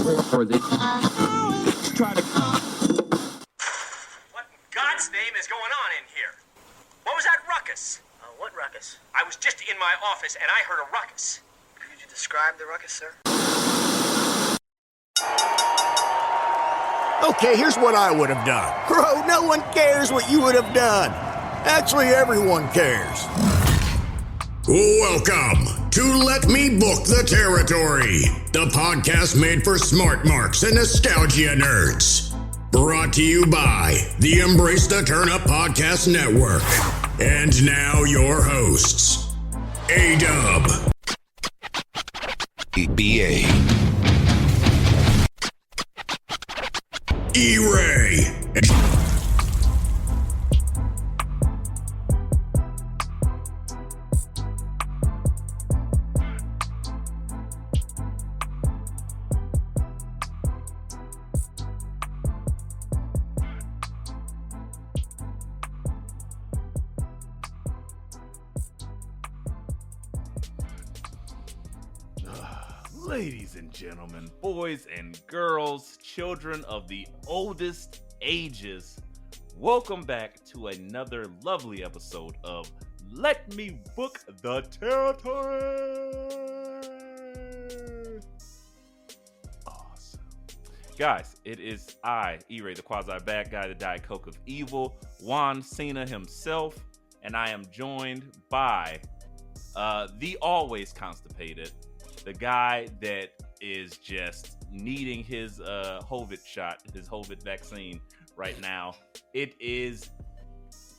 What in God's name is going on in here? What was that ruckus? What ruckus? I was just in my office and I heard a ruckus. Could you describe the ruckus, sir? Okay, here's what I would have done. Bro, no one cares what you would have done. Actually, everyone cares. Welcome to Let Me Book the Territory, the podcast made for smart marks and nostalgia nerds. Brought to you by the Embrace the Turn Up Podcast Network. And now your hosts, A-Dub, BA, E-Ray, Ladies and gentlemen, boys and girls, children of the oldest ages, welcome back to another lovely episode of Let Me Book the Territory. Awesome. Guys, it is I, E-Ray, the quasi-bad guy, the Diet Coke of evil, Juan Cena himself, and I am joined by the always constipated, the guy that is just needing his COVID shot, his COVID vaccine right now. It is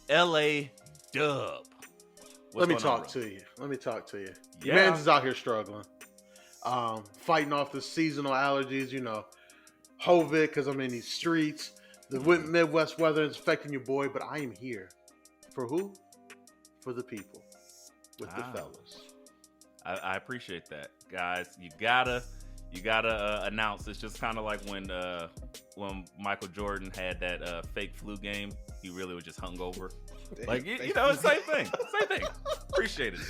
LA Dub. Let me talk to you. Yeah. Man's is out here struggling. Fighting off the seasonal allergies, COVID, because I'm in these streets. The Midwest weather is affecting your boy, but I am here. For who? For the people. With the fellas. I appreciate that, guys. You gotta announce. It's just kind of like when Michael Jordan had that fake flu game. He really was just hungover. Like same thing. Appreciate it,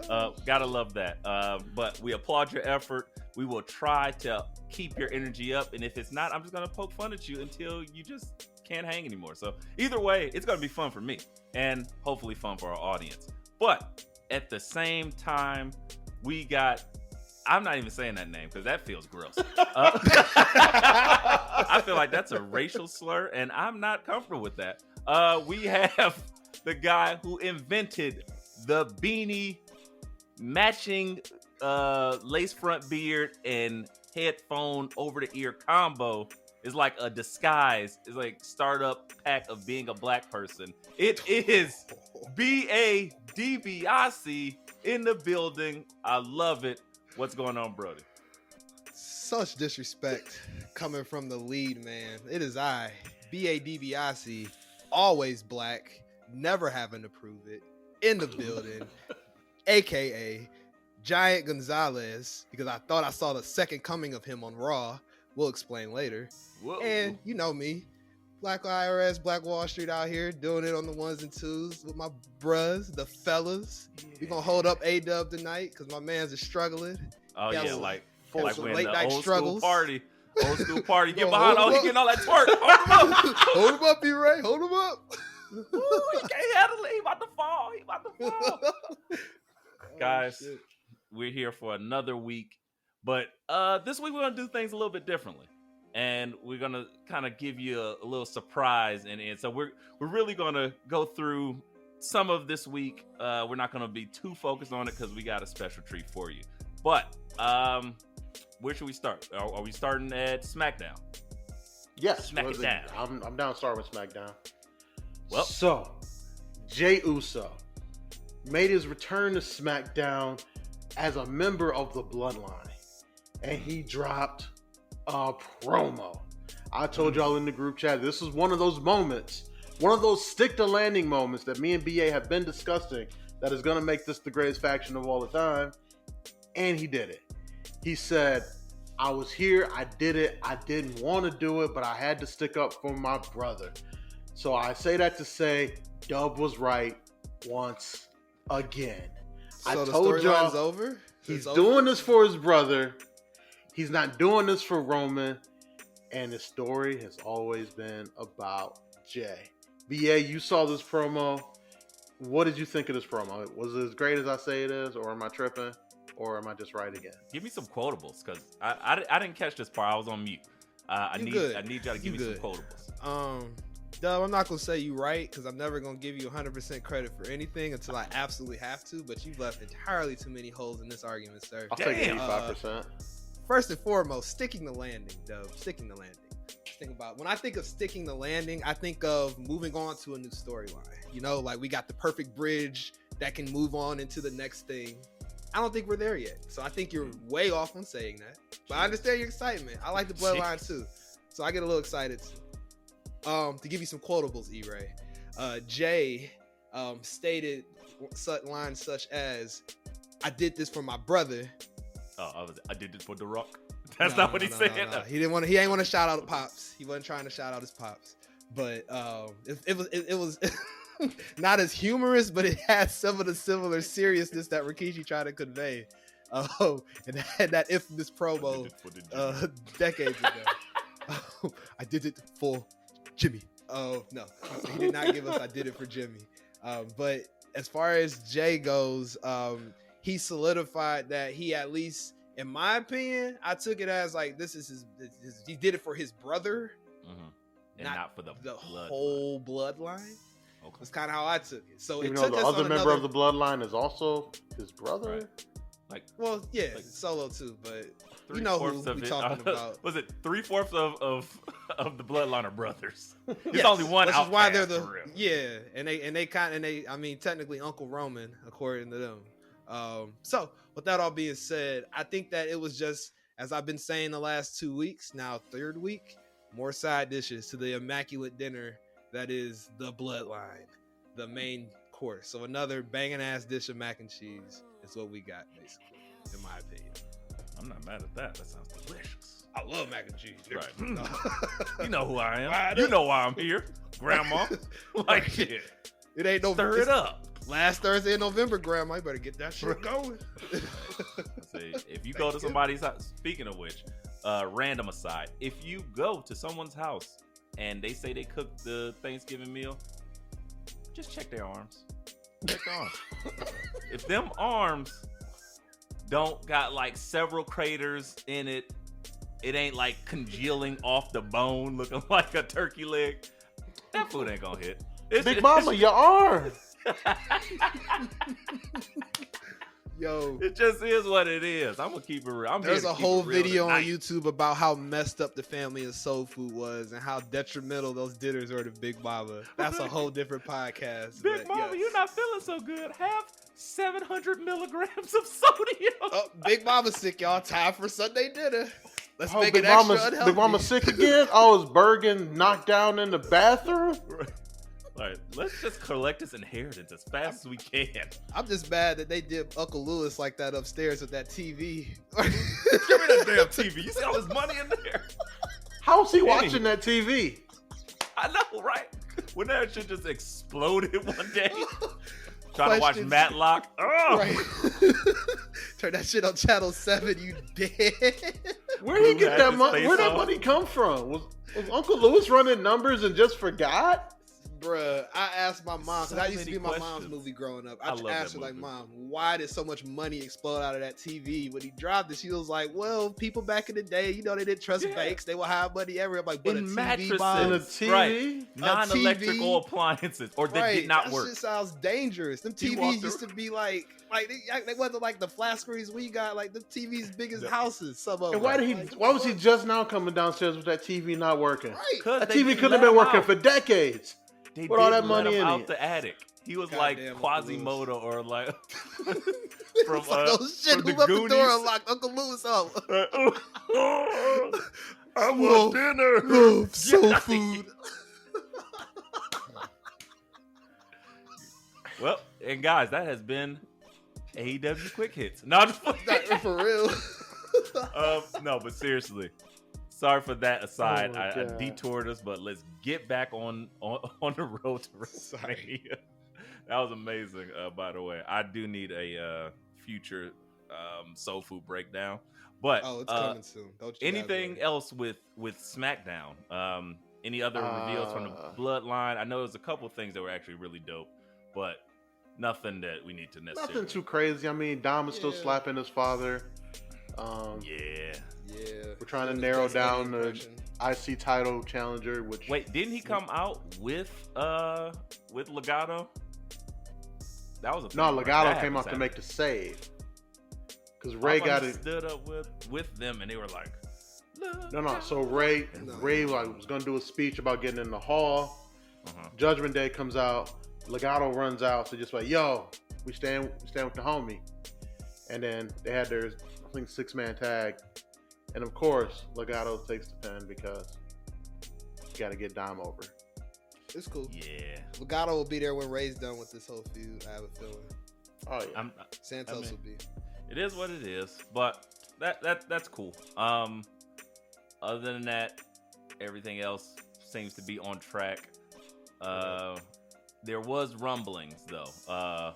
Dub. Gotta love that. But we applaud your effort. We will try to keep your energy up, and if it's not, I'm just gonna poke fun at you until you just can't hang anymore. So either way, it's gonna be fun for me, and hopefully fun for our audience. But at the same time, I'm not even saying that name because that feels gross. I feel like that's a racial slur, and I'm not comfortable with that. We have the guy who invented the beanie matching lace front beard and headphone over the ear combo. Is like a disguise. It's like startup pack of being a black person. It is B.A. DiBiase in the building. I love it. What's going on, Brody? Such disrespect coming from the lead man. It is I, B.A. DiBiase, always black, never having to prove it, in the building, a.k.a. Giant Gonzalez, because I thought I saw the second coming of him on Raw. We'll explain later. Whoa. And you know me, Black IRS, Black Wall Street out here doing it on the ones and twos with my bros, the fellas. Yeah. We gonna hold up A-Dub tonight because my man's is struggling. Oh yeah, like when late the night old struggles. Old school party. Get behind. Oh, he getting all that twerk. Hold him up. Hold him up, E-Ray. Hold him up. Ooh, he can't handle it. He about to fall. Guys, we're here for another week. But this week we're going to do things a little bit differently. And we're going to kind of give you a little surprise. And so we're really going to go through some of this week. We're not going to be too focused on it because we got a special treat for you. But where should we start? Are we starting at SmackDown? Yes. SmackDown. I'm down starting with SmackDown. Well, so, Jey Uso made his return to SmackDown as a member of the Bloodline. And he dropped a promo. I told y'all in the group chat, this is one of those moments, one of those stick to landing moments that me and BA have been discussing that is going to make this the greatest faction of all the time. And he did it. He said, I was here, I did it, I didn't want to do it, but I had to stick up for my brother. So I say that to say, Dub was right once again. So I the told y'all storyline's over? He's doing this for his brother. He's not doing this for Roman, and his story has always been about Jay. BA, you saw this promo. What did you think of this promo? Was it as great as I say it is, or am I tripping, or am I just right again? Give me some quotables, because I didn't catch this part. I was on mute. I need y'all to give me some quotables. Dub, I'm not gonna say you right, because I'm never gonna give you 100% credit for anything until I absolutely have to. But you've left entirely too many holes in this argument, sir. I'll take 85%. First and foremost, sticking the landing, Dub. Sticking the landing. Think about when I think of sticking the landing, I think of moving on to a new storyline. You know, like we got the perfect bridge that can move on into the next thing. I don't think we're there yet, so I think you're way off on saying that. But I understand your excitement. I like the bloodline too, so I get a little excited too. To give you some quotables, E-Ray, Jay stated lines such as, "I did this for my brother." I did this for The Rock. That's not what he said. No. He didn't want to. He ain't want to shout out Pops. He wasn't trying to shout out his pops. But it was not as humorous, but it had some of the similar seriousness that Rikishi tried to convey. And that infamous promo decades ago. I did it for Jimmy. Oh no, he did not give us "I did it for Jimmy." But as far as Jay goes, he solidified that he, at least in my opinion, I took it as like this is his he did it for his brother, and not for the whole bloodline. Okay. That's kind of how I took it. So even it though took the us other on member another... of the bloodline is also his brother. Right. Like, well, yeah, like Solo too, but you know who we talking about. Was it 3/4 of the bloodline are brothers? There's Yes, only one which outcast, is why they're the for real. yeah, and they I mean technically Uncle Roman according to them. So with that all being said, I think that it was just, as I've been saying the last 2 weeks, now third week, more side dishes to the immaculate dinner that is the bloodline, the main course. So another banging ass dish of mac and cheese is what we got, basically, in my opinion. I'm not mad at that. That sounds delicious. I love mac and cheese. Right. You know who I am. You know why I'm here, Grandma. Like shit. It ain't no Stir it up. Last Thursday in November, Grandma. You better get that shit going. See, if you go to somebody's house, speaking of which, random aside, if you go to someone's house and they say they cooked the Thanksgiving meal, just check their arms. Check their arms. If them arms don't got like several craters in it, it ain't like congealing off the bone looking like a turkey leg, that food ain't gonna hit. Big Mama, your arm. Yo, it just is what it is. I'm gonna keep it real. There's a whole video on YouTube about how messed up the family of soul food was and how detrimental those dinners are to Big Mama. That's a whole different podcast. Big Mama, you're not feeling so good. Have 700 milligrams of sodium. Oh, Big Mama's sick, y'all. Time for Sunday dinner. Let's make Big it extra Mama's, unhealthy. Big Mama sick again? Oh, is Bergen knocked down in the bathroom? All right, let's just collect this inheritance as fast as we can. I'm just mad that they did Uncle Lewis like that upstairs with that TV. Give me that damn TV. You see all this money in there? How is he watching that TV? I know, right? When that shit just exploded one day. Trying to watch Matlock. Oh. Right. Turn that shit on Channel 7, you dead. Where'd he get that money? Where'd that money come from? Was Uncle Lewis running numbers and just forgot? Bruh, I asked my mom, because that used to be my questions. mom's movie growing up. I I love asked that her, like, movie. Mom, why did so much money explode out of that TV? When he dropped it, she was like, well, people back in the day, you know, they didn't trust banks. They would hide money everywhere. I'm like, but In a TV mattresses. bomb? In a TV? Right. Non-electrical TV. appliances. Or that Right, did not that work. shit sounds dangerous. Them You walk TVs used to through- be like they wasn't like the flat screens we got, like the TVs big as houses. Some of And why them. did he? Why was he just now coming downstairs with that TV not working? Right. Cause That they TV didn't could have let been him working out. for decades. They Put all didn't that money let him in out it. the attic. He was Goddamn like Uncle Quasimodo or like from It's like, oh shit, from who the left the Goonies. door unlocked? Uncle Lewis out. I want dinner. Love soul Yeah. food. Well, and guys, that has been AEW Quick Hits. Not For real. no, but seriously, sorry for that aside. Oh my I God. detoured us, but let's get back on the road to WrestleMania. That was amazing. By the way, I do need a future soul food breakdown. But it's coming soon. Don't you anything else with SmackDown? Any other reveals from the Bloodline? I know there's a couple things that were actually really dope, but nothing that we need to necessarily. Nothing too crazy. I mean, Dom is still slapping his father. Yeah. We're trying to narrow down the IC title challenger. Which didn't he come out with Legado? That was a thing, Legado came out to make the save because Ray got it. Stood up with them, and they were like, no. So Ray was gonna do a speech about getting in the hall. Judgment Day comes out. Legado runs out. So just like, yo, we stand with the homie. And then they had their, I think, 6-man tag. And of course, Legado takes the pin because you got to get Dom over. It's cool. Yeah. Legado will be there when Ray's done with this whole feud. I have a feeling. Oh yeah. Santos will be. It is what it is, but that's cool. Other than that, everything else seems to be on track. There was rumblings though. I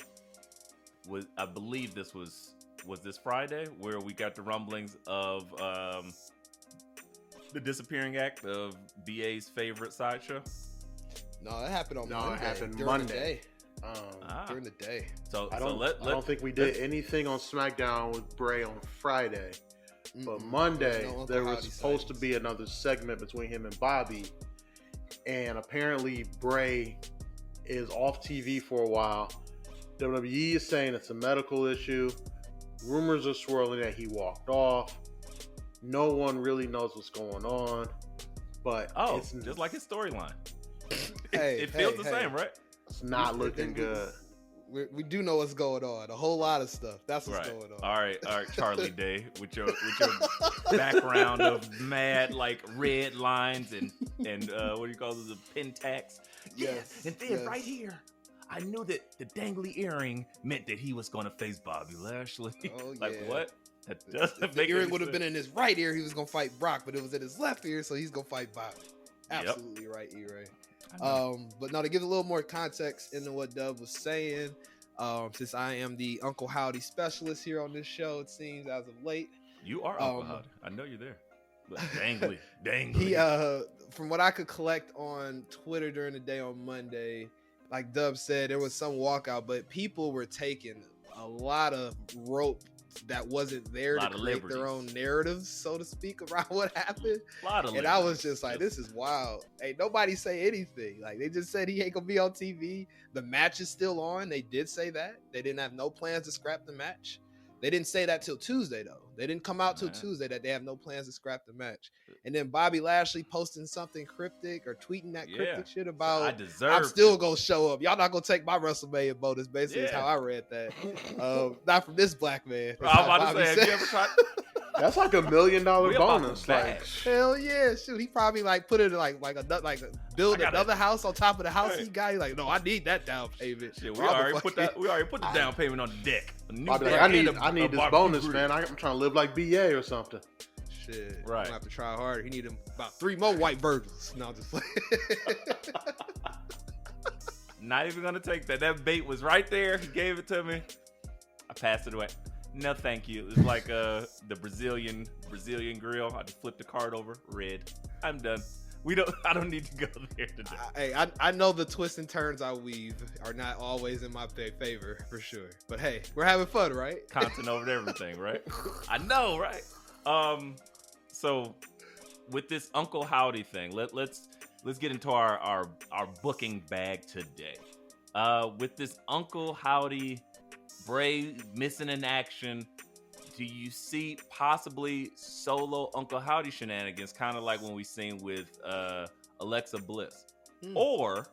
believe this was this Friday where we got the rumblings of the disappearing act of BA's favorite sideshow. No, it happened on Monday. No, it happened during Monday. During the day. So I don't think we did anything on SmackDown with Bray on Friday. But Monday, there was supposed to be another segment between him and Bobby. And apparently Bray is off TV for a while. WWE is saying it's a medical issue. Rumors are swirling that he walked off. No one really knows what's going on. But it's just like his storyline. It feels the same, right? It's not looking good. We do know what's going on. A whole lot of stuff. That's what's going on. All right, Charlie Day, with your background of mad like red lines and what do you call it, the pin tacks? Yes. And then right here, I knew that the dangly earring meant that he was going to face Bobby Lashley. Oh, like yeah. what? That doesn't make the earring any would have sense. been in his right ear. He was gonna fight Brock, but it was in his left ear, so he's gonna fight Bobby. Absolutely right, E-Ray. But now to give a little more context into what Dub was saying, since I am the Uncle Howdy specialist here on this show, it seems as of late. You are Uncle Howdy. I know you're there. But dangly. He from what I could collect on Twitter during the day on Monday, like Dub said, there was some walkout, but people were taking a lot of rope that wasn't there to create their own narratives, so to speak, around what happened. And I was just like, this is wild. Ain't nobody say anything. Like, they just said he ain't gonna be on TV. The match is still on. They did say that. They didn't have no plans to scrap the match. They didn't say that till Tuesday, though. They didn't come out till Tuesday that they have no plans to scrap the match. And then Bobby Lashley posting something cryptic or tweeting that cryptic shit about, I'm still going to show up. Y'all not going to take my WrestleMania bonus, basically, is how I read that. Not from this black man. I'm about to say, have you ever tried? That's like $1 million bonus. Like, hell yeah, shoot. He probably like put it like build another house on top of the house he got. He's like, no, I need that down payment. Shit, we already put the down payment on the deck. I'll be like, I need this bonus, man. I'm trying to live like BA or something. Shit, right. I'm gonna have to try harder. He need him about 3 more white Virgils. No, just like. Not even gonna take that. That bait was right there. He gave it to me. I passed it away. No, thank you. It's like the Brazilian grill. I just flipped the card over. Red. I'm done. I don't need to go there today. Hey, I know the twists and turns I weave are not always in my favor for sure. But hey, we're having fun, right? Content over everything, right? I know, right? So with this Uncle Howdy thing, let's get into our booking bag today. With this Uncle Howdy, Bray missing in action, do you see possibly solo Uncle Howdy shenanigans, kind of like when we seen with Alexa Bliss? Or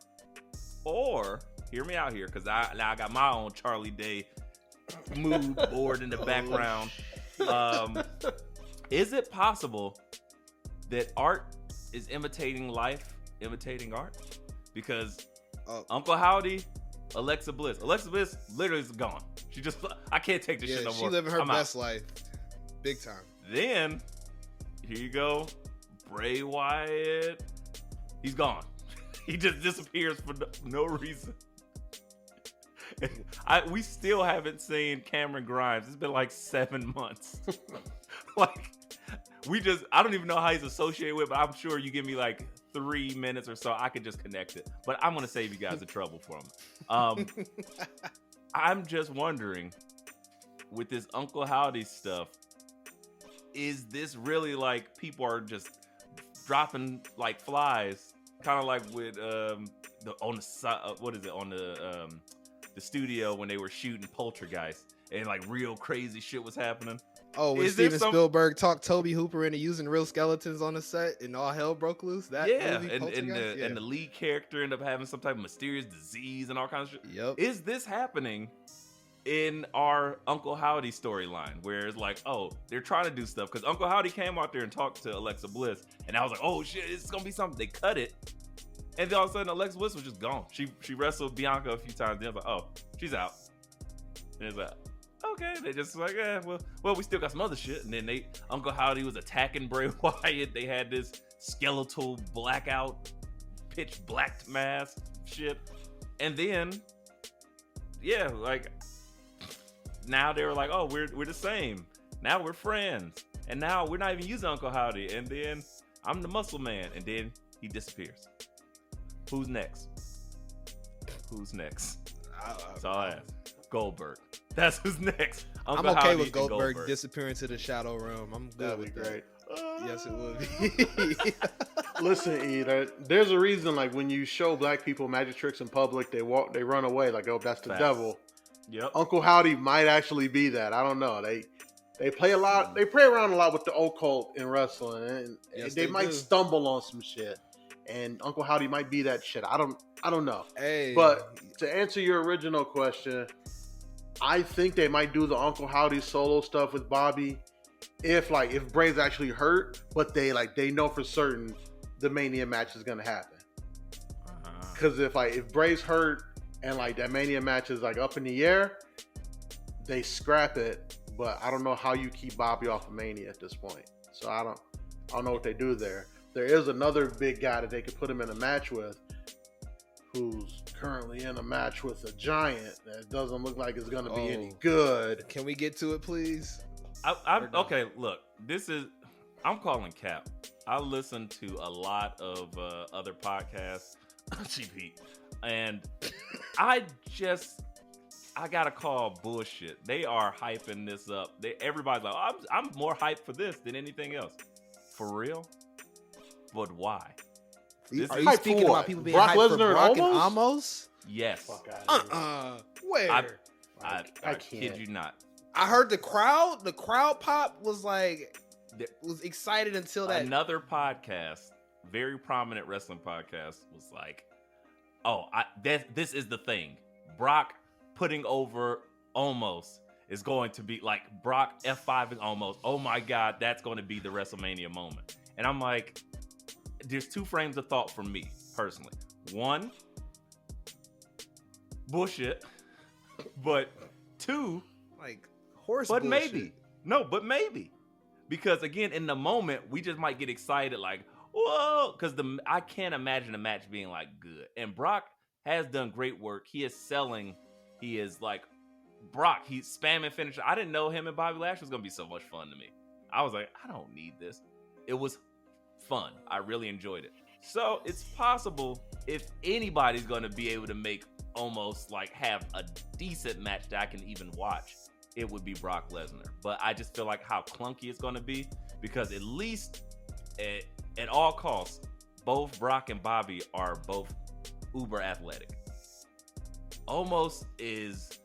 hear me out here, because I got my own Charlie Day mood board in the background. Is it possible that art is imitating life, imitating art? Because Uncle Howdy, Alexa Bliss literally is gone. She just, I can't take this shit no more. She living her best life, big time. Then here you go, Bray Wyatt, he's gone. He just disappears for no reason. We still haven't seen Cameron Grimes. It's been like 7 months. Like, I don't even know how he's associated with, but I'm sure you give me like 3 minutes or so, I could just connect it. But I'm going to save you guys the trouble for him. I'm just wondering, with this Uncle Howdy stuff, is this really like people are just dropping like flies, kind of like with on the studio when they were shooting Poltergeist and like real crazy shit was happening? Oh, when Steven Spielberg talked Toby Hooper into using real skeletons on the set and all hell broke loose? That movie, and the lead character ended up having some type of mysterious disease and all kinds of shit. Yep. Is this happening in our Uncle Howdy storyline, where it's like, oh, they're trying to do stuff? Because Uncle Howdy came out there and talked to Alexa Bliss, and I was like, oh shit, it's gonna be something. They cut it, and then all of a sudden Alexa Bliss was just gone. She wrestled Bianca a few times, then I was like, oh, she's out. And it's like, okay, they just like, well, we still got some other shit. And then Uncle Howdy was attacking Bray Wyatt. They had this skeletal blackout, pitch black mask shit. And then, yeah, like, now they were like, oh, we're the same. Now we're friends. And now we're not even using Uncle Howdy. And then I'm the muscle man. And then he disappears. Who's next? That's all I ask. Goldberg. That's who's next. I'm okay with Goldberg disappearing to the Shadow Realm. I'm good with that. Great. Yes, it would be. Listen, E, there's a reason, like, when you show black people magic tricks in public, they run away, like, oh, that's the devil. Yep. Uncle Howdy might actually be that. I don't know. They play around a lot with the occult in wrestling, and yes, they might stumble on some shit. And Uncle Howdy might be that shit. I don't know. Hey. But to answer your original question, I think they might do the Uncle Howdy solo stuff with Bobby if Bray's actually hurt, but they know for certain the Mania match is gonna happen. Because if Bray's hurt and like that Mania match is like up in the air, they scrap it. But I don't know how you keep Bobby off of Mania at this point. So I don't know what they do there. There is another big guy that they could put him in a match with, who's currently in a match with a giant that doesn't look like it's going to be any good. Can we get to it, please? Okay, look, I'm calling cap. I listen to a lot of other podcasts, Cheap Heat, and I gotta call bullshit. They are hyping this up. Everybody's like, I'm more hyped for this than anything else. For real? But why? Are you speaking about people being hyped for Brock and Amos? Yes. Where? I kid you not. I heard the crowd pop was like, was excited until that. Another podcast, very prominent wrestling podcast, was like, oh, this is the thing. Brock putting over Omos is going to be like Brock F5ing Omos. Oh my God, that's going to be the WrestleMania moment. And I'm like, there's two frames of thought from me personally. One, bullshit, but two, like horse but bullshit. maybe because again, in the moment, we just might get excited like, whoa, because I can't imagine a match being like good. And Brock has done great work. He is selling. He is like Brock. He's spamming finisher. I didn't know him and Bobby Lashley was gonna be so much fun to me. I was like, I don't need this. It was fun. I really enjoyed it. So it's possible if anybody's going to be able to make almost like have a decent match that I can even watch, it would be Brock Lesnar. But I just feel like how clunky it's going to be, because at least at all costs, both Brock and Bobby are both uber athletic. Almost is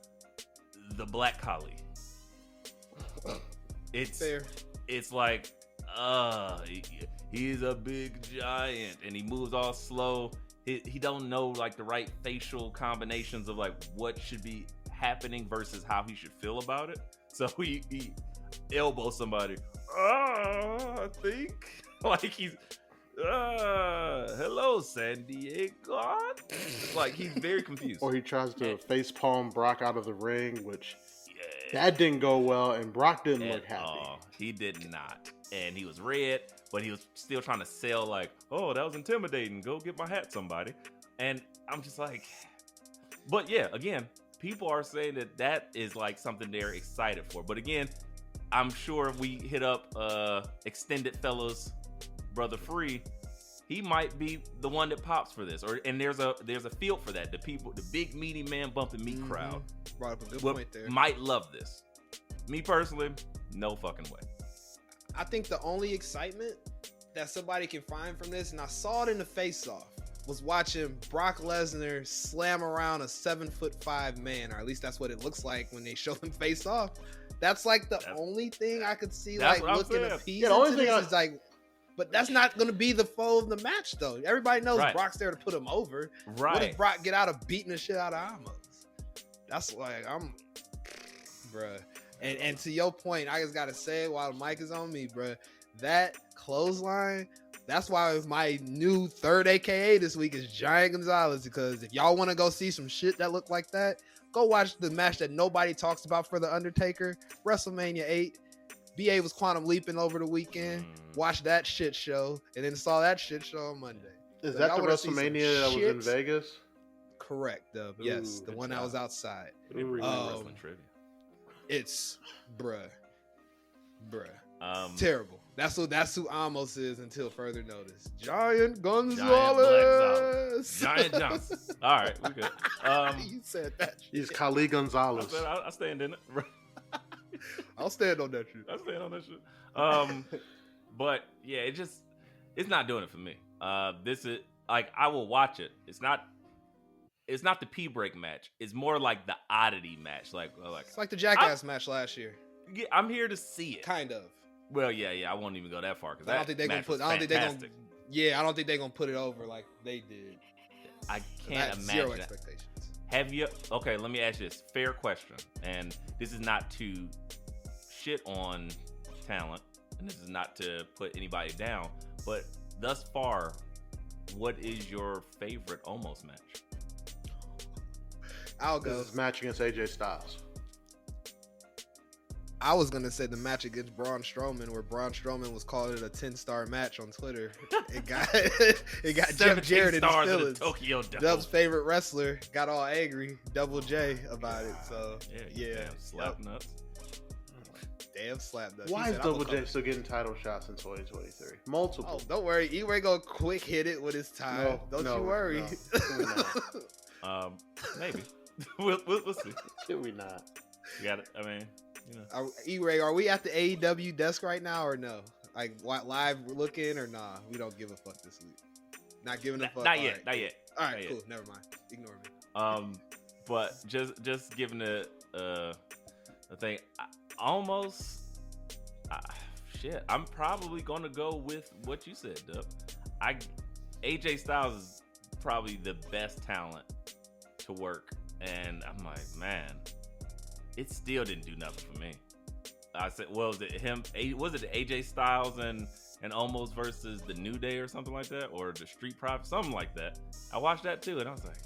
the Black Khali. It's fair. It's like, he's a big giant and he moves all slow. He don't know like the right facial combinations of like what should be happening versus how he should feel about it. So he elbows somebody. I think like he's hello San Diego. Like he's very confused. Or he tries to face palm Brock out of the ring, which that didn't go well, and Brock didn't look happy. He did not. And he was red, but he was still trying to sell like, oh, that was intimidating. Go get my hat, somebody. And I'm just like, but yeah, again, people are saying that is like something they're excited for. But again, I'm sure if we hit up Extended Fellows Brother Free, he might be the one that pops for this. And there's a field for that. The big meaty man bumping meat crowd Brought up a good point there. might love this. Me personally, no fucking way. I think the only excitement that somebody can find from this, and I saw it in the face-off, was watching Brock Lesnar slam around a 7'5" man, or at least that's what it looks like when they show him face off. That's like the only thing I could see, like looking a piece. Yeah, the only thing is like, but that's not going to be the foe of the match, though. Everybody knows Brock's there to put him over. Right. What if Brock get out of beating the shit out of Amos? That's like bruh. And to your point, I just gotta say it while the mic is on me, bruh. That clothesline. That's why my new third AKA this week is Giant Gonzalez, because if y'all want to go see some shit that look like that, go watch the match that nobody talks about for The Undertaker, WrestleMania 8. BA was quantum leaping over the weekend. Watch that shit show, and then saw that shit show on Monday. Is that the WrestleMania that was in Vegas? Correct, Dub. Yes, the one that was outside. Wrestling trivia. It's bruh. Terrible. That's who Amos is until further notice. Giant Gonzalez. Giant Johnson. All right, we good. You said that shit. He's Khali Gonzalez. I stand in it. I'll stand on that shit. I stand on that shit. But yeah, it's not doing it for me. This is like, I will watch it. It's not the P break match. It's more like the oddity match. Like it's like the Jackass match last year. Yeah, I'm here to see it. Kind of. Well, yeah, I won't even go that far because I don't think they're gonna put. I don't think they're gonna put it over like they did. I can't imagine. Zero expectations. Have you? Okay, let me ask you this fair question, and this is not to shit on talent, and this is not to put anybody down, but thus far, what is your favorite almost match? I'll go. This is match against AJ Styles. I was gonna say the match against Braun Strowman, where Braun Strowman was calling it a 10-star match on Twitter. It got Jeff Jarrett in his feelings. Tokyo Dome. Dub's favorite wrestler got all angry, Double J, about it. So yeah. Slap nuts. Damn slap nuts. Why is Double J still getting title shots in 2023? Multiple. Oh, don't worry. E-Ray gonna quick hit it with his time. Don't you worry. No. Maybe. we'll see. Should we not? You got it. I mean. E-Ray, are we at the AEW desk right now or no? Like live looking or nah? We don't give a fuck this week. Not giving a fuck. Not yet. Not yet. All right, cool. Never mind. Ignore me. But just giving the thing. I'm probably gonna go with what you said, Dub. AJ Styles is probably the best talent to work, and I'm like, man. It still didn't do nothing for me. I said, well, was it him? Was it AJ Styles and Almost versus the New Day or something like that, or the Street Profits, something like that? I watched that too, and I was like,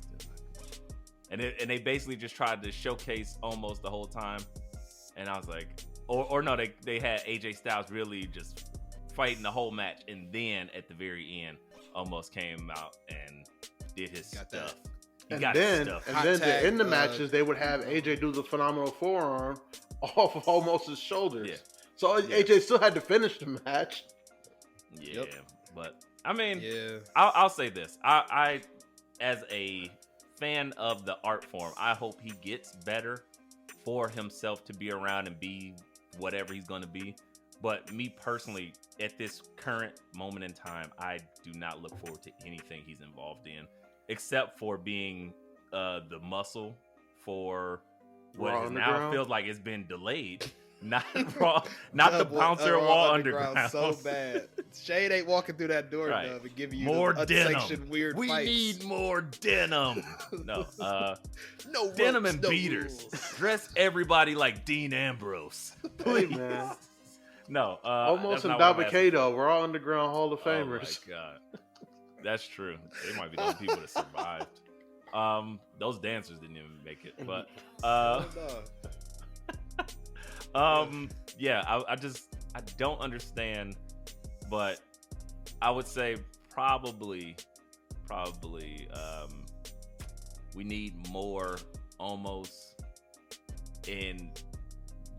still not good. And they basically just tried to showcase Almost the whole time, and I was like, or no, they had AJ Styles really just fighting the whole match, and then at the very end, Almost came out and did his stuff. And then to end the matches, they would have AJ do the phenomenal forearm off of Almost's shoulders. Yeah. So AJ still had to finish the match. Yeah, but I mean, I'll say this: I, as a fan of the art form, I hope he gets better for himself to be around and be whatever he's going to be. But me personally, at this current moment in time, I do not look forward to anything he's involved in. Except for being the muscle for what now feels like it's been delayed. Not Raw, not the bouncer Raw Underground. So bad. Shade ain't walking through that door, Dub, and giving you more denim. Weird we fights. Need more denim. No denim and beaters. Rules. Dress everybody like Dean Ambrose. Please, hey, man. No, Almost in Dabba-Kato. We're all Underground Hall of Famers. Oh my god. That's true. They might be the only people that survived. Those dancers didn't even make it. But yeah, I don't understand. But I would say probably we need more almost in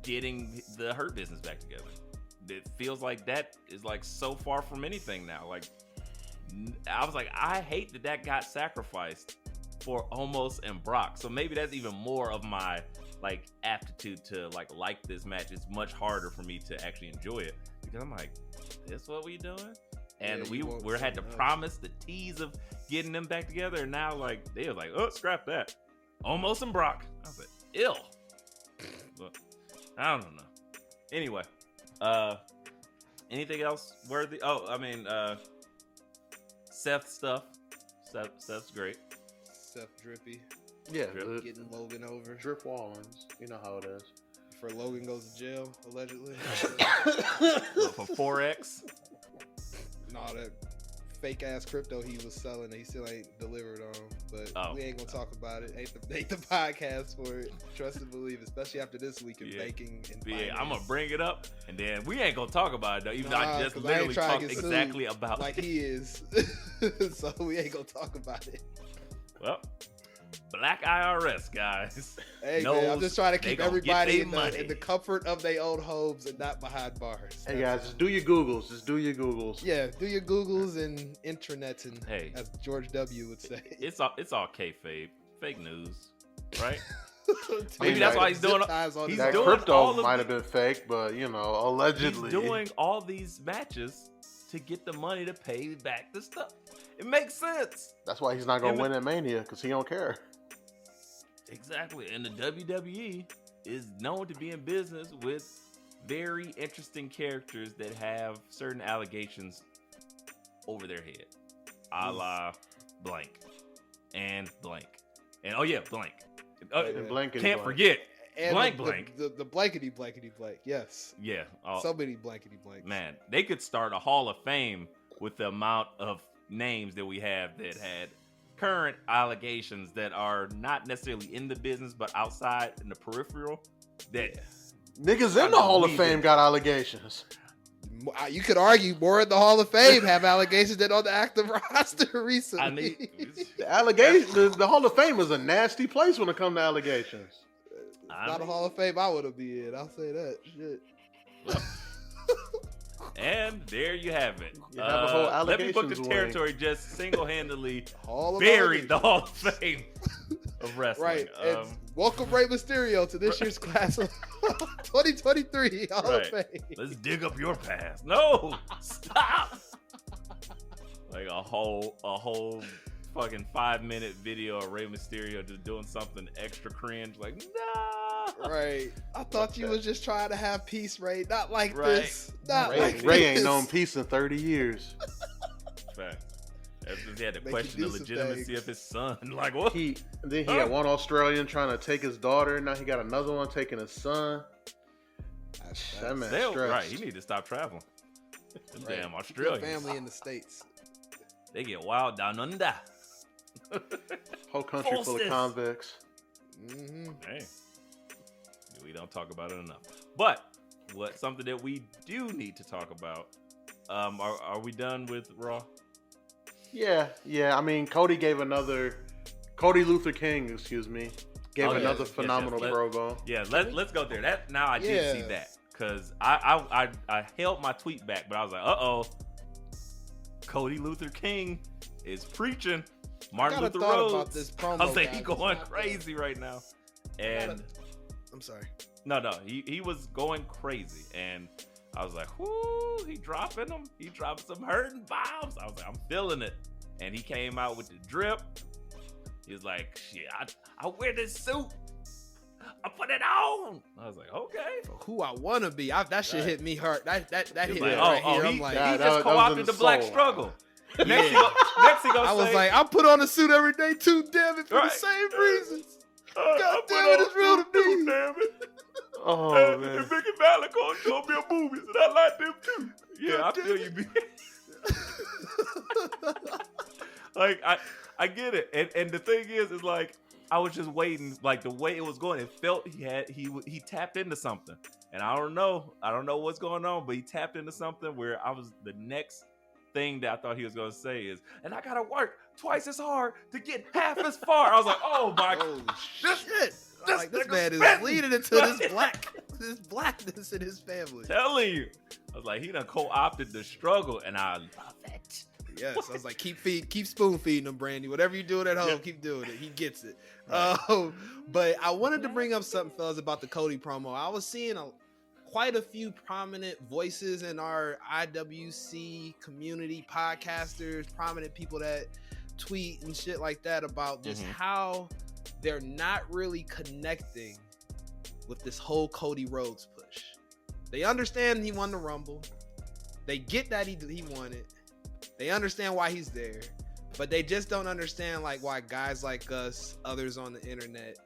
getting the Hurt Business back together. It feels like that is like so far from anything now. Like, I was like, I hate that got sacrificed for Omos and Brock. So maybe that's even more of my like aptitude to like this match. It's much harder for me to actually enjoy it because I'm like, this what we doing? And we had to promise the tease of getting them back together, and now like they were like, oh, scrap that. Omos and Brock. I was like, ill. But I don't know. Anyway, anything else worthy? Oh, I mean, Seth stuff. Seth's great. Seth drippy. Yeah, Getting Logan over. Drip Wallins. You know how it is. For Logan goes to jail, allegedly. For 4X. No, that fake ass crypto he was selling that he still ain't delivered on. But we ain't gonna talk about it. Ain't the podcast for it. Trust and believe, especially after this week of banking and finance. I'm gonna bring it up, and then we ain't gonna talk about it though. Even though I just literally talked exactly about like he is. So we ain't gonna talk about it. Well, Black IRS guys. Hey man, I'm just trying to keep everybody in the comfort of their own homes and not behind bars. Hey guys, just do your Googles. Yeah, do your Googles and internets, and hey, as George W. would say. It's all kayfabe, fake news, right? Maybe that's why he's doing. He's that doing crypto might have been fake, but allegedly he's doing all these matches to get the money to pay back the stuff. It makes sense. That's why he's not gonna win at Mania, because he don't care. Exactly, and the WWE is known to be in business with very interesting characters that have certain allegations over their head, a la blank and blank, and blank. And blankety can't blank. Forget and blank. The blankety blank. Yes. Yeah. So many blankety blanks. Man, they could start a Hall of Fame with the amount of names that we have that had current allegations that are not necessarily in the business but outside in the peripheral. That niggas in the Hall of Fame got allegations. You could argue more in the Hall of Fame have allegations than on the active roster recently. I mean, the allegations. The Hall of Fame is a nasty place when it comes to allegations. Not a Hall of Fame I would have been in. I'll say that. Shit. Well, and there you have it. You have a whole Let me book the territory just single-handedly buried the Hall of Fame of wrestling. Right. And welcome Rey Mysterio to this year's class of 2023 Hall of Fame. Let's dig up your past. No, stop. Like a whole fucking 5-minute video of Rey Mysterio just doing something extra cringe. Like, no. Right. I thought you was just trying to have peace, Ray. Not like this. Not like Ray this. ain't known peace in 30 years. Fact. Ever since he had to question the legitimacy of his son. Like, what? He had one Australian trying to take his daughter. Now he got another one taking his son. That man stressed. Right. He need to stop traveling. Damn Australians. Family in the States. They get wild down under. Whole country full of convicts. Mm-hmm. Hey, we don't talk about it enough. But something that we do need to talk about. Are we done with Raw? Yeah. I mean, Cody Luther King, gave another phenomenal promo. Yeah, let's go there. That now I did see that because I held my tweet back, but I was like, Cody Luther King is preaching. Martin Luther Rhodes. About this promo, I was like, he going crazy right now. And I'm sorry. No, he was going crazy, and I was like, whoo, he dropping them. He dropping some hurting bombs. I was like, I'm feeling it. And he came out with the drip. He was like, shit, I wear this suit. I put it on. I was like, okay. For who I want to be. That shit hit me hard. That hit me like, right here. I'm like, he just co-opted the black struggle. Next he gonna I was like, I put on a suit every day too, damn it, for the same reasons. God damn it, it's real to me. Damn it. Oh, man. And Vicky Valico showed me a movies, and I like them too. Yeah, I feel you, B. Like, I get it. And the thing is like, I was just waiting, like the way it was going, it felt he tapped into something. And I don't know what's going on, but he tapped into something where I was the next thing that I thought he was gonna say is, and I gotta work twice as hard to get half as far. I was like, oh my Oh this, shit! this This nigga man is spitting. leading into this blackness in his family. Telling you, I was like, he done co-opted the struggle, and I love it. Yes, I was like, keep spoon feeding him, Brandy. Whatever you doing at home, Yeah. keep doing it. He gets it. Right. But I wanted to bring up something, fellas, about the Cody promo. I was seeing quite a few prominent voices in our IWC community, podcasters, prominent people that tweet and shit like that about just how they're not really connecting with this whole Cody Rhodes push. They understand he won the Rumble. They get that he won it. They understand why he's there, but they just don't understand like why guys like us, others on the internet,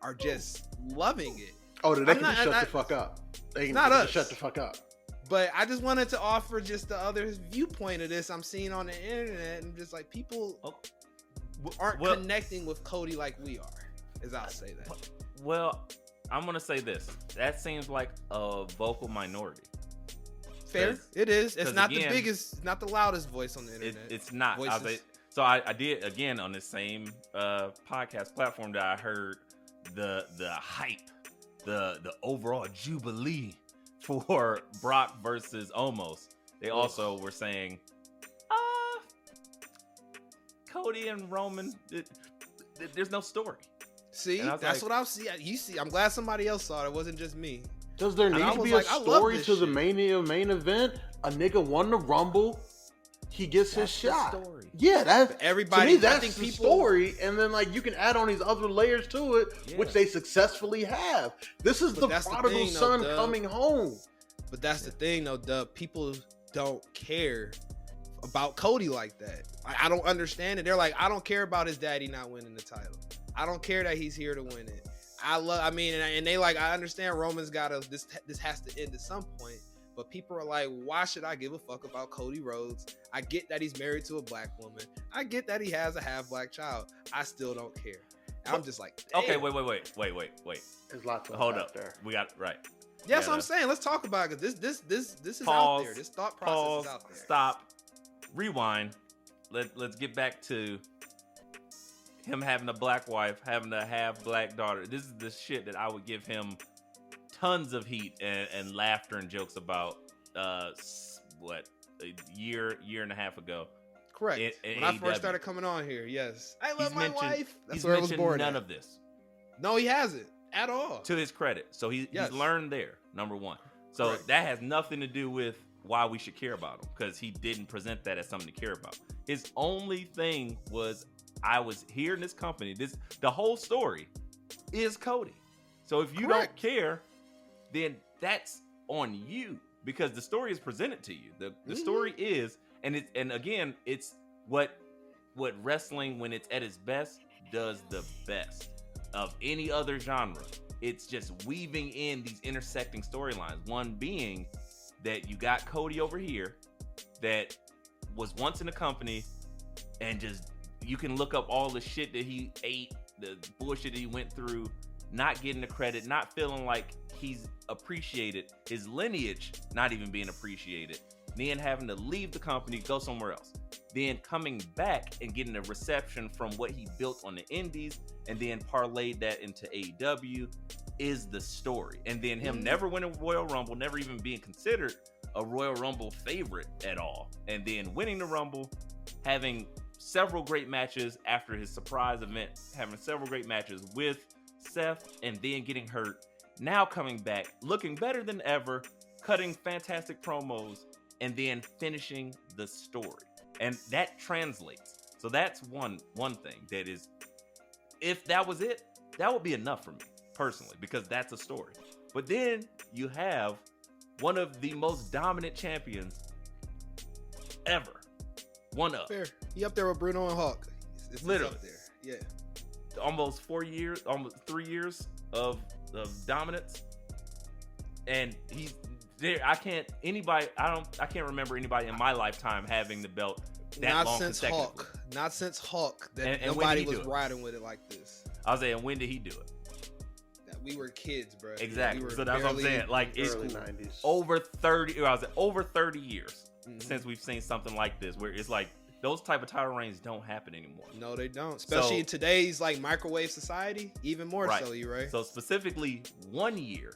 are just loving it. Oh, they can just shut the fuck up. They can not just us. shut the fuck up. But I just wanted to offer just the other viewpoint of this I'm seeing on the internet, and just like people aren't connecting with Cody like we are, as I'll say that. Well, I'm gonna say this. That seems like a vocal minority. Fair, it is. It's not again, the biggest, not the loudest voice on the internet. It's not. So I did again on the same podcast platform that I heard the hype, the overall jubilee for Brock versus Omos. They also were saying, Cody and Roman, there's no story. See, that's what I see. You see, I'm glad somebody else saw it. It wasn't just me. Does there need to be a story to the main event? A nigga won the Rumble. He gets his shot. Story. Yeah, that's everybody. To me, that's the story, and then like you can add on these other layers to it, which they successfully have. This is the prodigal son coming home. But that's the thing, though, Dub. People don't care about Cody like that. I don't understand it. They're like, I don't care about his daddy not winning the title. I don't care that he's here to win it. And they like, I understand Roman's gotta, this has to end at some point, but people are like, why should I give a fuck about Cody Rhodes? I get that he's married to a black woman. I get that he has a half black child. I still don't care. And I'm just like, damn. Okay, wait. There's lots of hold up there. We got it right. Yeah, that's what I'm saying. Let's talk about it. This is out there. This thought process is out there. Stop. Rewind. Let's get back to him having a black wife, having a half black daughter. This is the shit that I would give him tons of heat and laughter and jokes about. A year and a half ago. Correct. When I first started coming on here, yes. I love my wife. That's where I was born. None of this. No, he hasn't at all. To his credit. So he's learned there, number one. So that has nothing to do with why we should care about him, because he didn't present that as something to care about. His only thing was, I was here in this company. The whole story is Cody. So if you don't care, then that's on you, because the story is presented to you. The story is, and again, it's what wrestling, when it's at its best, does the best of any other genre. It's just weaving in these intersecting storylines. One being that you got Cody over here that was once in the company, and just, you can look up all the shit that he ate, the bullshit that he went through, not getting the credit, not feeling like he's appreciated, his lineage not even being appreciated, then having to leave the company, go somewhere else, then coming back and getting a reception from what he built on the indies, and then parlayed that into AEW is the story. And then him never winning Royal Rumble, never even being considered a Royal Rumble favorite at all, and then winning the Rumble, having several great matches after his surprise event, having several great matches with Seth, and then getting hurt, now coming back, looking better than ever, cutting fantastic promos, and then finishing the story. And that translates. So that's one thing that is, if that was it, that would be enough for me personally, because that's a story. But then you have one of the most dominant champions ever. One up. Fair. He up there with Bruno and Hawk. It's literally up there. Yeah. Almost 4 years, almost 3 years of dominance. And he's there. I can't remember anybody in my lifetime having the belt that long consecutively. Not since Hawk that and nobody was riding with it like this. I was saying, when did he do it? We were kids, bro. Exactly. We so that's what I'm saying. Like, it's early 90s. over 30 years since we've seen something like this, where it's like those type of title reigns don't happen anymore. No, they don't. Especially in today's like microwave society, even more so, you right? So specifically 1 year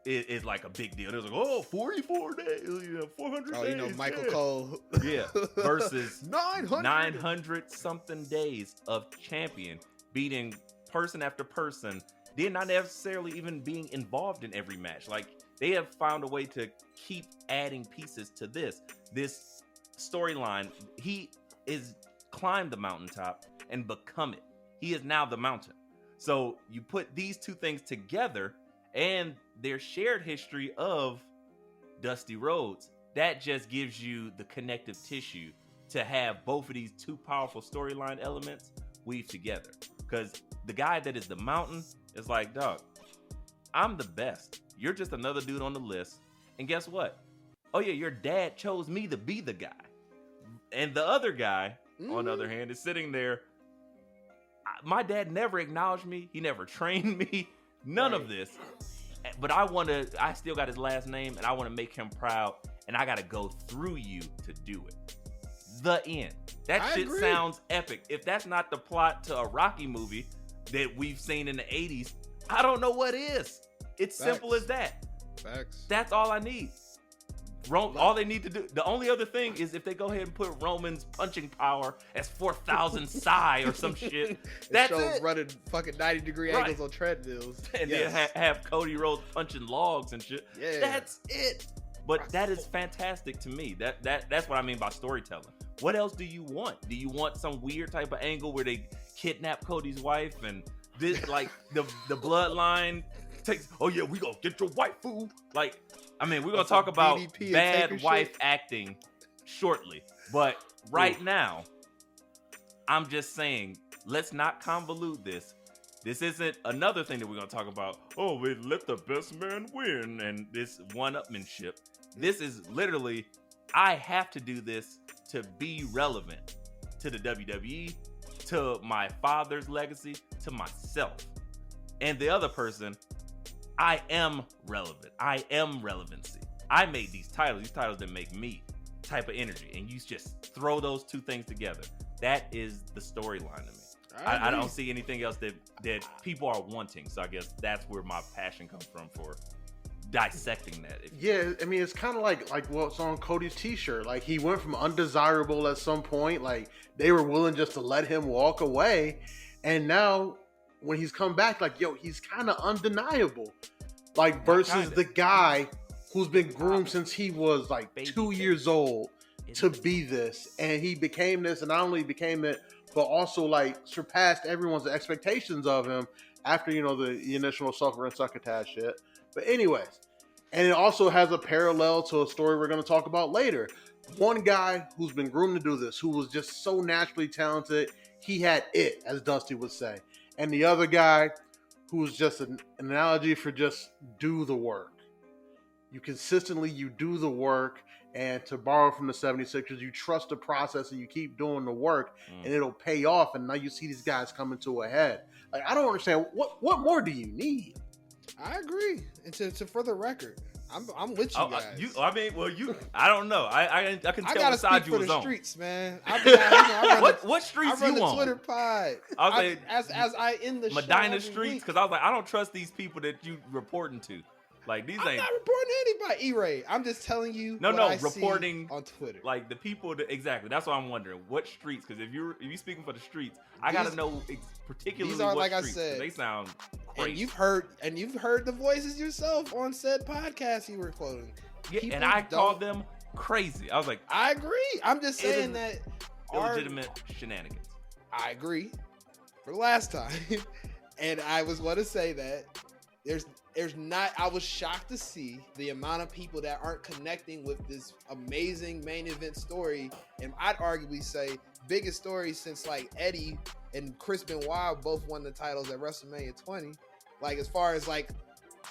is like a big deal. There's like, 44 days, 400 days. You know, Michael Cole. Yeah. Versus 900. 900 something days of champion beating person after person. They're not necessarily even being involved in every match. Like, they have found a way to keep adding pieces to this storyline. He is climbed the mountaintop and become it. He is now the mountain. So you put these two things together and their shared history of Dusty Rhodes, that just gives you the connective tissue to have both of these two powerful storyline elements weave together. Because the guy that is the mountain is like, dog, I'm the best. You're just another dude on the list. And guess what? Oh yeah, your dad chose me to be the guy. And the other guy, on the other hand, is sitting there. My dad never acknowledged me. He never trained me. None of this. But I still got his last name, and I want to make him proud. And I got to go through you to do it. The end. That shit sounds epic. If that's not the plot to a Rocky movie that we've seen in the 80s, I don't know what is. It's simple as that. Facts. That's all I need. All they need to do, the only other thing is if they go ahead and put Roman's punching power as 4,000 psi or some shit. That's it. Running fucking 90-degree angles on treadmills. And then have Cody Rhodes punching logs and shit. Yeah. That's it. But that is fantastic to me. That's what I mean by storytelling. What else do you want? Do you want some weird type of angle where they kidnap Cody's wife and this, like, the bloodline takes, oh yeah, we gonna get your wife, fool. Like, I mean, we're gonna talk about bad wife acting shortly. But right now, I'm just saying, let's not convolute this. This isn't another thing that we're gonna talk about. Oh, we let the best man win and this one-upmanship. This is literally, I have to do this to be relevant to the WWE, to my father's legacy, to myself. And the other person, I am relevant. I am relevancy. I made these titles. These titles that make me type of energy. And you just throw those two things together. That is the storyline to me. I don't see anything else that people are wanting. So I guess that's where my passion comes from for dissecting that. Yeah, I mean, it's kind of like what's on Cody's t-shirt. Like, he went from undesirable at some point. Like, they were willing just to let him walk away. And now, when he's come back, like, yo, he's kind of undeniable. Like, versus the guy who's been groomed since he was, like, 2 years old to be this. And he became this, and not only became it, but also, like, surpassed everyone's expectations of him after, you know, the initial suffer and succotash shit. But anyways, and it also has a parallel to a story we're going to talk about later. One guy who's been groomed to do this, who was just so naturally talented, he had it, as Dusty would say. And the other guy who was just an analogy for just do the work. You do the work, and to borrow from the 76ers, you trust the process and you keep doing the work, and it'll pay off. And now you see these guys coming to a head. Like, I don't understand. What more do you need? I agree. And to for the record, I'm with you guys. I don't know. I can tell what side you was on. I gotta speak for the streets, man. What streets you on? I run the Twitter pod. As I end the Medina show streets, because I was like, I don't trust these people that you reporting to. Like, these I'm not reporting anybody, E-Ray. I'm just telling you. Reporting on Twitter. Like the people that, exactly. That's what I'm wondering. What streets? Because if you're speaking for the streets, I gotta know particularly. These are, what streets, I said, they sound crazy. And you've heard the voices yourself on said podcast you were quoting. Yeah, people and I called them crazy. I was like, I agree. I'm just saying that illegitimate shenanigans. I agree. For the last time, and I was going to say that there's not. I was shocked to see the amount of people that aren't connecting with this amazing main event story, and I'd arguably say biggest story since like Eddie and Chris Benoit both won the titles at WrestleMania 20. Like, as far as like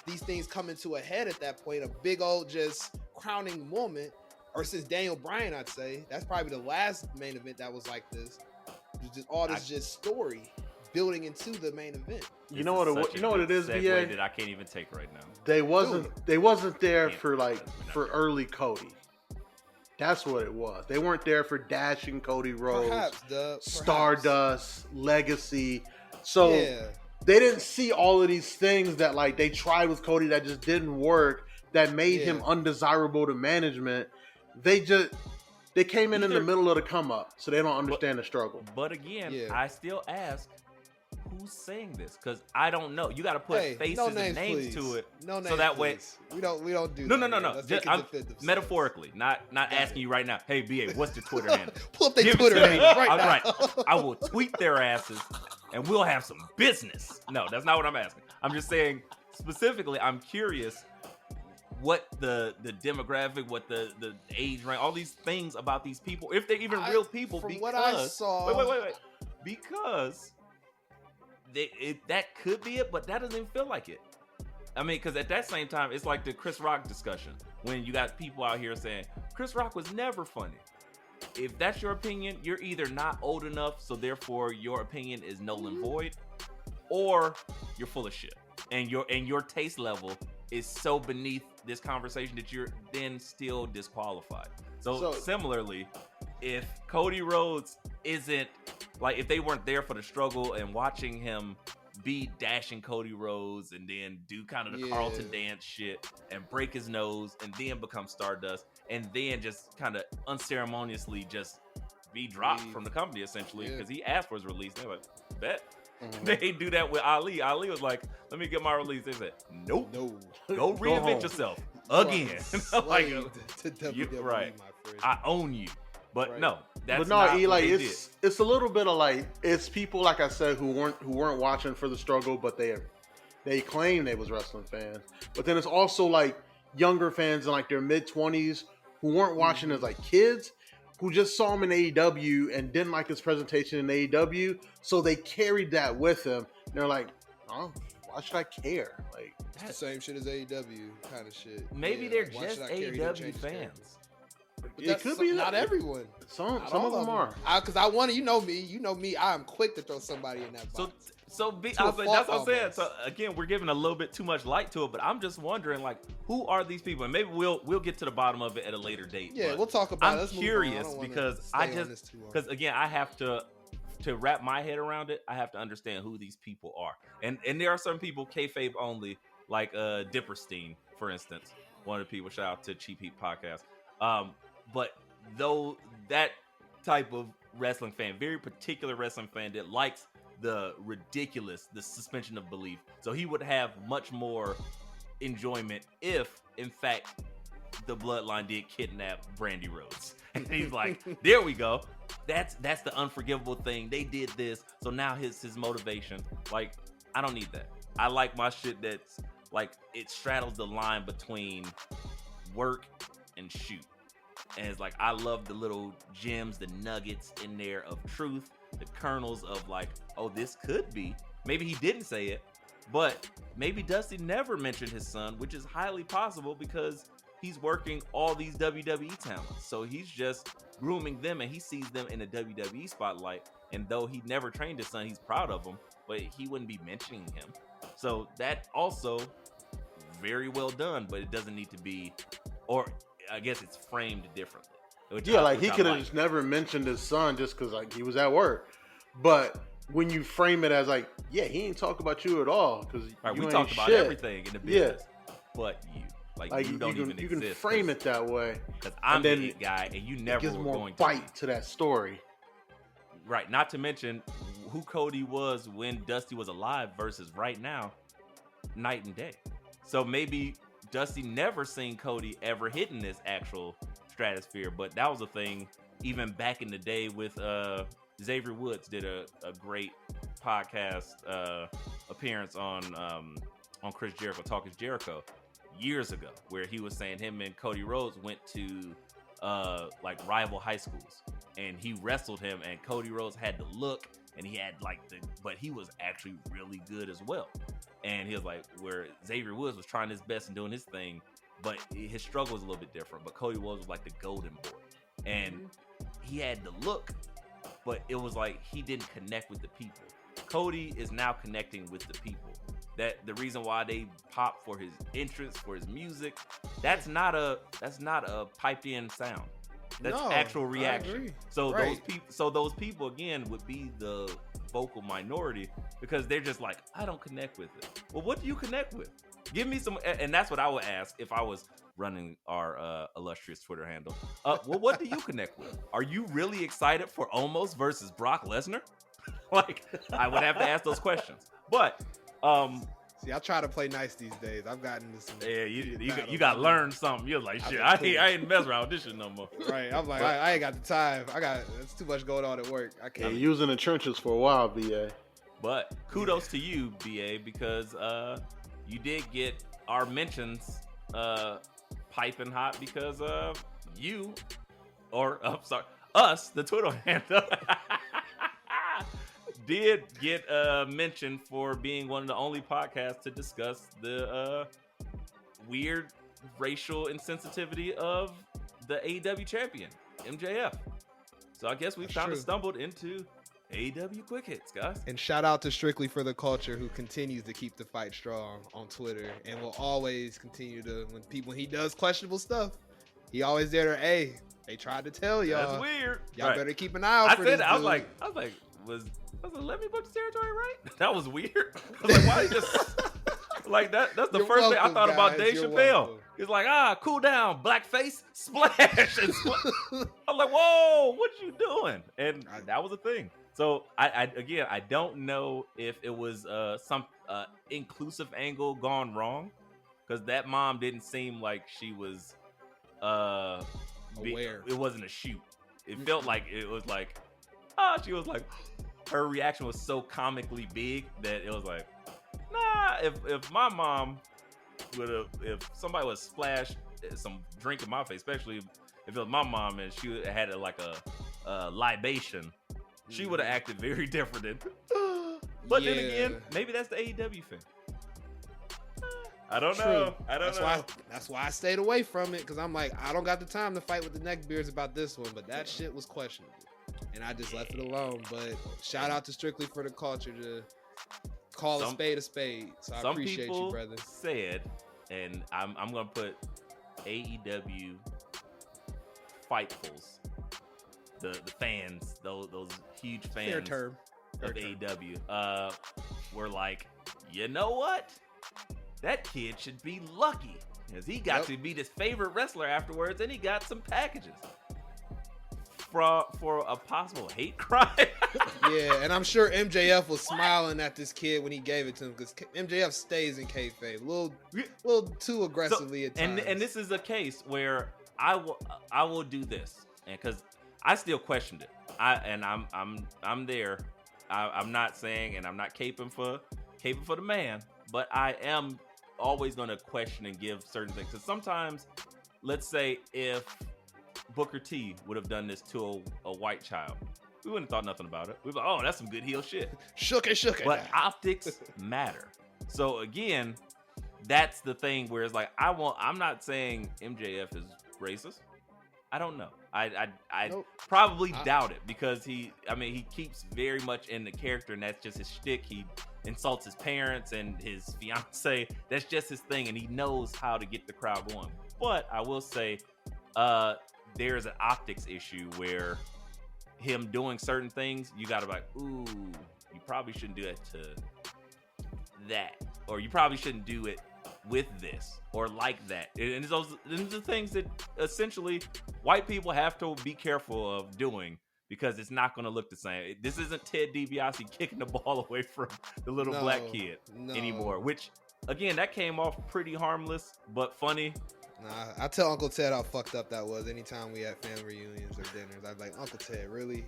these things coming to a head at that point, a big old just crowning moment, or since Daniel Bryan, I'd say that's probably the last main event that was like this. Just all this just story building into the main event. You know what it is, BA? That I can't even take right now. They wasn't there for early Cody. That's what it was. They weren't there for dashing Cody Rhodes, Perhaps. Stardust, Legacy. So Yeah. they didn't see all of these things that like they tried with Cody that just didn't work, that made him undesirable to management. They came in the middle of the come up, so they don't understand the struggle. But again, I still ask, who's saying this? Because I don't know. You got to put faces and names to it. No names, so that way we don't do no. that. No. Just, I'm metaphorically, not asking you right now. Hey, BA, what's your Twitter handle? Pull up their Twitter handle right now. Right. I will tweet their asses, and we'll have some business. No, that's not what I'm asking. I'm just saying specifically. I'm curious what the demographic, what the age range, all these things about these people, if they're even real people. From because, what I saw, wait, because that could be it, but that doesn't even feel like it. I mean, because at that same time, it's like the Chris Rock discussion when you got people out here saying Chris Rock was never funny. If that's your opinion, you're either not old enough, so therefore your opinion is null and void, or you're full of shit, and your taste level is so beneath this conversation that you're then still disqualified. So similarly, if Cody Rhodes isn't, like, if they weren't there for the struggle and watching him be dashing Cody Rhodes and then do kind of the Carlton dance shit and break his nose and then become Stardust and then just kind of unceremoniously just be dropped from the company essentially because he asked for his release. They're like, bet. They do that with Ali. Ali was like, let me get my release. They said, nope. No. Go reinvent yourself again. Like, to WWE, right. My friend. I own you. But no, that's not E, like, it's a little bit of like, it's people, like I said, who weren't watching for the struggle, but they claim they was wrestling fans. But then it's also like younger fans in like their mid-20s who weren't watching as like kids, who just saw him in AEW and didn't like his presentation in AEW, so they carried that with them. And they're like, oh, why should I care? Like, it's the same shit as AEW kind of shit. Maybe they're just AEW fans. It could be not everyone. Some of them are. Because I want to, you know me. I am quick to throw somebody in that box. That's what I'm saying. So again, we're giving a little bit too much light to it, but I'm just wondering, like, who are these people? And maybe we'll get to the bottom of it at a later date. Yeah, we'll talk about it. I'm curious because again, I have to wrap my head around it. I have to understand who these people are, and there are some people kayfabe only, like Dipperstein, for instance. One of the people. Shout out to Cheap Heat Podcast. But though that type of wrestling fan, very particular wrestling fan that likes the ridiculous, the suspension of belief. So he would have much more enjoyment if, in fact, the Bloodline did kidnap Brandy Rhodes. And he's like, there we go. That's the unforgivable thing. They did this. So now his motivation. Like, I don't need that. I like my shit that's like, it straddles the line between work and shoot. And it's like, I love the little gems, the nuggets in there of truth, the kernels of like, oh, this could be. Maybe he didn't say it, but maybe Dusty never mentioned his son, which is highly possible because he's working all these WWE talents. So he's just grooming them and he sees them in the WWE spotlight. And though he never trained his son, he's proud of him, but he wouldn't be mentioning him. So that also very well done, but it doesn't need to be, or I guess it's framed differently. He could have just never mentioned his son just because like he was at work. But when you frame it as like, yeah, he ain't talk about you at all because we talked about everything in the business, but you you don't even exist. You can frame it that way because I'm the it guy, and you never gives were more going bite to that story. Right. Not to mention who Cody was when Dusty was alive versus right now, night and day. So maybe Dusty never seen Cody ever hitting this actual stratosphere, but that was a thing even back in the day with Xavier Woods did a great podcast appearance on Chris Jericho, Talk is Jericho, years ago, where he was saying him and Cody Rhodes went to like rival high schools and he wrestled him and Cody Rhodes had the look and he had like but he was actually really good as well. And he was like, where Xavier Woods was trying his best and doing his thing, but his struggle was a little bit different. But Cody Rhodes was like the golden boy. And he had the look, but it was like he didn't connect with the people. Cody is now connecting with the people. That the reason why they pop for his entrance, for his music, that's not a piped in sound. That's No, actual I reaction. agree. So Right. those people again would be the vocal minority because they're just like, I don't connect with it. Well, what do you connect with? Give me some, and that's what I would ask if I was running our illustrious Twitter handle. Well, what do you connect with? Are you really excited for Omos versus Brock Lesnar? Like, I would have to ask those questions. But See, I try to play nice these days. I've gotten into some. yeah, heated you battles. got to learn something. You're like, shit, I ain't messing around with this shit no more. Right. I'm like, I ain't got the time. That's too much going on at work. I Yeah, can't. you was in the trenches for a while, BA. But kudos to you, BA, because you did get our mentions piping hot because you, or I'm sorry, us, the Twitter handle, did get mentioned for being one of the only podcasts to discuss the weird racial insensitivity of the AEW champion, MJF. So I guess we've That's kind of true. stumbled into AEW quick hits, guys. And shout out to Strictly for the Culture, who continues to keep the fight strong on Twitter and will always continue to, when he does questionable stuff, he always there to, hey, they tried to tell y'all. That's weird. Y'all Right. better keep an eye out I for said this that. I was dude. like, let me book the territory, right? That was weird. I was like, why you just like that? That's the You're first thing I welcome, thought about guys. Dave You're Chappelle. welcome. He's like, cool down, blackface, splash. And I'm like, whoa, what you doing? And that was a thing. So I don't know if it was some inclusive angle gone wrong, because that mom didn't seem like she was Aware. It wasn't a shoot. It felt like it was like, she was like, her reaction was so comically big that it was like, nah. If my mom if somebody would splash some drink in my face, especially if it was my mom and she had a libation, she would have acted very different than. But then again, maybe that's the AEW thing. I don't know. That's why I stayed away from it, because I'm like, I don't got the time to fight with the neckbeards about this one, but that shit was questionable. And I just left it alone. But shout out to Strictly for the Culture to call a spade a spade. So I appreciate you, brother. Said, and I'm gonna put AEW fightfuls, the fans, those huge fans Fair term. of AEW, were like, you know what? That kid should be lucky, because he got to beat his favorite wrestler afterwards, and he got some packages for a possible hate crime. Yeah, and I'm sure MJF was smiling at this kid when he gave it to him, because MJF stays in kayfabe, a little too aggressively at times. And this is a case where I will do this, and because I still questioned it. I'm there. I'm not saying, and I'm not caping for the man, but I am always going to question and give certain things. Because sometimes, let's say if Booker T would have done this to a white child, we wouldn't have thought nothing about it. We'd be like, oh, that's some good heel shit. Shook it. But optics matter. So again, that's the thing where it's like, I'm not saying MJF is racist. I don't know. I Nope. probably doubt it, because he keeps very much in the character, and that's just his shtick. He insults his parents and his fiance. That's just his thing, and he knows how to get the crowd going. But I will say, there's an optics issue where him doing certain things, you gotta be like, ooh, you probably shouldn't do it to that, or you probably shouldn't do it with this or like that. And those are the things that essentially white people have to be careful of doing, because it's not going to look the same. This isn't Ted DiBiase kicking the ball away from the little black kid anymore, which again, that came off pretty harmless but funny. Nah, I tell Uncle Ted how fucked up that was anytime we had family reunions or dinners. I'd be like, Uncle Ted, really?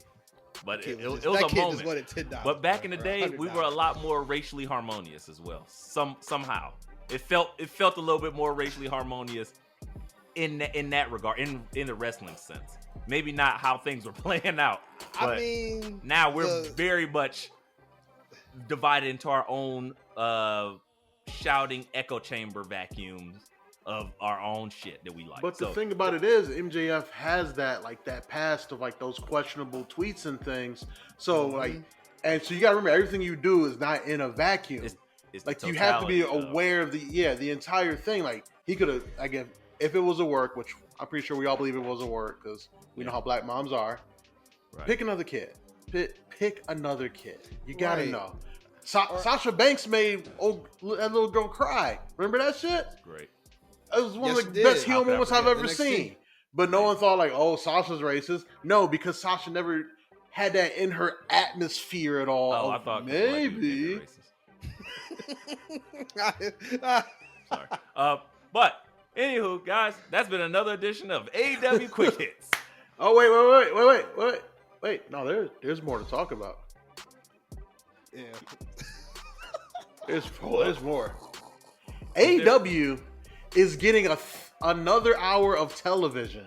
But it was was a kid moment. just wanted $10, But back in the or day, we were a $100. lot more racially harmonious as well. Somehow, it felt a little bit more racially harmonious in that regard, in the wrestling sense. Maybe not how things were playing out. But I mean, now we're very much divided into our own shouting echo chamber vacuums of our own shit that we like. But the thing about it is, MJF has that past of like those questionable tweets and things. So and so you gotta remember, everything you do is not in a vacuum. It's like you have to be aware of the entire thing. Like he could have, again, if it was a work, which I'm pretty sure we all believe it was a work because we know how black moms are. Right. Pick another kid. Pick another kid. You gotta Right. know. Sasha Banks made that little girl cry. Remember that shit? Great. It was one Yes, of it the did. best heel How could I moments I've forget? ever NXT. seen. But no one thought like, oh, Sasha's racist. No, because Sasha never had that in her atmosphere at all. Oh, I of thought maybe. Sorry. But anywho, guys, that's been another edition of AEW Quick Hits. Oh wait. No, there's more to talk about. Yeah. There's more. AEW is getting another hour of television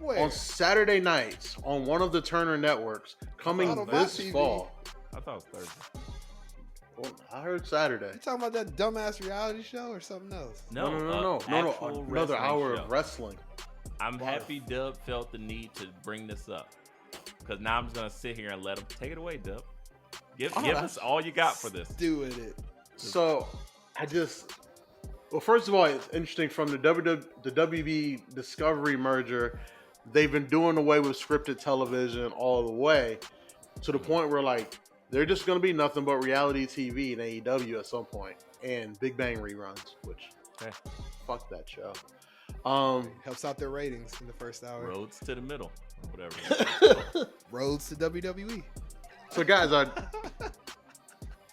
Where? on Saturday nights on one of the Turner networks coming Not on my this TV. fall. I thought it was Thursday. Well, I heard Saturday. You talking about that dumbass reality show or something else? No. Actual Another wrestling hour show. of wrestling. I'm Wow. happy Dub felt the need to bring this up. Because now I'm just going to sit here and let him take it away, Dub. Give us all you got for this. Doing it. So, well, first of all, it's interesting from the WB Discovery merger, they've been doing away with scripted television all the way to the point where, like, they're just going to be nothing but reality TV in AEW at some point and Big Bang reruns, which, fuck that show. Helps out their ratings in the first hour. Roads to the middle. Or whatever. Roads to WWE. So, guys, are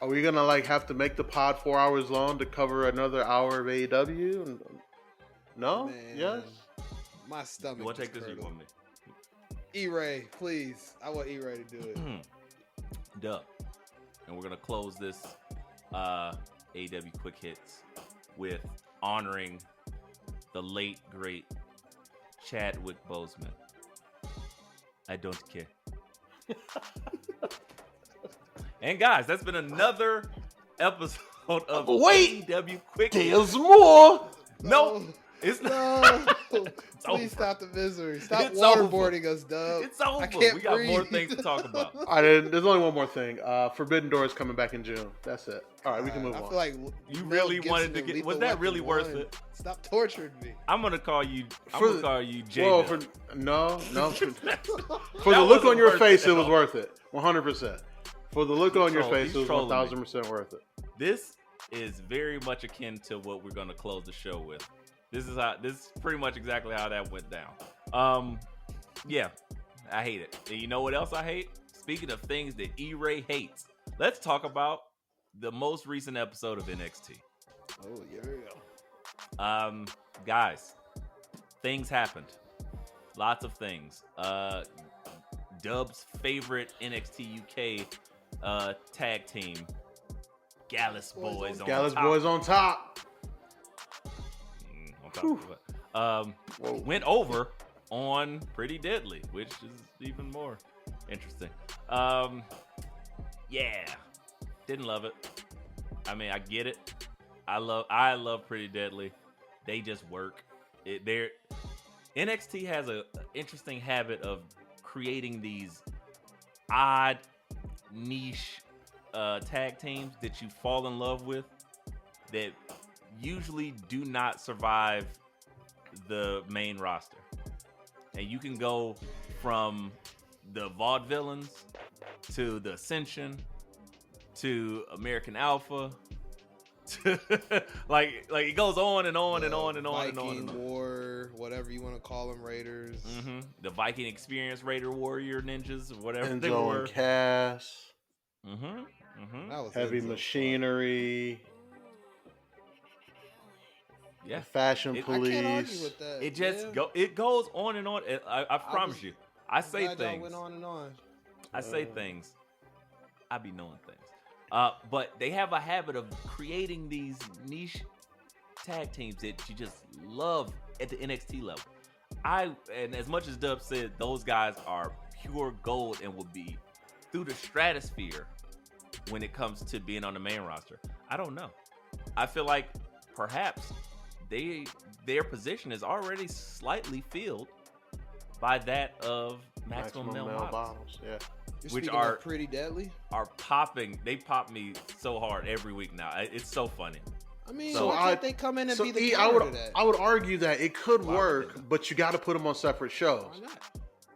we gonna like have to make the pod 4 hours long to cover another hour of AEW? No? Man, Yes? My stomach. You want to just take this or you curdled. want me? E-Ray, please. I want E-Ray to do it. Dub. And we're going to close this AEW Quick Hits with honoring the late, great Chadwick Boseman. I don't care. And guys, that's been another episode of Wait! AEW Quick Hits. There's more! No, it's No. over. Please stop the misery. Stop It's waterboarding us, Dub. It's over. I can't We got breathe. more things to talk about. All right, there's only one more thing. Forbidden Door is coming back in June. That's it. All right, we can move I on. feel like You Mel really Gibson wanted to and get. Lethal Was that Weapon really worth 1. it? Stop torturing me. I'm gonna call you. I'm For gonna the- call you J. Whoa, Dub. no. For That the look wasn't on your worth face, it it at was all. worth it. 100%. For the look on your face, He's it was trolling me. 1,000% worth it. This is very much akin to what we're gonna close the show with. This is pretty much exactly how that went down. Yeah, I hate it. And you know what else I hate? Speaking of things that E-Ray hates, let's talk about the most recent episode of NXT. Oh, here we go. Guys, things happened. Lots of things. Dub's favorite NXT UK tag team, Gallus Boys on Gallus top. Boys on top. On top of what? Went over on Pretty Deadly, which is even more interesting. Yeah, didn't love it. I mean, I get it. I love Pretty Deadly. They just work. NXT has an interesting habit of creating these odd niche tag teams that you fall in love with that usually do not survive the main roster. And you can go from the Vaudevillains to the Ascension to American Alpha to like it goes on and on and on and on and on Viking and on. War, whatever you want to call them, Raiders. The Viking Experience, Raider Warrior Ninjas, whatever they Enzo were. and Cass. That was Heavy Enzo's Machinery. Yeah, Fashion It- part. I can't argue Police. with that. it just yeah. it goes on and on. I promise was- you. I say Glad y'all things. went on and on. I say things. I be knowing things. But they have a habit of creating these niche tag teams that you just love at the NXT level. And as much as Dub said, those guys are pure gold and will be through the stratosphere when it comes to being on the main roster. I don't know. I feel like perhaps their position is already slightly filled by that of Maximum Male Models. Yeah. You're Which speaking are- of Pretty Deadly. Are popping. They pop me so hard every week now. It's so funny. I mean, So why can't they come in and be the I counter to that? would argue that it could Why would work, they? but you got to put them on separate shows. Why not?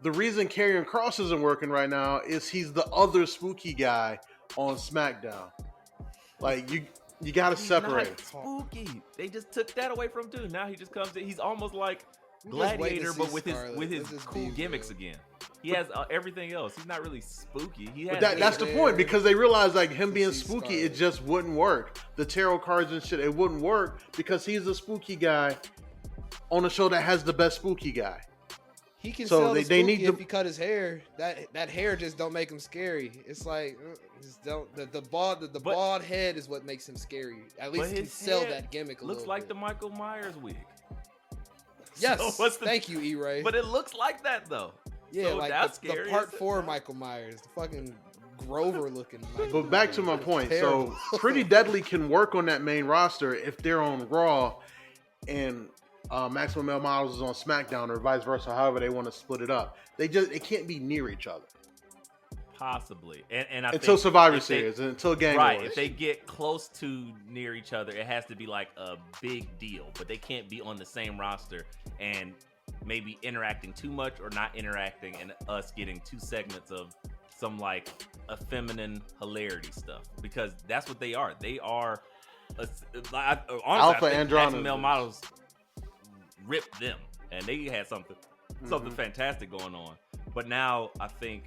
The reason Karrion Kross isn't working right now is he's the other spooky guy on SmackDown. Like you got to He's separate. not spooky. They just took that away from him too. Now he just comes in. He's almost like I'm just waiting Gladiator, to but see with his Scarlett. with his Let's just cool be gimmicks real. again. He has everything else. He's not really spooky. He has But that's the there point, because they realized like him to being see spooky, Scarlett. it just wouldn't work. The tarot cards and shit, it wouldn't work because he's a spooky guy on a show that has the best spooky guy. He can So sell they the spooky need if to- he cut his hair. That hair just don't make him scary. It's like just don't the bald head is what makes him scary. At least he can his sell head that gimmick a looks little like bit. the Michael Myers wig. Yes, So what's the- thank you, E-Ray. But it looks like that though. yeah, so like that's the scary, part isn't it? 4 Michael Myers, the fucking Grover looking. But back to my point. Terrible. So Pretty Deadly can work on that main roster if they're on Raw and Maximum Male Models is on SmackDown, or vice versa, however they want to split it up. It can't be near each other Possibly, and I until think Survivor if they- Series and until Gang Right, Wars. if they get close to near each other, it has to be like a big deal. But they can't be on the same roster and maybe interacting too much or not interacting, and us getting 2 segments of some like feminine hilarity stuff, because that's what they are. They are honestly, Alpha I think androgyny. Maximum Male Models ripped them, and they had something fantastic going on. But now I think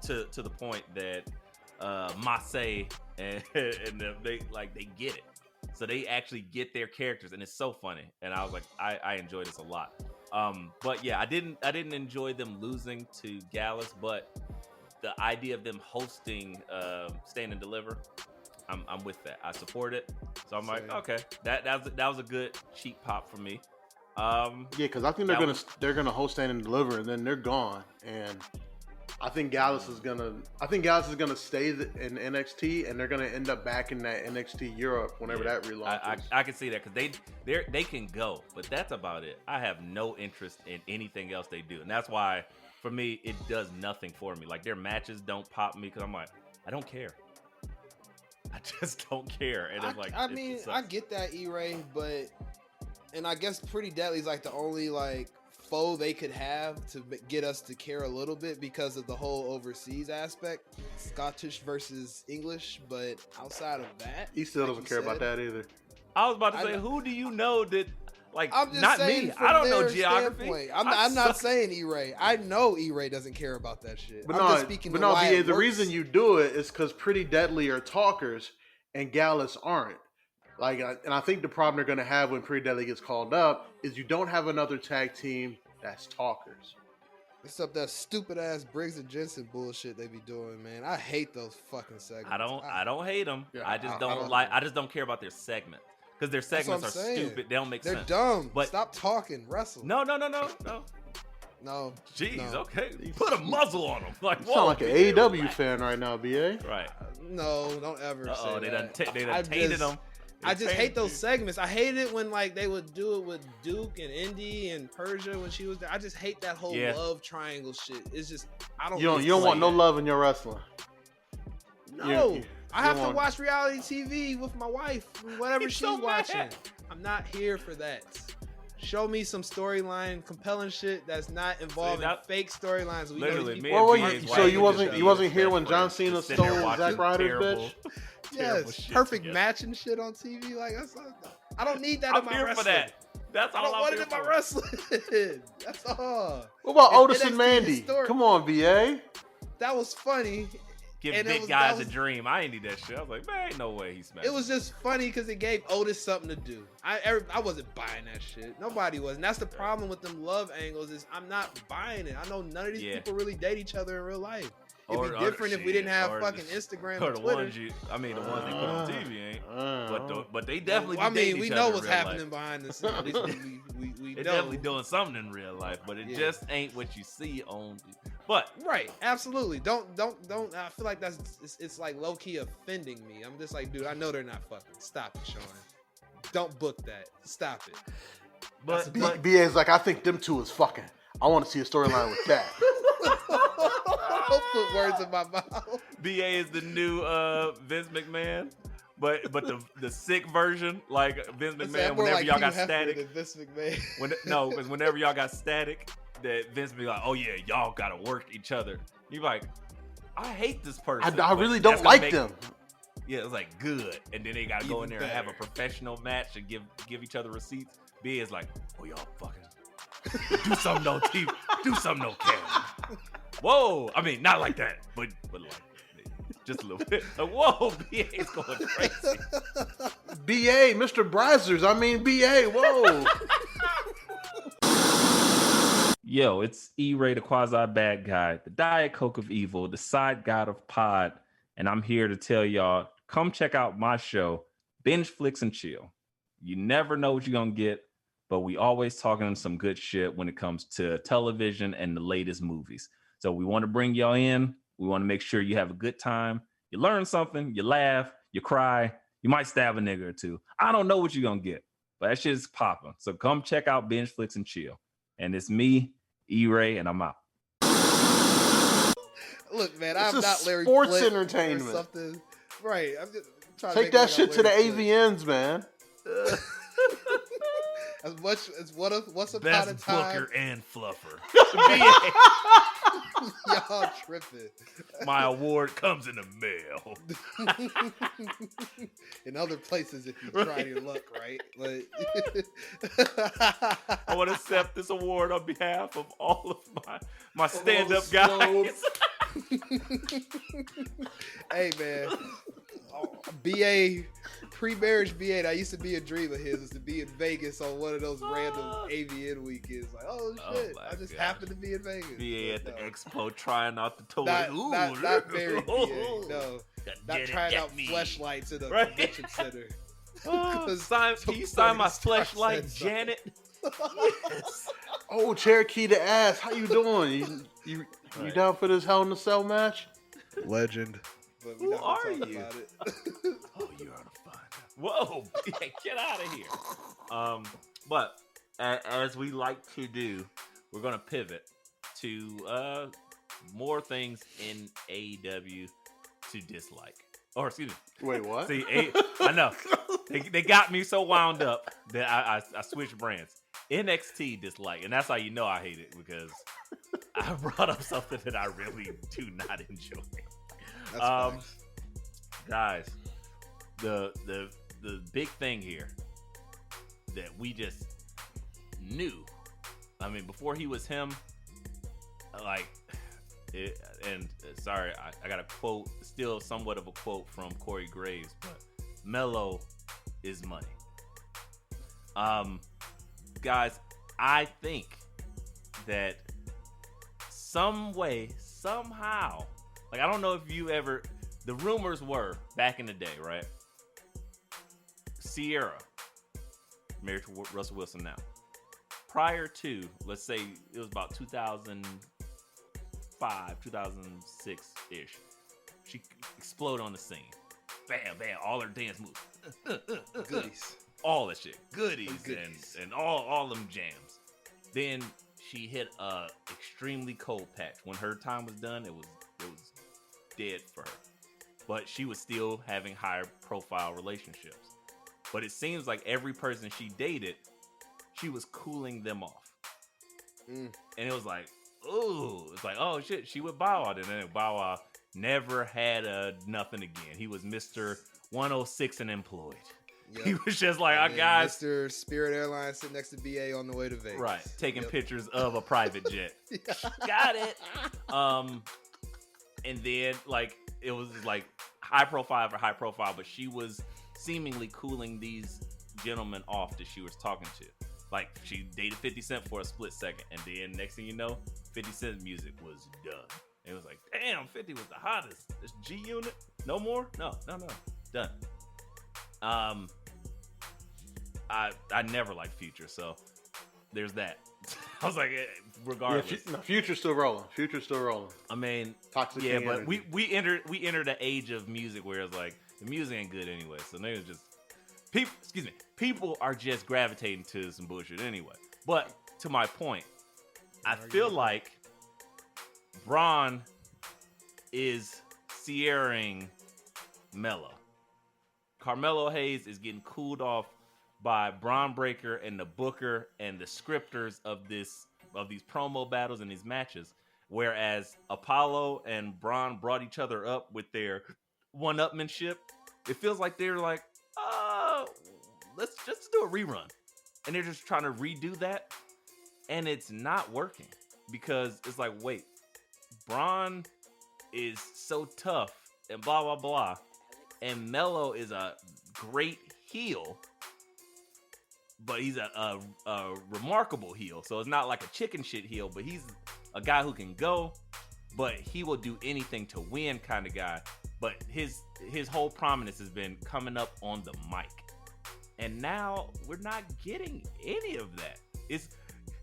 to the point that Massey and they get it, so they actually get their characters, and it's so funny. And I was like, I enjoy this a lot. But yeah, I didn't enjoy them losing to Gallus, but the idea of them hosting Stand and Deliver, I'm with that. I support it. So I'm like, Same. okay, that was a good cheap pop for me. Yeah, because I think they're gonna host Stand and Deliver, and then they're gone. And I think Gallus is gonna stay in NXT, and they're gonna end up back in that NXT Europe whenever that relaunches. I can see that, because they can go, but that's about it. I have no interest in anything else they do, and that's why for me it does nothing for me. Like, their matches don't pop me, because I'm like, I don't care. I just don't care. And it's like, I it mean, sucks. I get that, E-Ray, but and I guess Pretty Deadly's like the only like foe they could have to get us to care a little bit because of the whole overseas aspect, Scottish versus English. But outside of that, He still like doesn't you care about said, that either. I was about to I say, know. who do you know that, like, I'm just not saying me. from I don't know their geography. standpoint. I I'm not suck. saying E-Ray. I know E-Ray doesn't care about that shit. But I'm just speaking to why BA, it the works. reason you do it is because Pretty Deadly are talkers and Gallus aren't. Like, and I think the problem they're gonna have when Pretty Deadly gets called up is you don't have another tag team that's talkers. Except that stupid ass Briggs and Jensen bullshit they be doing, man. I hate those fucking segments. I don't hate them. Yeah, I just I don't don't- like. I just don't care about their segment, because their That's what segments are I'm saying. stupid. They don't make They're sense. dumb. But- Stop talking. Wrestle. No. No. Jeez. No. Okay. Put a muzzle on them. Like, You whoa, sound like an BA, AEW relax. fan right now, BA. Right. No, don't ever Oh, say they that. done I tainted just- them. I just hate those segments. I hated it when like they would do it with Duke and Indy and Persia when she was there. I just hate that whole Yeah. love triangle shit. It's just I don't. You don't it's want no like- love in your wrestling. No, you I have don't to want- watch reality TV with my wife, whatever He's she's so mad. watching. I'm not here for that. Show me some storyline, compelling shit that's not involving that- fake storylines. We know Literally, these me people- and Well, BA's you- wife so you would wasn't- just you be wasn't best here when friends, John Cena just sitting there stole watching Zack Ryder's terrible- bitch? terrible Yes, shit perfect together. match and shit on TV. Like I don't need that I'm in my here wrestling. for that. That's I all don't I'm want here it in my for. wrestling. That's all. What about If Otis and NXT Mandy? historic- Come on, BA. That was funny. Give And it big was- guys that was- a dream. I ain't need that shit. I was like, man, ain't no way he smacked. It was just funny because it gave Otis something to do. I wasn't buying that shit. Nobody was. And that's the problem with them love angles is I'm not buying it. I know none of these Yeah. people really date each other in real life. It'd Or- be or different if we didn't shit, have or fucking just- Instagram or and the Twitter. ones the ones they put on TV ain't. Uh, But they definitely. I be mean, dating we each know other what's in real happening life. behind the scenes. At least we They're know. definitely doing something in real life, but it Yeah. just ain't what you see on. But Right, absolutely. Don't. I feel like it's like low key offending me. I'm just like, dude, I know they're not fucking. Stop it, Sean. Don't book that. Stop it. but BA's like, I think them two is fucking. I want to see a storyline with that. Don't put words in my mouth. BA is the new Vince McMahon. but the sick version, like Vince It's McMahon, more whenever like y'all Hugh got Hefner static, than Vince McMahon. because whenever y'all got static, that Vince be like, oh yeah, y'all gotta work each other. You like, I hate this person. I but really that's don't gonna like them. Yeah, it's like good, and then they gotta go in there Even and have a better. professional match and give each other receipts. B is like, oh y'all fucking do something no TV, do something no camera. Whoa, I mean not like that, but like just a little bit. Like, whoa, BA's going crazy. BA, Mr. Brazzers. I mean, BA. Whoa. Yo, it's E-Ray, the quasi bad guy, the Diet Coke of evil, the side god of pod, and I'm here to tell y'all, come check out my show, Binge Flicks and Chill. You never know what you're gonna get, but we always talking some good shit when it comes to television and the latest movies. So we want to bring y'all in. We want to make sure you have a good time. You learn something, you laugh, you cry, you might stab a nigga or two. I don't know what you're gonna get, but that shit's popping. So come check out Binge Flicks and Chill. And it's me, E-Ray, and I'm out. Look, man, I'm This is not Larry sports Flint entertainment. or something. Right. I'm just trying Take to that make shit to the Larry Flint. AVNs, man. As much as once upon a Best time, booker and fluffer. y'all tripping. My award comes in the mail. In other places, if you try your luck, right? But I want to accept this award on behalf of all of my stand-up slow. guys. hey, man, BA pre-marriage BA. That used to be a dream of his, is to be in Vegas on one of those random AVN weekends. Like, oh shit, my I just gosh. happened to be in Vegas. BA at But the no. expo trying out the toys. Not married PA. No, not Get it, trying get out me. fleshlights in a Right. convention center. Can you sign my fleshlight, Janet? Yes. Oh, Cherokee the ass. How you doing? You Right. down for this Hell in a Cell match? Legend. But Who we're not are gonna talk you? about it. Oh, you're on a fun. Whoa, BA, get out of here. But as we like to do, we're gonna pivot to more things in AEW to dislike. Or excuse me. Wait, what? See, I know they got me so wound up that I switched brands. NXT dislike, and that's how you know I hate it, because I brought up something that I really do not enjoy. That's facts. Guys, the big thing here that we just knew. I mean, before he was him, like. Sorry, I got a quote, still somewhat of a quote from Corey Graves, but Melo is money. Guys, I think that some way, somehow, like, I don't know if you ever, the rumors were back in the day, right? Sierra, married to Russell Wilson now. Prior to, let's say it was about 2005, 2006-ish, she exploded on the scene. Bam, bam, all her dance moves. Goodies. All that shit. Goodies. Goodies. And all them jams. Then she hit a extremely cold patch. When her time was done, it was dead for her. But she was still having higher profile relationships. But it seems like every person she dated, she was cooling them off. And it was like, ooh, it's like, oh shit, she with Bow Wow. And then Bow Wow never had nothing again. He was Mr. 106 and employed. Yep. He was just like, And our then guys. Mr. Spirit Airlines sitting next to BA on the way to Vegas. Right, taking Yep. pictures of a private jet. Got it. And then like it was like high profile for high profile, but she was seemingly cooling these gentlemen off that she was talking to. Like she dated 50 Cent for a split second, and then next thing you know, 50 Cent's music was done. It was like, damn, 50 was the hottest. This G Unit, no more, no, done. I never liked Future, so there's that. I was like, regardless. Yeah, Future's still rolling. Future's still rolling. I mean, Toxic yeah, King but energy. we entered the age of music where it's like the music ain't good anyway. So they was just people are just gravitating to some bullshit anyway. But to my point, I feel like Bron is Sierra-ing Melo. Carmelo Hayes is getting cooled off by Bron Breakker and the booker and the scripters of these promo battles and these matches. Whereas Apollo and Bron brought each other up with their one-upmanship, it feels like they're like, let's just do a rerun. And they're just trying to redo that. And it's not working because it's like, wait, Bron is so tough and blah, blah, blah. And Melo is a great heel, but he's a remarkable heel. So it's not like a chicken shit heel, but he's a guy who can go, but he will do anything to win kind of guy. But his whole prominence has been coming up on the mic. And now we're not getting any of that. It's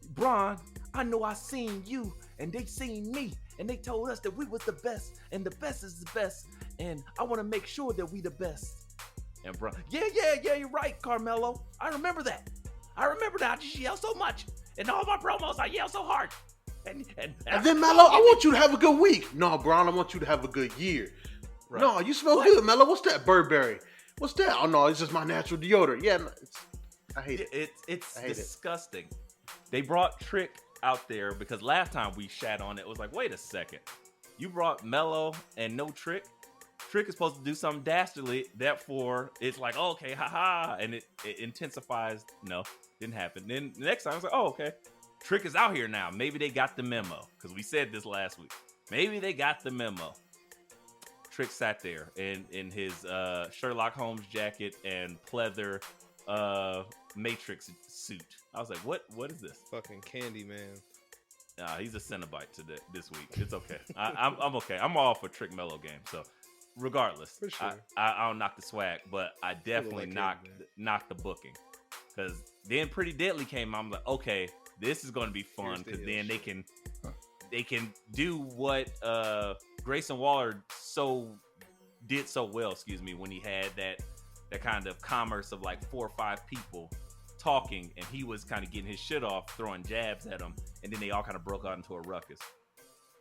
Bron, I know I seen you and they seen me and they told us that we was the best and the best is the best and I want to make sure that we the best. And Bron, yeah, you're right, Carmelo. I remember that. I just yell so much. In all my promos, I yell so hard. And then Melo, I want you to have a good week. No, Bron, I want you to have a good year. Right. No, you smell good, Melo. What's that, Burberry? What's that? Oh no, it's just my natural deodorant. Yeah, I hate it. It's disgusting. They brought Trick out there because last time we shat on it, was like, wait a second. You brought Melo and no Trick? Trick is supposed to do something dastardly. Therefore, it's like, oh, okay, haha. And it intensifies. No, didn't happen. Then the next time, I was like, oh, okay. Trick is out here now. Maybe they got the memo. Because we said this last week. Maybe they got the memo. Trick sat there in his Sherlock Holmes jacket and pleather Matrix suit. I was like, what is this? Fucking Candyman. Nah, he's a Cenobite this week. It's okay. I'm okay. I'm all for Trick Melo game. So regardless, for sure. I don't knock the swag, but I definitely knock the booking. Because then Pretty Deadly came out. I'm like, okay, this is going to be fun because then they can do what Grayson Waller did so well, when he had that kind of commerce of like 4 or 5 people talking and he was kind of getting his shit off, throwing jabs at him, and then they all kind of broke out into a ruckus.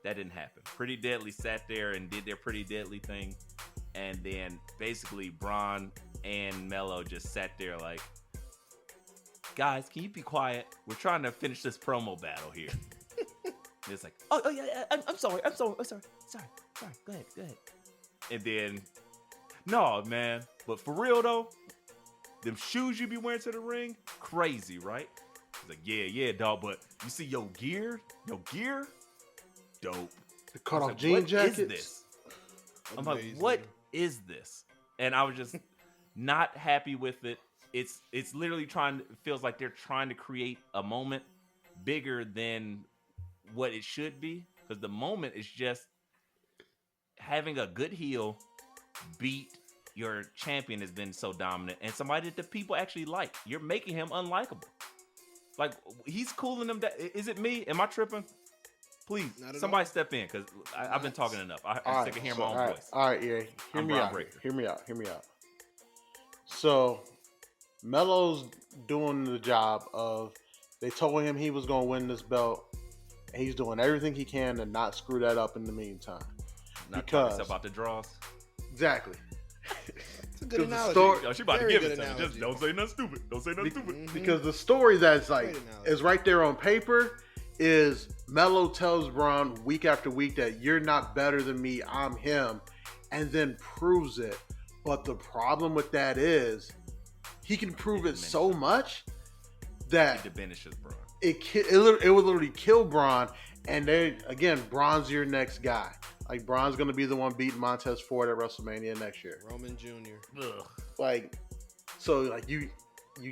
That didn't happen. Pretty Deadly sat there and did their Pretty Deadly thing, and then basically Bron and Melo just sat there like, guys, can you be quiet? We're trying to finish this promo battle here. It's like, oh yeah, I'm sorry. Sorry. Go ahead. And then, no, man. But for real though, them shoes you be wearing to the ring, crazy, right? He's like, yeah, dog. But you see your gear, dope. The cut off jean jackets. What is this? I'm like, what is this? And I was just not happy with it. It's literally feels like they're trying to create a moment bigger than what it should be, because the moment is just having a good heel beat your champion has been so dominant and somebody that the people actually like. You're making him unlikable. Like, he's cooling them down. Is it me? Am I tripping? Please, somebody step in, because I've been talking enough. I'm sick of hearing my own voice. All right, yeah. Hear me out. So, Melo's doing the job of, they told him he was going to win this belt, and he's doing everything he can to not screw that up in the meantime. Not talking about the draws. Exactly. It's a good analogy. She about to give it to me. Just don't say nothing stupid. Don't say nothing stupid. Because the story that's like is right there on paper is Melo tells Bron week after week that you're not better than me, I'm him, and then proves it. But the problem with that is he can prove it so much that it diminishes Bron. It would literally kill Bron, and again, Bron's your next guy. Like, Bron's going to be the one beating Montez Ford at WrestleMania next year. Roman Jr. Ugh. Like, so, like, you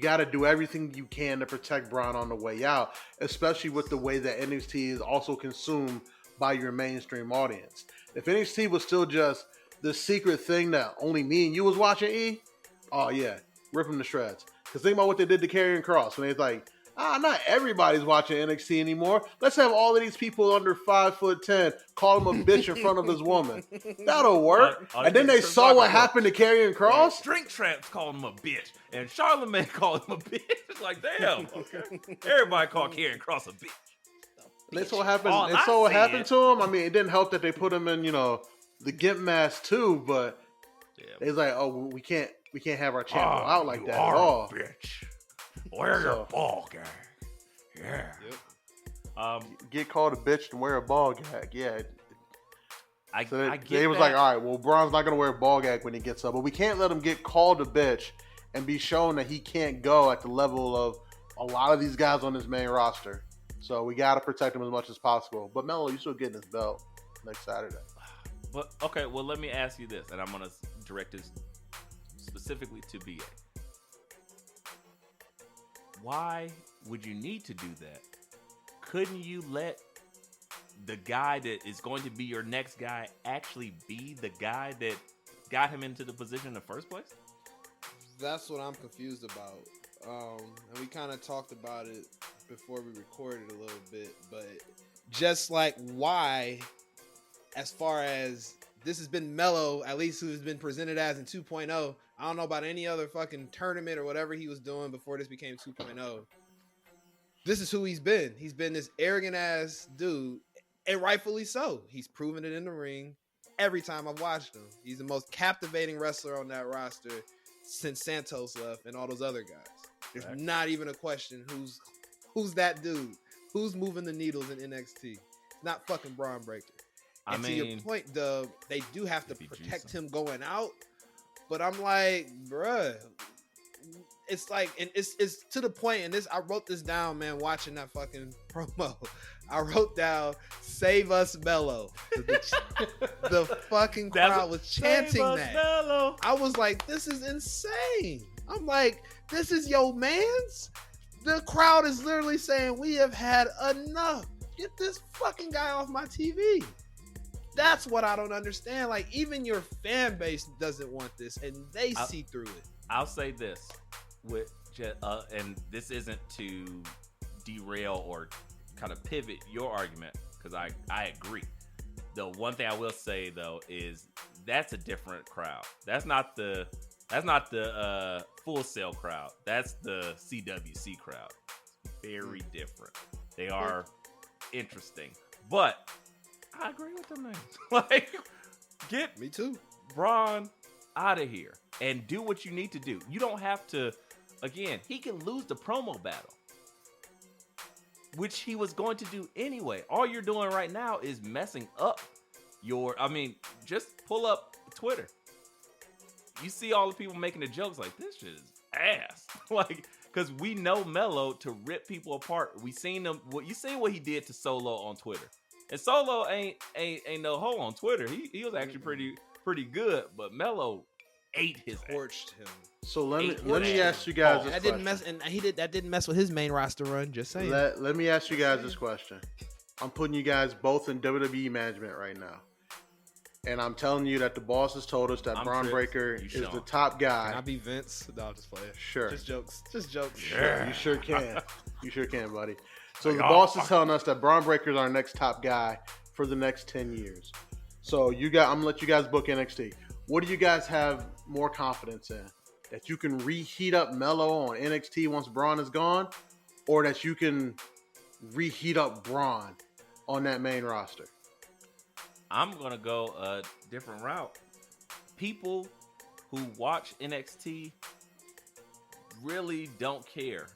got to do everything you can to protect Bron on the way out, especially with the way that NXT is also consumed by your mainstream audience. If NXT was still just the secret thing that only me and you was watching, oh, yeah, rip them to shreds. Because think about what they did to Karrion Kross. When they're like, not everybody's watching NXT anymore. Let's have all of these people under 5'10" call him a bitch in front of his woman. That'll work. And then they saw what happened to Karrion Kross. Drink Tramps called him a bitch, and Charlamagne called him a bitch. It's like, damn. Okay. Everybody called Karrion Kross a bitch. That's what happened. And so what happened to him. I mean, it didn't help that they put him in, the Gimp mask too. But it's like, oh, we can't we can't have our champ go out like that at all. Bitch. Wear your ball gag. Yeah. Yep. Get called a bitch and wear a ball gag. Yeah. I get they was that. like, all right, well, Braun's not gonna wear a ball gag when he gets up, but we can't let him get called a bitch and be shown that he can't go at the level of a lot of these guys on this main roster. So we got to protect him as much as possible. But Melo, you still getting his belt next Saturday. But okay, well, let me ask you this, and I'm gonna direct this specifically to BA. Why would you need to do that? Couldn't you let the guy that is going to be your next guy actually be the guy that got him into the position in the first place? That's what I'm confused about. And we kind of talked about it before we recorded a little bit, but just like why, as far as this has been Melo, at least who's been presented as in 2.0, I don't know about any other fucking tournament or whatever he was doing before this became 2.0. This is who he's been. He's been this arrogant ass dude, and rightfully so. He's proven it in the ring every time I've watched him. He's the most captivating wrestler on that roster since Santos left and all those other guys. There's not even a question who's that dude? Who's moving the needles in NXT? It's not fucking Bron Breakker. And to your point, Dub, they do have to protect him going out. But I'm like, bruh, it's like, and it's to the point, and this, I wrote this down, man, watching that fucking promo. I wrote down, save us Melo. The fucking crowd was chanting that. Melo. I was like, this is insane. I'm like, this is your mans? The crowd is literally saying, we have had enough. Get this fucking guy off my TV. That's what I don't understand. Like, even your fan base doesn't want this, and they see through it. I'll say this, and this isn't to derail or kind of pivot your argument, because I agree. The one thing I will say though is that's a different crowd. That's not the Full Sail crowd. That's the CWC crowd. Very different. They are interesting, but I agree with them names. Like, get me too, Bron out of here and do what you need to do. You don't have to. Again, he can lose the promo battle, which he was going to do anyway. All you're doing right now is messing up just pull up Twitter. You see all the people making the jokes like, this shit is ass. Like, because we know Melo to rip people apart. You seen what he did to Solo on Twitter. And Solo ain't no hoe on Twitter. He was actually pretty good, but Melo ate his torched him. So let me ask you guys this question. That didn't mess with his main roster run. Just saying. Let me ask you guys this question. I'm putting you guys both in WWE management right now, and I'm telling you that the boss has told us that Bron Breakker is the top guy. Can I be Vince? No, I'm just playing. Sure. Just jokes. Sure. You sure can. You sure can, buddy. So the boss is telling us that Bron Breakker is our next top guy for the next 10 years. So I'm gonna let you guys book NXT. What do you guys have more confidence in? That you can reheat up Melo on NXT once Bron is gone, or that you can reheat up Bron on that main roster? I'm gonna go a different route. People who watch NXT really don't care.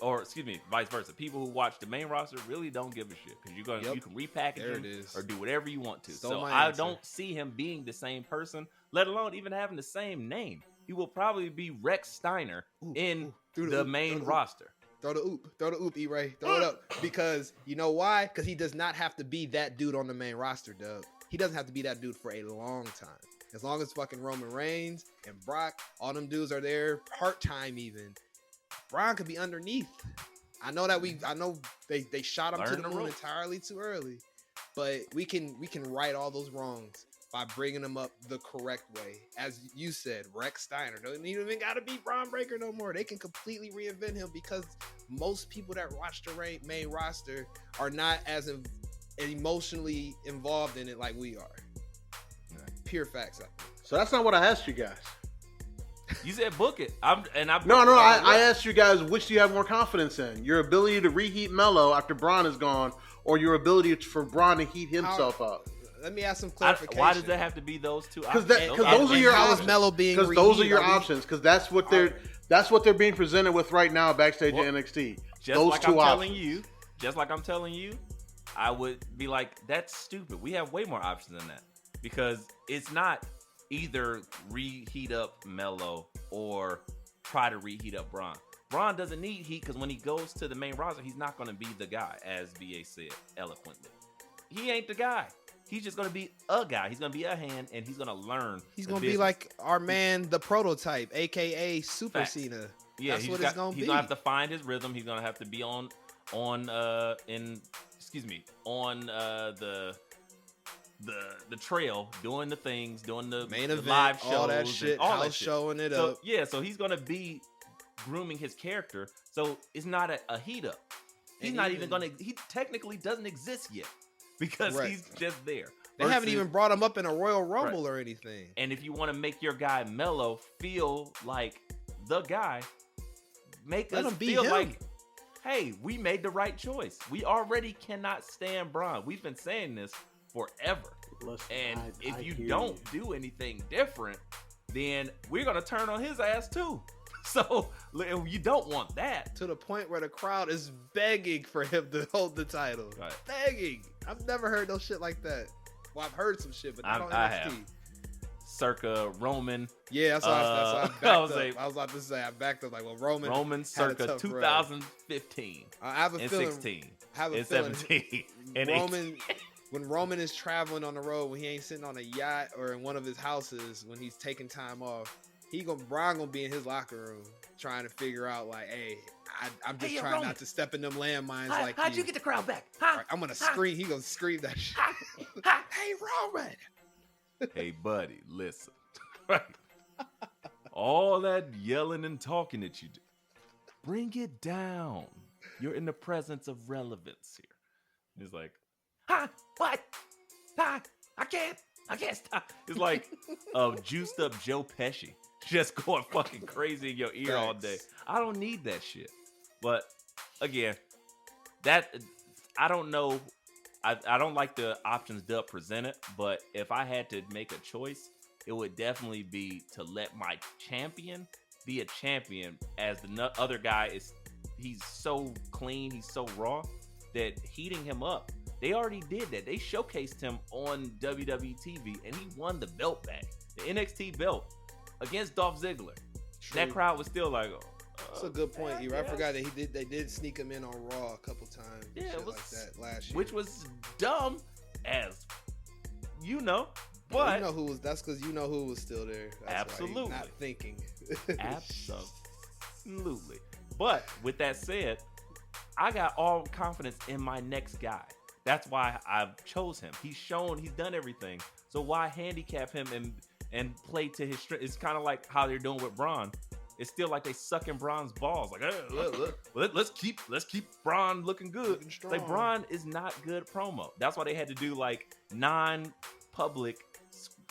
Or excuse me, vice versa. People who watch the main roster really don't give a shit because you can repackage him or do whatever you want to. So I don't see him being the same person, let alone even having the same name. He will probably be Rex Steiner in the main roster. Throw the oop, E-Ray. Throw it up. Because you know why? Because he does not have to be that dude on the main roster, Doug. He doesn't have to be that dude for a long time. As long as fucking Roman Reigns and Brock, all them dudes are there part-time even. Bron could be underneath. I know they shot him to the moon entirely too early, but we can right all those wrongs by bringing him up the correct way. As you said, Rex Steiner don't even got to be Bron Breakker no more. They can completely reinvent him because most people that watch the main roster are not as emotionally involved in it like we are. Pure facts. So that's not what I asked you guys. You said book it. I asked you guys, which do you have more confidence in? Your ability to reheat Melo after Bron is gone, or your ability for Bron to heat himself up? let me ask some clarification. Why does that have to be those two? Because options? those are your how options. is Melo being Because those are your reheated? options. Because that's what they're being presented with right now backstage at NXT. Just Those like two I'm options. telling you, I would be like, that's stupid. We have way more options than that because it's not either reheat up Melo or try to reheat up Bron. Bron doesn't need heat because when he goes to the main roster, he's not going to be the guy, as BA said eloquently. He ain't the guy. He's just going to be a guy. He's going to be a hand, and he's going to learn. He's going to be like our man, the prototype, a.k.a. Super Facts. Cena. Yeah, That's what it's going to be. He's going to have to find his rhythm. He's going to have to be on the trail, doing the things, doing the main the event, live shows, all that shit, all house that shit. showing it So, up. yeah, so he's going to be grooming his character. So it's not a heat up. He's And not even- even going to. He technically doesn't exist yet because Right. he's just there. They haven't Versus- even brought him up in a Royal Rumble or anything. And if you want to make your guy Melo feel like the guy, make Let us him be feel him. like, hey, we made the right choice. We already cannot stand Bron. We've been saying this forever. Listen, And I if you hear don't do anything different, then we're gonna turn on his ass too. So you don't want that. To the point where the crowd is begging for him to hold the title. Right. Begging. I've never heard no shit like that. Well, I've heard some shit, but not on I NXT. have. Circa Roman. Yeah, that's why I backed I was up. like- I was about to say I backed up like, well, Roman had a circa tough run. 2015 I have a and feeling 16 I have a and feeling 17 and Roman when Roman is traveling on the road, when he ain't sitting on a yacht or in one of his houses, when he's taking time off, Bron gonna be in his locker room trying to figure out like, hey, I'm just trying Roman. not to step in them landmines like how'd you get the crowd back? Huh? I'm gonna scream. He gonna scream that shit. Hey, Roman. Hey, buddy, listen. Right. All that yelling and talking that you do, bring it down. You're in the presence of relevance here. He's like, what? I can't stop. It's like juiced up Joe Pesci just going fucking crazy in your ear all day. I don't need that shit. But again, I don't know. I don't like the options Dub presented, but if I had to make a choice, it would definitely be to let my champion be a champion, as the other guy he's so clean, he's so raw that heating him up. They already did that. They showcased him on WWE TV, and he won the belt back, the NXT belt, against Dolph Ziggler. True. That crowd was still like, That's a good point. yeah, I forgot that they did sneak him in on Raw a couple times. Yeah, Shit it was like that last year. which was dumb as But but that's because you know who was still there. That's why you're Absolutely. not thinking. absolutely. But with that said, I got all confidence in my next guy. That's why I chose him. He's done everything. So why handicap him and play to his strength? It's kind of like how they're doing with Bron. It's still like they sucking Bron's balls. Like, let's keep Bron looking good. Looking It's like strong. Bron is not good promo. That's why they had to do like non-public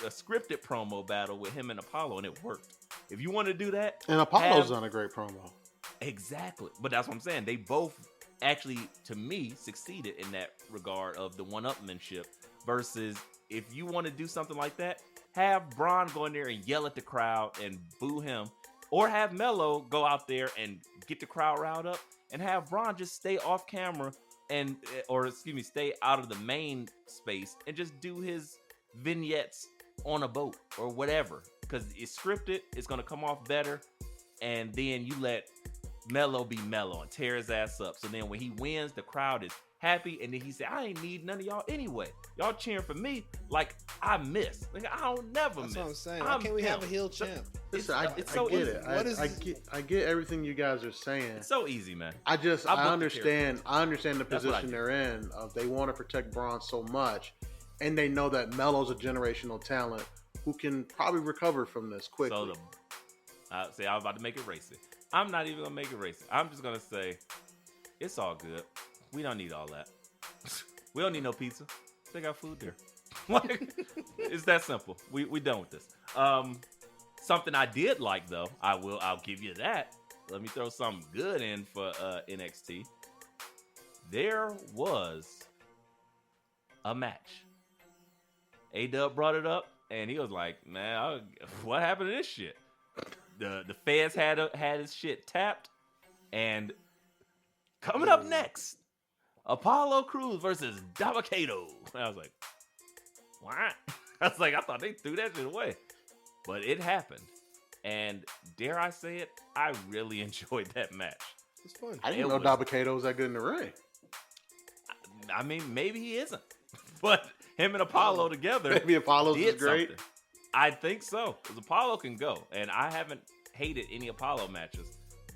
scripted promo battle with him and Apollo, and it worked. If you want to do that, And Apollo's done a great promo. exactly. But that's what I'm saying. They both actually, to me, succeeded in that regard of the one-upmanship. Versus, if you want to do something like that, have Bron go in there and yell at the crowd and boo him, or have Melo go out there and get the crowd riled up, and have Bron just stay off camera stay out of the main space and just do his vignettes on a boat or whatever, because it's scripted, it's gonna come off better, and then you let Melo be Melo and tear his ass up. So then when he wins, the crowd is happy, and then he said, I ain't need none of y'all anyway. Y'all cheering for me like I miss. Like, I don't never miss. That's what I'm saying. Why can't we have a heel champ? Listen, It's I so get easy. it. I get everything you guys are saying. It's so easy, man. I booked the understand the That's what I position do. they're in. They want to protect Braun so much, and they know that Melo's a generational talent who can probably recover from this quickly. So say I was about to make it racy. I'm not even gonna make it racy. I'm just gonna say it's all good. We don't need all that. We don't need no pizza. They got food there. Like, it's that simple. We done with this. Something I did like though, I'll give you that. Let me throw something good in for NXT. There was a match A-Dub brought it up, and he was like, man, what happened to this shit? The feds had his shit tapped, and coming up next, Apollo Crews versus Dabba-Kato. I was like, what? I was like, I thought they threw that shit away. But it happened. And dare I say it, I really enjoyed that match. It's fun. I didn't know Dabba-Kato was that good in the ring. I mean, maybe he isn't. But him and Apollo together. Maybe Apollo's is great. Something. I think so. Because Apollo can go. And I haven't hated any Apollo matches.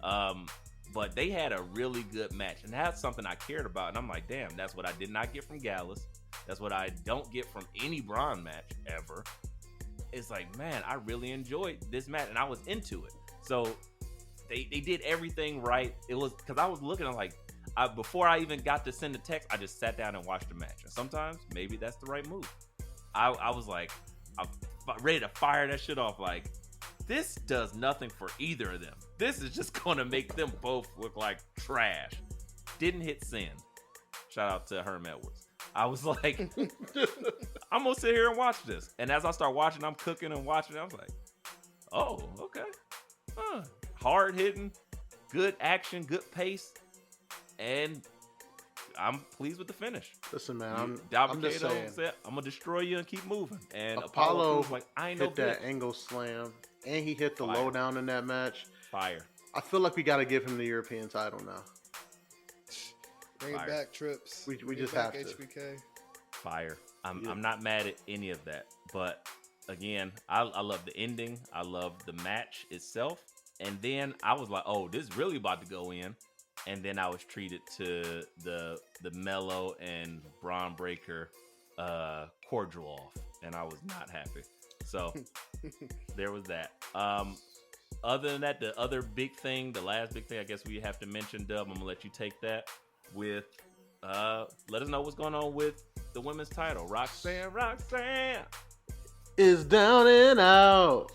But they had a really good match. And that's something I cared about. And I'm like, damn, that's what I did not get from Gallus. That's what I don't get from any Bron match ever. It's like, man, I really enjoyed this match. And I was into it. So they did everything right. It was because I was looking at like, before I even got to send the text, I just sat down and watched the match. And sometimes maybe that's the right move. I was like, I'm ready to fire that shit off. Like, this does nothing for either of them. This is just going to make them both look like trash. Didn't hit send. Shout out to Herm Edwards. I was like, I'm going to sit here and watch this. And as I start watching, I'm cooking and watching. I was like, oh, okay. Hard hitting, good action, good pace. And I'm pleased with the finish. Listen, man, I'm just Dabba-Kato saying. said, I'm going to destroy you and keep moving. And Apollo was like, I ain't no hit that bitch. angle slam, and he hit the Fire. lowdown in that match. Fire. I feel like we got to give him the European title now. Bring it back, Trips. We Bring just it back, have to. HBK. Fire. I'm not mad at any of that. But again, I love the ending. I love the match itself. And then I was like, oh, this is really about to go in. And then I was treated to the Melo and Bron Breakker cordial off. And I was not happy. So there was that. Other than that, the other big thing, the last big thing I guess we have to mention, Dub, I'm going to let you take that with, let us know what's going on with the women's title. Roxanne Is down and out.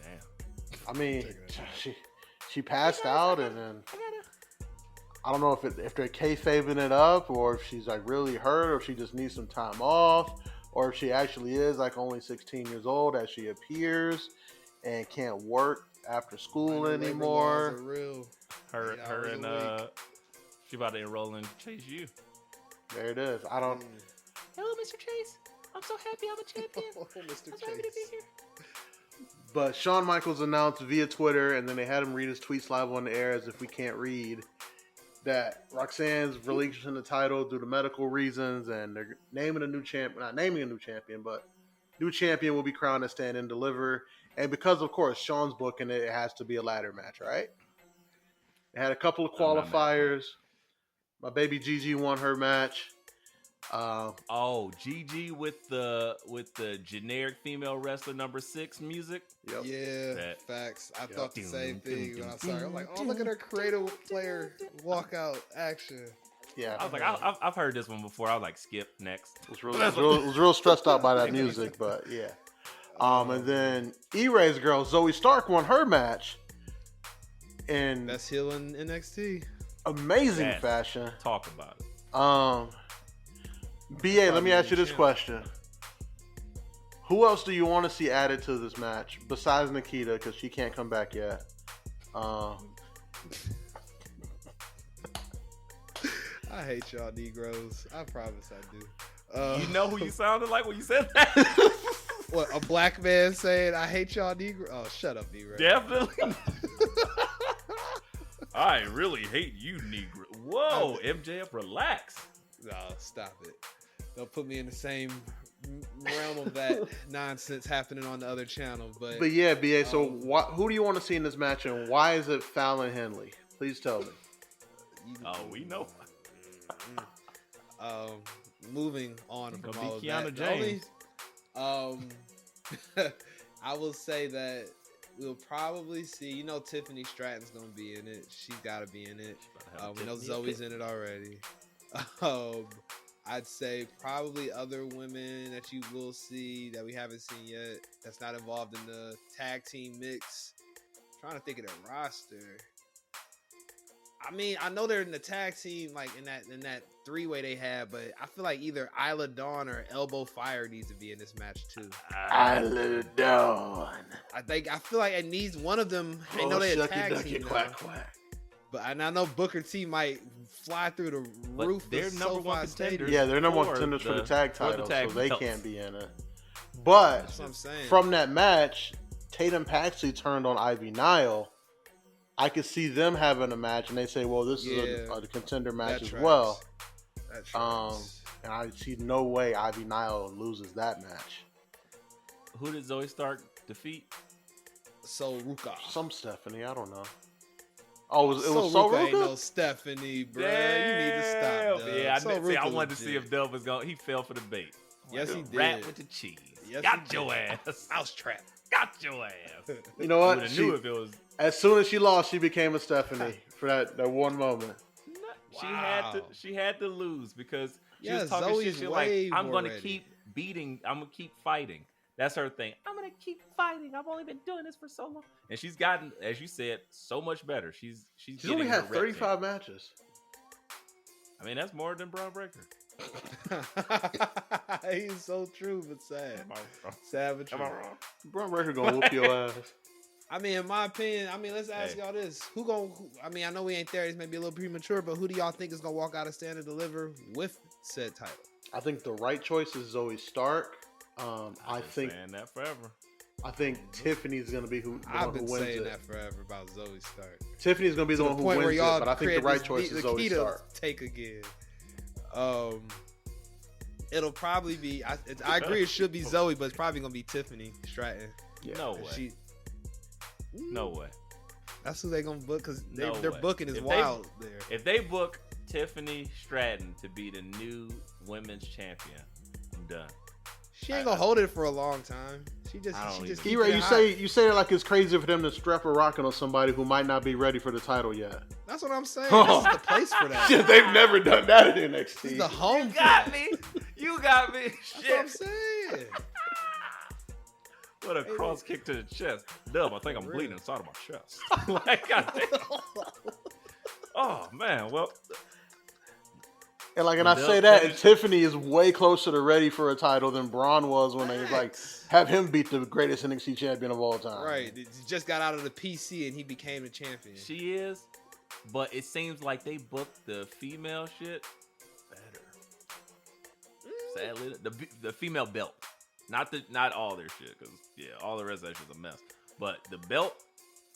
Damn. I mean, she passed out, and then I don't know if they're kayfabing it up, or if she's like really hurt, or if she just needs some time off, or if she actually is like only 16 years old as she appears and can't work after school anymore. Real. Her and she about to enroll in Chase U. There it is. I don't. Hello, Mr. Chase. I'm so happy I'm a champion. Oh, Mr. I'm so happy to be here. But Shawn Michaels announced via Twitter, and then they had him read his tweets live on the air as if we can't read, that Roxanne's relinquishing the title due to medical reasons, and they're naming a new champion. Not naming a new champion, but new champion will be crowned at Stand and Deliver. And because, of course, Shawn's booking it, it has to be a ladder match, right? They had a couple of qualifiers. My baby Gigi won her match. Gigi with the generic female wrestler number 6 music. Yep. Yeah, facts. I thought the same thing when I saw her. I'm like, oh, look at her creative player walkout action. Yeah, I was like, I've heard this one before. I was like, skip next. was real stressed out by that music, but yeah. And then E-Ray's girl Zoe Stark won her match in Best heel in NXT. amazing fashion. Talk about it. BA, let me ask you this question. Who else do you want to see added to this match besides Nikita, because she can't come back yet? I hate y'all Negroes. I promise I do. You know who you sounded like when you said that? What, a black man saying, I hate y'all Negroes? Oh, shut up, Negro. Definitely. I really hate you, Negro. Whoa, MJF, relax. No, stop it. Don't put me in the same realm of that nonsense happening on the other channel. But yeah, BA, so who do you want to see in this match, and why is it Fallon Henley? Please tell me. We know. Moving on from all of Kiana that. James. I will say that we'll probably see, Tiffany Stratton's going to be in it. She's got to be in it. We know Zoe's in it already. I'd say probably other women that you will see that we haven't seen yet that's not involved in the tag team mix. I'm trying to think of their roster. I mean, I know they're in the tag team, like in that 3-way they had, but I feel like either Isla Dawn or Elbow Fire needs to be in this match too. Isla Dawn. I feel like it needs one of them. I know they're a tag team quack, now, quack. but I know Booker T might fly through the But roof. they're of number SoFi one Stadium. contenders. Yeah, they're number one for contenders for the the- tag for the title, tag so they belts. can't be in it. But That's what I'm saying. from that match, Tatum Paxley turned on Ivy Nile. I could see them having a match, and they say, "Well, this is a contender match That as tracks. well." That tracks. And I see no way Ivy Nile loses that match. Who did Zoe Stark defeat? So Ruka. Some Stephanie, I don't know. Oh, it was So So Ruka ain't no Ruka? Stephanie, bro. You need to stop. Dub. Yeah, So I Ruka wanted to see legit. if Dub was going. He fell for the bait. Yes, he did. Rat with the cheese. Yes, Got he your did. ass. Mouse trap. Got your ass. You know what? Would've knew if it was. As soon as she lost, she became a Stephanie for that one moment. Wow. She had to lose because she Yeah, was talking Zoe's shit. She was way like, I'm more gonna ready. keep beating. I'm gonna keep fighting. That's her thing. I'm gonna keep fighting. I've only been doing this for so long, and she's gotten, as you said, so much better. She's She's only getting had her reps in. 35 matches. I mean, that's more than Braun Breaker. He's so true, but sad. Am I wrong? Sad but true. Am I wrong? Braun Breaker gonna whoop your ass. I mean, in my opinion, let's ask Hey. y'all this: I mean, I know we ain't there. This may be a little premature, but who do y'all think is gonna walk out of Stand and Deliver with said title? I think the right choice is Zoe Stark. I Been think saying that forever. Tiffany's gonna be the I've one been who wins saying it. that forever about Zoe Stark. Tiffany's gonna be the To one who point wins where y'all it, but I think the create right this choice is Zoe Nikita Stark. take again. It'll probably be. I agree. It should be Zoe, but it's probably gonna be Tiffany Stratton. Yeah. No way. She. No way. That's who they gonna book because No their way. booking is If they- wild there. If they book Tiffany Stratton to be the new women's champion, I'm done. She ain't gonna hold it for a long time. She just either. keep E-Ray, it you hot. say it like it's crazy for them to strap a rocket on somebody who might not be ready for the title yet. That's what I'm saying. This is the place for that. Shit, they've never done that in NXT. This is the home. You for got that. me. You got me. That's what I'm Shit. saying. What a cross kick to the chest. Dub, I think I'm For bleeding real. inside of my chest. Like, goddamn. Oh, man. Well, And I They'll say that, and finish- Tiffany is way closer to ready for a title than Braun was when they Facts. have him beat the greatest NXT champion of all time. Right. He just got out of the PC and he became the champion. she is. But it seems like they booked the female shit better. Sadly, the female belt. Not all their shit, because, all the rest of that shit's a mess. But the belt,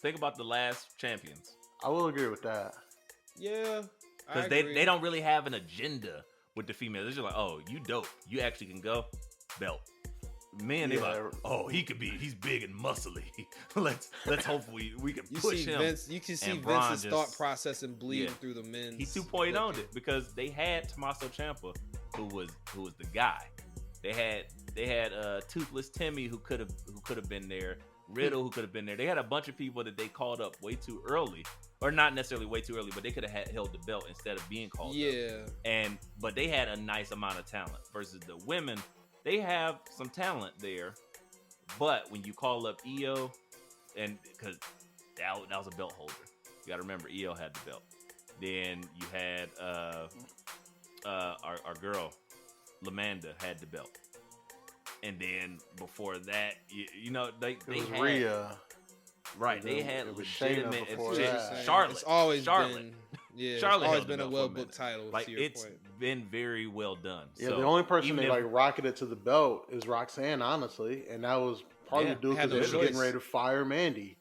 think about the last champions. I will agree with that. Yeah. Because they don't really have an agenda with the females. It's just like, oh, you dope. You actually can go. Belt. Men, they like, oh, he's big and muscly. let's hopefully we can You push see him. Vince. You can see And Bron Vince's just- thought process and bleeding Yeah. through the men's. He 2.0'd booking. it because they had Tommaso Ciampa, who was the guy. They had Toothless Timmy who could have been there. Riddle who could have been there. They had a bunch of people that they called up way too early, or not necessarily way too early, but they could have held the belt instead of being called up. Yeah. But they had a nice amount of talent versus the women. They have some talent there, but when you call up EO, and because that was a belt holder, you got to remember EO had the belt. Then you had our girl Lamanda had the belt, and then before that, they It was had Rhea. right. They had It was Shayna legitimate. before It's that. just Charlotte. It's always Charlotte. been. Yeah. Charlotte It's always held the been a belt for a well booked minute. title. Like to your it's point. been very well done. Yeah, So, the only person even they if- rocketed to the belt is Roxanne, honestly, and that was probably Yeah, due had because no they were getting choice. ready to fire Mandy.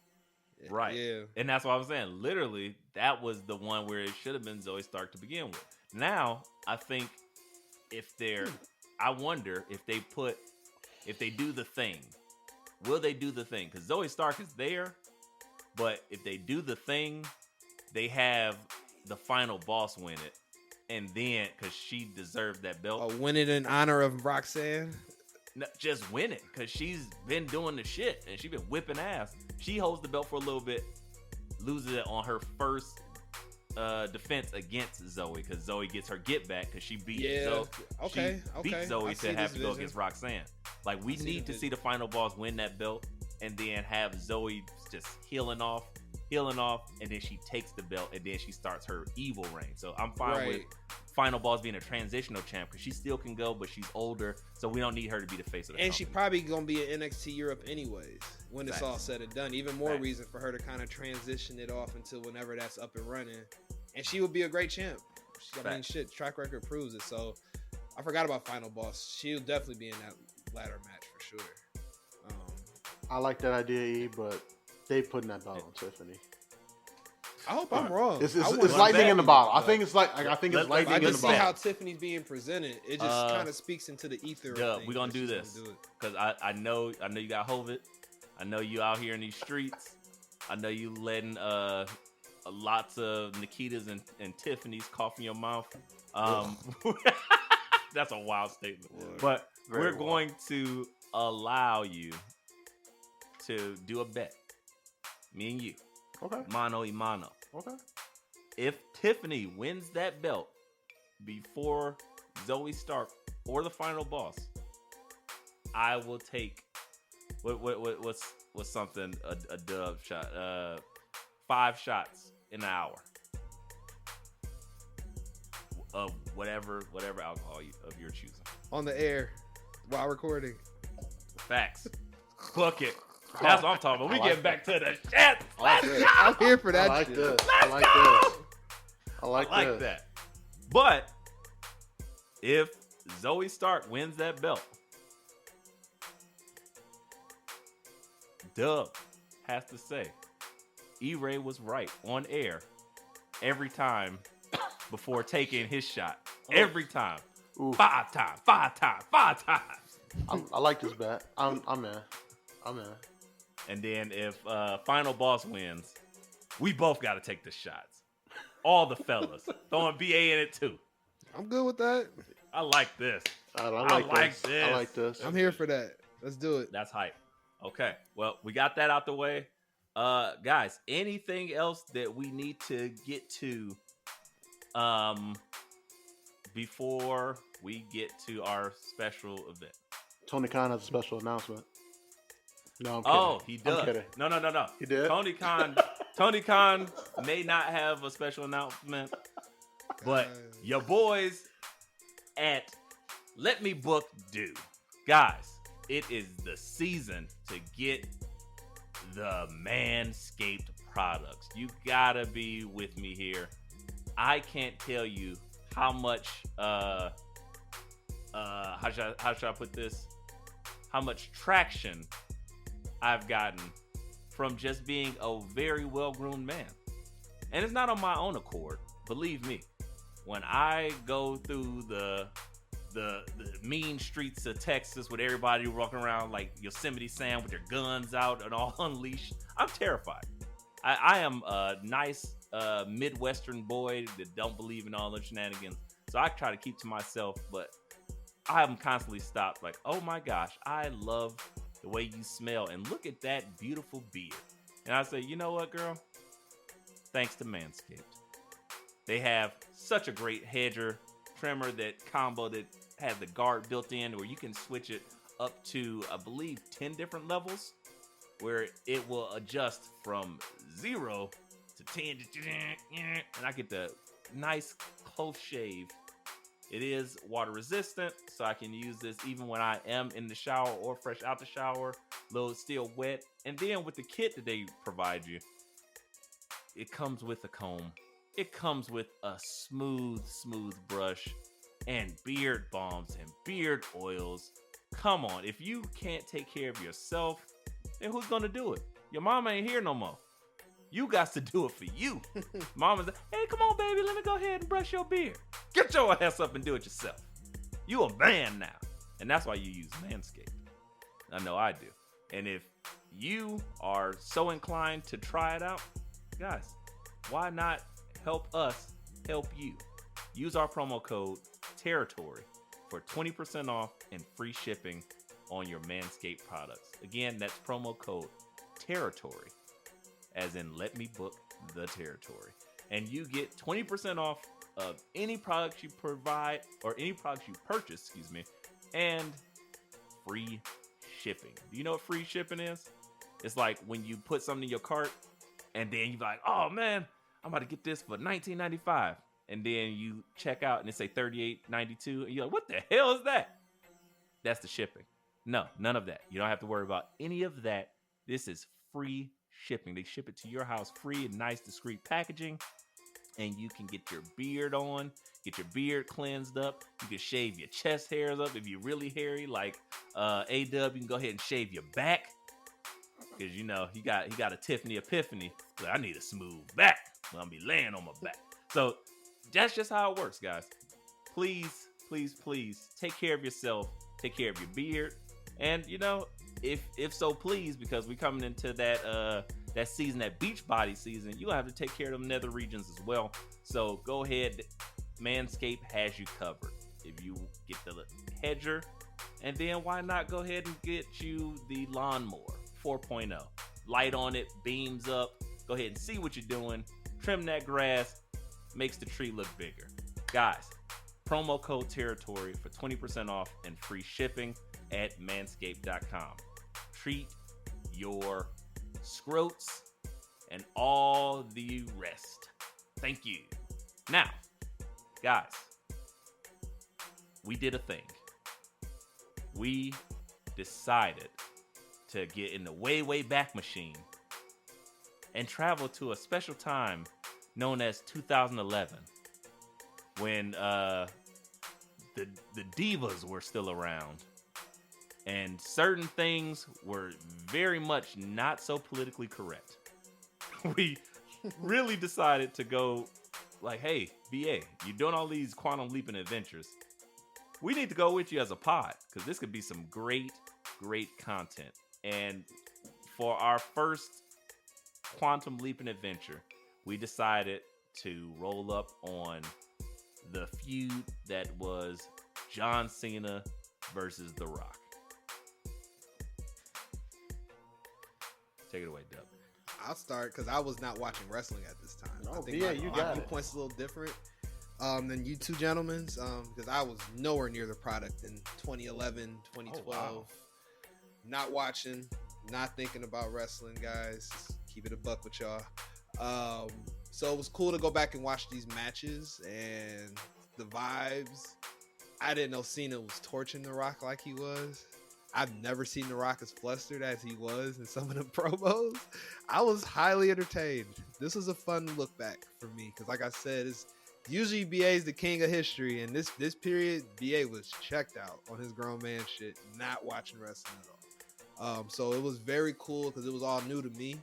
Right. Yeah. And that's what I was saying. Literally, that was the one where it should have been Zoe Stark to begin with. Now, I think I wonder if they do the thing. Will they do the thing? Because Zoe Stark is there, but if they do the thing, they have the final boss win it. And then, because she deserved that belt, Win it in honor of Roxanne. no, just win it. Because she's been doing the shit and she's been whipping ass. She holds the belt for a little bit, loses it on her first defense against Zoe, because Zoe gets her get back because she beat Zoe. Okay. She beat Zoe I to see have this to go vision. against Roxanne. Like, we see need the to see the final boss win that belt and then have Zoe just healing off healing off, and then she takes the belt, and then she starts her evil reign. So I'm fine with Final Boss being a transitional champ because she still can go, but she's older, so we don't need her to be the face of the company. And she probably gonna be in NXT Europe anyways when it's all said and done. Even more reason for her to kind of transition it off until whenever that's up and running. And she will be a great champ. I mean, shit, track record proves it. So I forgot about Final Boss. She'll definitely be in that ladder match for sure. I like that idea, E, but they putting that belt on Tiffany. I hope I'm wrong. It's lightning in the bottle. I think it's lightning in the bottle. I just see how Tiffany's being presented. It just kind of speaks into the ether. We're gonna do this because I know you got Hovid. I know you out here in these streets. I know you letting lots of Nikitas and Tiffany's cough in your mouth. That's a wild statement, but we're going to allow you to do a bet. Me and you. Okay. Mano y mano. Okay. If Tiffany wins that belt before Zoe Stark or the Final Boss, I will take what's something a dub shot. 5 shots in an hour of whatever alcohol of your choosing on the air while recording. Facts. Book it. That's what I'm talking about. We get back to the chat. I'm here for that. I like shit. this. Let's I like go. this. I like this. That. But if Zoe Stark wins that belt, Dub has to say, E-Ray was right on air every time before taking his shot. Every time. Ooh. 5 times. I like this bet. I'm in. And then if Final Boss wins, we both got to take the shots. All the fellas. Throwing BA in it too. I'm good with that. I like this. I like this. I like this. I'm here for that. Let's do it. That's hype. Okay. Well, we got that out the way. Guys, anything else that we need to get to before we get to our special event? Tony Khan has a special announcement. No, I'm kidding. Oh, he does. I'm kidding. No. He did? Tony Khan may not have a special announcement, but your boys at Let Me Book do. Guys, it is the season to get the Manscaped products. You gotta be with me here. I can't tell you how much how should I put this? How much traction I've gotten from just being a very well-groomed man. And it's not on my own accord. Believe me, when I go through the mean streets of Texas with everybody walking around like Yosemite Sam with their guns out and all unleashed, I'm terrified. I am a nice Midwestern boy that don't believe in all the shenanigans. So I try to keep to myself, but I'm constantly stopped like, oh my gosh, I love the way you smell, and look at that beautiful beard. And I say, you know what, girl? Thanks to Manscaped. They have such a great hedger trimmer that combo that has the guard built in where you can switch it up to, I believe, 10 different levels where it will adjust from 0 to 10. And I get the nice close shave. It is water resistant, so I can use this even when I am in the shower or fresh out the shower, though it's still wet. And then with the kit that they provide you, it comes with a comb. It comes with a smooth brush and beard balms and beard oils. Come on, if you can't take care of yourself, then who's gonna do it? Your mama ain't here no more. You got to do it for you. Mama's like, hey, come on, baby, let me go ahead and brush your beard. Get your ass up and do it yourself. You a man now. And that's why you use Manscaped. I know I do. And if you are so inclined to try it out, guys, why not help us help you? Use our promo code Territory for 20% off and free shipping on your Manscaped products. Again, that's promo code Territory, as in let me book the territory. And you get 20% off of any products you provide or any products you purchase, and free shipping. Do you know what free shipping is? It's like when you put something in your cart And then you're like, oh man, I'm about to get this for $19.95. And then you check out and it say $38.92. And you're like, what the hell is that? That's the shipping. No, none of that. You don't have to worry about any of that. This is free shipping. They ship it to your house free in nice, discreet packaging. And you can get your beard on, get your beard cleansed up. You can shave your chest hairs up if you're really hairy. Like A-Dub, you can go ahead and shave your back. Because, you know, he got a Tiffany epiphany. Like, I need a smooth back. I'm going to be laying on my back. So that's just how it works, guys. Please, please, please take care of yourself. Take care of your beard. And, you know, if so please, because we're coming into that season, that beach body season, you'll have to take care of them nether regions as well. So go ahead. Manscaped has you covered. If you get the hedger, and then why not go ahead and get you the lawnmower 4.0. Light on it, beams up. Go ahead and see what you're doing. Trim that grass. Makes the tree look bigger. Guys, promo code territory for 20% off and free shipping at manscaped.com. Treat your scrotes and all the rest. Thank you. Now, guys, we did a thing. We decided to get in the way, way back machine and travel to a special time known as 2011, when the divas were still around and certain things were very much not so politically correct. We really decided to go like, hey, BA, you're doing all these quantum leaping adventures. We need to go with you as a pod, because this could be some great, great content. And for our first quantum leaping adventure, we decided to roll up on the feud that was John Cena versus The Rock. Take it away, Dub. I'll start because I was not watching wrestling at this time. Oh, I think yeah, my you got it. viewpoint's a little different than you two gentlemen, because I was nowhere near the product in 2011, 2012. Oh, wow. Not watching, not thinking about wrestling, guys. Just keep it a buck with y'all. So it was cool to go back and watch these matches and the vibes. I didn't know Cena was torching The Rock like he was. I've never seen The Rock as flustered as he was in some of the promos. I was highly entertained. This was a fun look back for me because, like I said, it's usually BA is the king of history, and this period, BA was checked out on his grown man shit, not watching wrestling at all. So it was very cool because it was all new to me.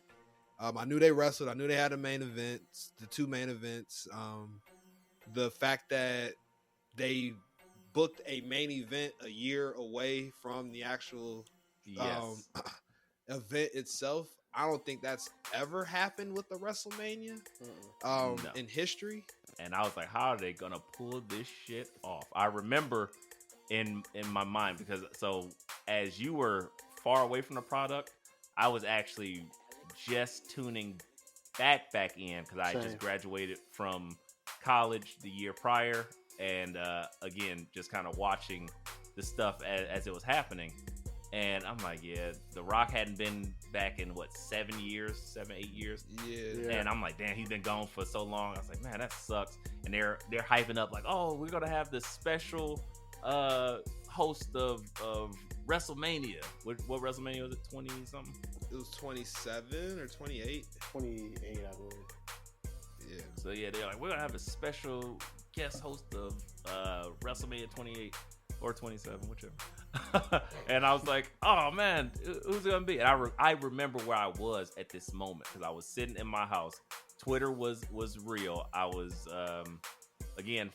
I knew they wrestled. I knew they had a main event, the two main events. The fact that they booked a main event a year away from the actual event itself. I don't think that's ever happened with the WrestleMania No. in history. And I was like, how are they gonna pull this shit off? I remember in my mind, because so as you were far away from the product, I was actually just tuning back in because I just graduated from college the year prior, and again, just kind of watching the stuff as it was happening. And I'm like, yeah, The Rock hadn't been back in what, 7, 8 years. Yeah. And I'm like, damn, he's been gone for so long. I was like, man, that sucks. And they're hyping up like, oh, we're gonna have this special host of WrestleMania. What WrestleMania was it? 20 something? It was 27 or 28. 28, I believe. Yeah. So yeah, they're like, we're gonna have a special guest host of WrestleMania 28 or 27, whichever. And I was like, oh man, who's it gonna be? And I remember where I was at this moment because I was sitting in my house. Twitter was real. I was again,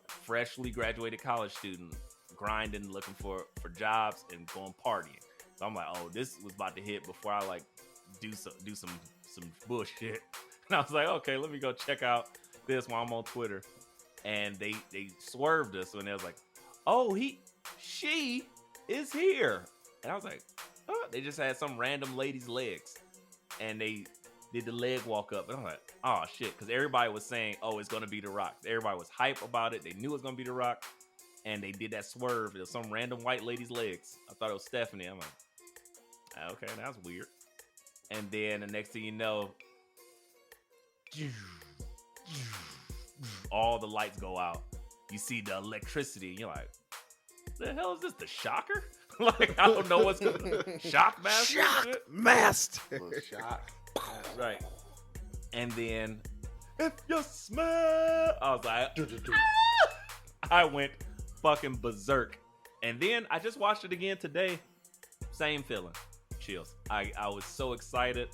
freshly graduated college student, grinding, looking for jobs and going partying. So I'm like, oh, this was about to hit before I like do some bullshit. And I was like, okay, let me go check out this while I'm on Twitter. And they swerved us when they was like, oh, she is here. And I was like, oh, they just had some random lady's legs. And they did the leg walk up. And I'm like, oh shit. Because everybody was saying, oh, it's going to be The Rock. Everybody was hype about it. They knew it was going to be The Rock. And they did that swerve. It was some random white lady's legs. I thought it was Stephanie. I'm like, okay, that's weird. And then the next thing you know, all the lights go out. You see the electricity. You're like, the hell is this? The shocker? Like, I don't know what's going on. Shock master? Shock master. Shock. Right. And then, if you smell, I was like, I went fucking berserk. And then I just watched it again today. Same feeling. Chills. I was so excited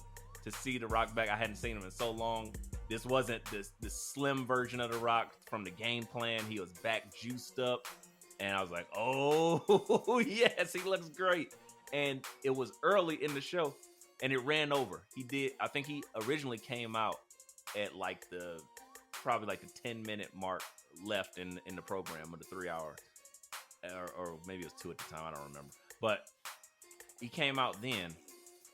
to see The Rock back. I hadn't seen him in so long. This wasn't the slim version of The Rock from the game plan. He was back juiced up. And I was like, oh, yes, he looks great. And it was early in the show, and it ran over. I think he originally came out at probably like the 10-minute mark left in the program of the 3 hour. Or maybe it was 2 at the time, I don't remember. But he came out then,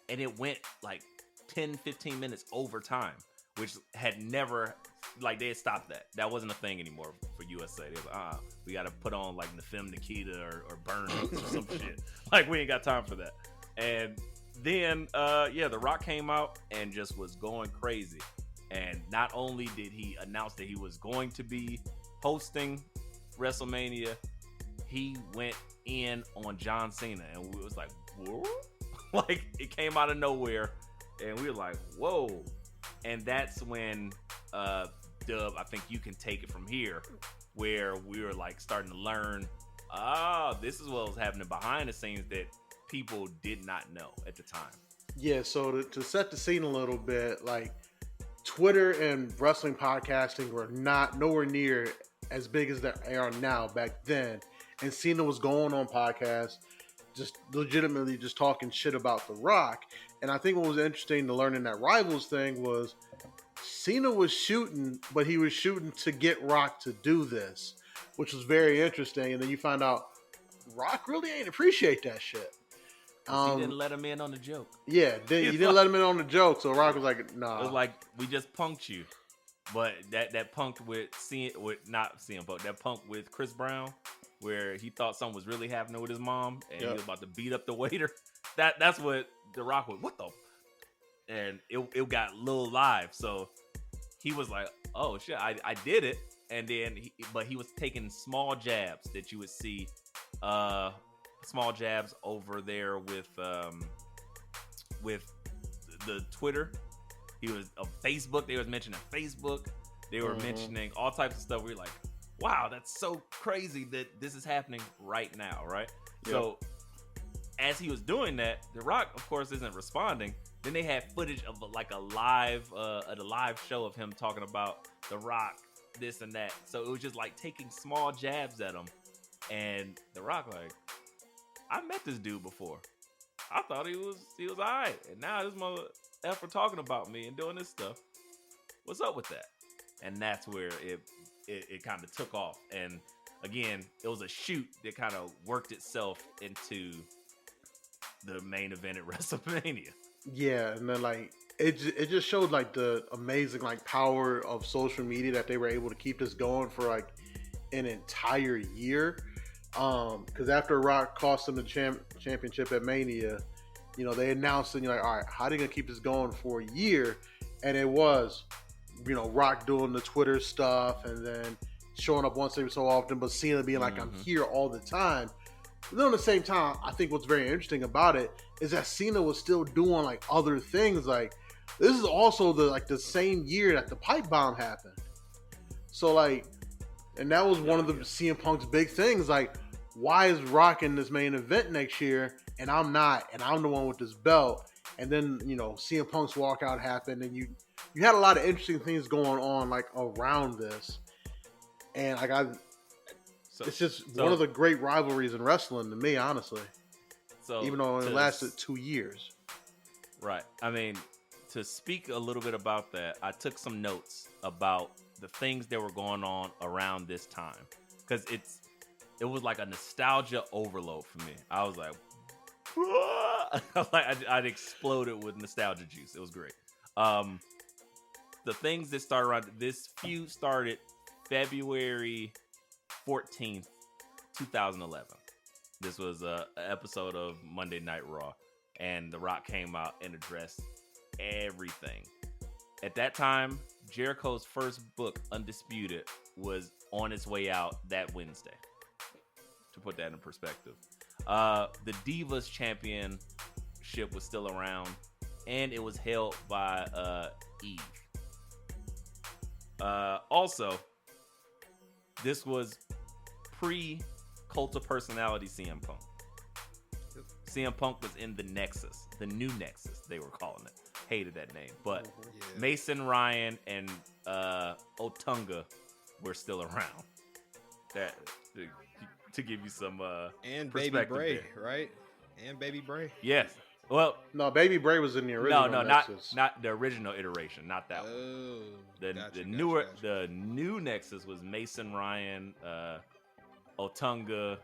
and it went like 10, 15 minutes over time, which had never, like, they had stopped that. That wasn't a thing anymore for USA. They were like, we got to put on like Nefem Nikita or Burn Ups or some shit. Like, we ain't got time for that. And then, The Rock came out and just was going crazy. And not only did he announce that he was going to be hosting WrestleMania, he went in on John Cena, and we was like, whoa? Like, it came out of nowhere, and we were like, whoa. And that's when, Dub, I think you can take it from here, where we were like starting to learn, this is what was happening behind the scenes that people did not know at the time. Yeah, so to set the scene a little bit, like, Twitter and wrestling podcasting were nowhere near as big as they are now back then. And Cena was going on podcasts, just legitimately just talking shit about The Rock. And I think what was interesting to learn in that Rivals thing was Cena was shooting, but he was shooting to get Rock to do this, which was very interesting. And then you find out Rock really ain't appreciate that shit. He didn't let him in on the joke. Yeah, you didn't let him in on the joke, so Rock was like, nah. It was like, we just punked you. But that punked that punked with Chris Brown, where he thought something was really happening with his mom, and he was about to beat up the waiter. That's what The Rock was. What the? And it got a little live, so he was like, "Oh shit, I did it." And then, but he was taking small jabs that you would see, small jabs over there with the Twitter. He was on Facebook. They was mentioning Facebook. They were mentioning all types of stuff. We were like, wow, that's so crazy that this is happening right now, right? Yep. So as he was doing that, The Rock, of course, isn't responding. Then they had footage of a live show of him talking about The Rock, this and that. So it was just like taking small jabs at him. And The Rock like, I met this dude before. I thought he was all right. And now this mother effer talking about me and doing this stuff. What's up with that? And that's where it kind of took off. And again, it was a shoot that kind of worked itself into the main event at WrestleMania. Yeah, and then like it just showed like the amazing like power of social media that they were able to keep this going for like an entire year. Because after Rock cost him the championship at Mania, you know, they announced and you're like, all right, how are they gonna keep this going for a year? And it was, you know, Rock doing the Twitter stuff and then showing up once every so often, but Cena being like, I'm here all the time. But then at the same time, I think what's very interesting about it is that Cena was still doing like other things. Like, this is also the same year that the pipe bomb happened. So like, and that was one of the CM Punk's big things. Like, why is Rock in this main event next year and I'm not, and I'm the one with this belt? And then, you know, CM Punk's walkout happened, and you had a lot of interesting things going on like around this. And it's just one of the great rivalries in wrestling to me, honestly. So even though it lasted 2 years. Right. I mean, to speak a little bit about that, I took some notes about the things that were going on around this time, because it was like a nostalgia overload for me. I was like, I'd exploded with nostalgia juice. It was great. The things that started around this feud started February 14th, 2011. This was an episode of Monday Night Raw, and The Rock came out and addressed everything. At that time, Jericho's first book, Undisputed, was on its way out that Wednesday. To put that in perspective, the Divas Championship was still around, and it was held by Eve. Also, this was pre-Cult of Personality CM Punk. CM Punk was in the Nexus, the new Nexus, they were calling it. Hated that name, but Mason Ryan and Otunga were still around. That to give you some and Baby Bray, there. right? And Baby Bray. Yes. Well, No, Baby Bray was in the original. no, Nexus. not the original iteration, not that one. Oh, The new Nexus was Mason Ryan, Otunga,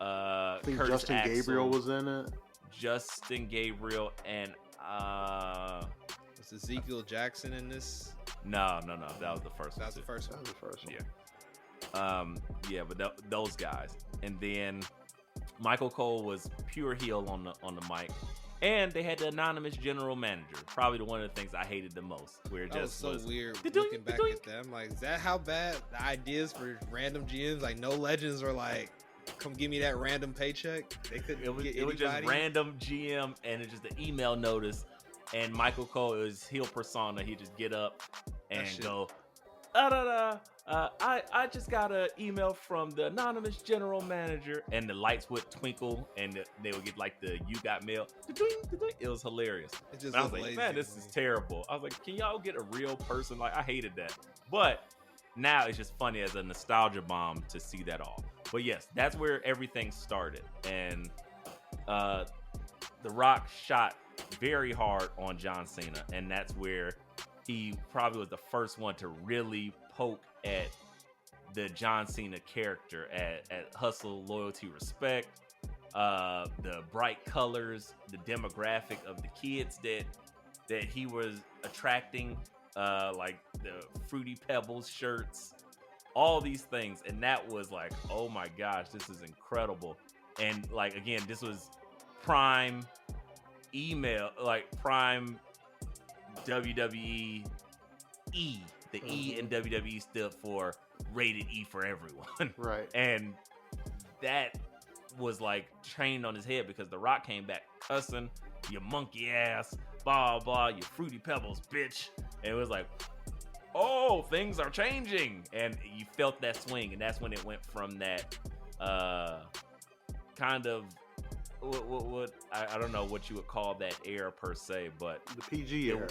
I think Curtis Justin Axel, Gabriel was in it. Justin Gabriel, and was Ezekiel Jackson in this? no, that was the first one. That was the first That one. was the first one. Yeah, but those guys, and then Michael Cole was pure heel on the mic, and they had the anonymous general manager. Probably one of the things I hated the most. Where it That was just so was weird "Doink, looking back doink." at them. Like, is that how bad the ideas for random GMs? Like, no legends are like, come give me that random paycheck. They couldn't get It was just anybody? random GM, and it's just an email notice. And Michael Cole is heel persona. He just get up and shit. go, I just got an email from the anonymous general manager, and the lights would twinkle, and they would get like the "you got mail." It was hilarious. It just And I was looked like, lazy man, to this me. is terrible. I was like, can y'all get a real person? Like, I hated that. But now it's just funny as a nostalgia bomb to see that all. But yes, that's where everything started. And The Rock shot very hard on John Cena. And that's where he probably was the first one to really poke at the John Cena character, at hustle, loyalty, respect, the bright colors, the demographic of the kids that he was attracting, like the Fruity Pebbles shirts, all these things. And that was like, oh my gosh, this is incredible. And like, again, this was prime email, like prime WWE E. The E in WWE stood for rated E for everyone. Right. And that was like trained on his head, because The Rock came back cussing, "You monkey ass, blah, blah, you Fruity Pebbles, bitch." And it was like, oh, things are changing. And you felt that swing. And that's when it went from that kind of, what I don't know what you would call that era per se, but The PG era.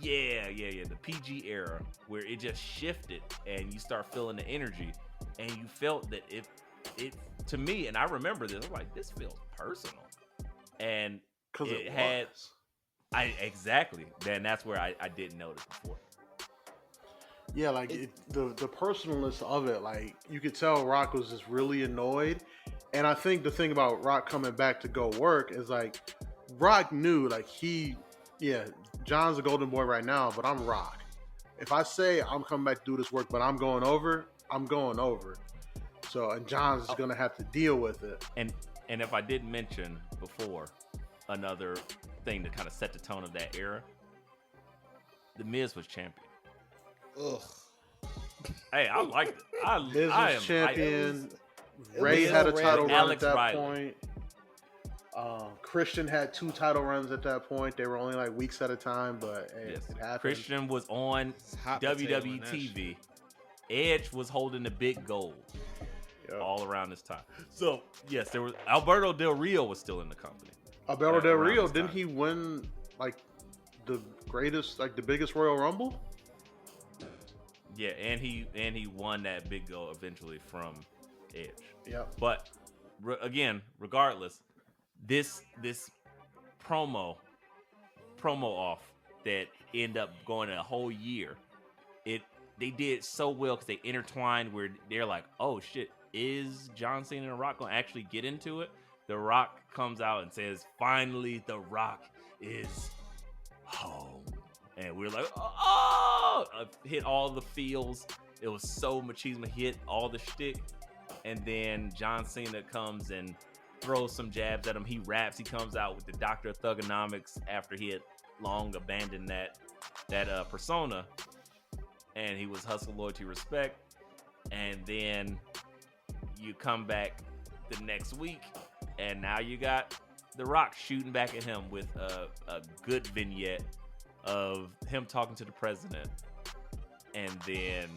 The PG era, where it just shifted and you start feeling the energy, and you felt that it to me, and I remember this, I'm like, this feels personal. And Because it had exactly. Then that's where I didn't notice before. Yeah, like the personalness of it, like you could tell Rock was just really annoyed. And I think the thing about Rock coming back to go work is like Rock knew, like John's a golden boy right now, but I'm Rock. If I say I'm coming back to do this work, but I'm going over, I'm going over. So, and John's just gonna have to deal with it. And if I didn't mention before, another thing to kind of set the tone of that era, The Miz was champion. Ugh. Hey, I liked it. Miz was champion. Ray was had a Ray, title run Alex at that Riley. point. Christian had 2 title runs at that point. They were only like weeks at a time, but hey, Yes. it happened. Christian was on Hot potato WWE in that TV. Edge was holding the big gold Yep. all around this time. So yes, there was Alberto Del Rio was still in the company. Alberto Del around Rio, this didn't time. he win like the greatest, like the biggest Royal Rumble? Yeah, and he won that big gold eventually from Edge. Yep. But again, regardless, this promo off that ended up going a whole year, they did so well because they intertwined where they're like, oh shit, is John Cena and The Rock gonna actually get into it? The Rock comes out and says, finally The Rock is home. And we're like, oh, hit all the feels. It was so machismo, hit all the shtick. And then John Cena comes and throws some jabs at him. He raps. He comes out with the Doctor of Thugonomics after he had long abandoned that persona, and he was hustle, loyalty, respect, and then you come back the next week, and now you got The Rock shooting back at him with a good vignette of him talking to the president, and then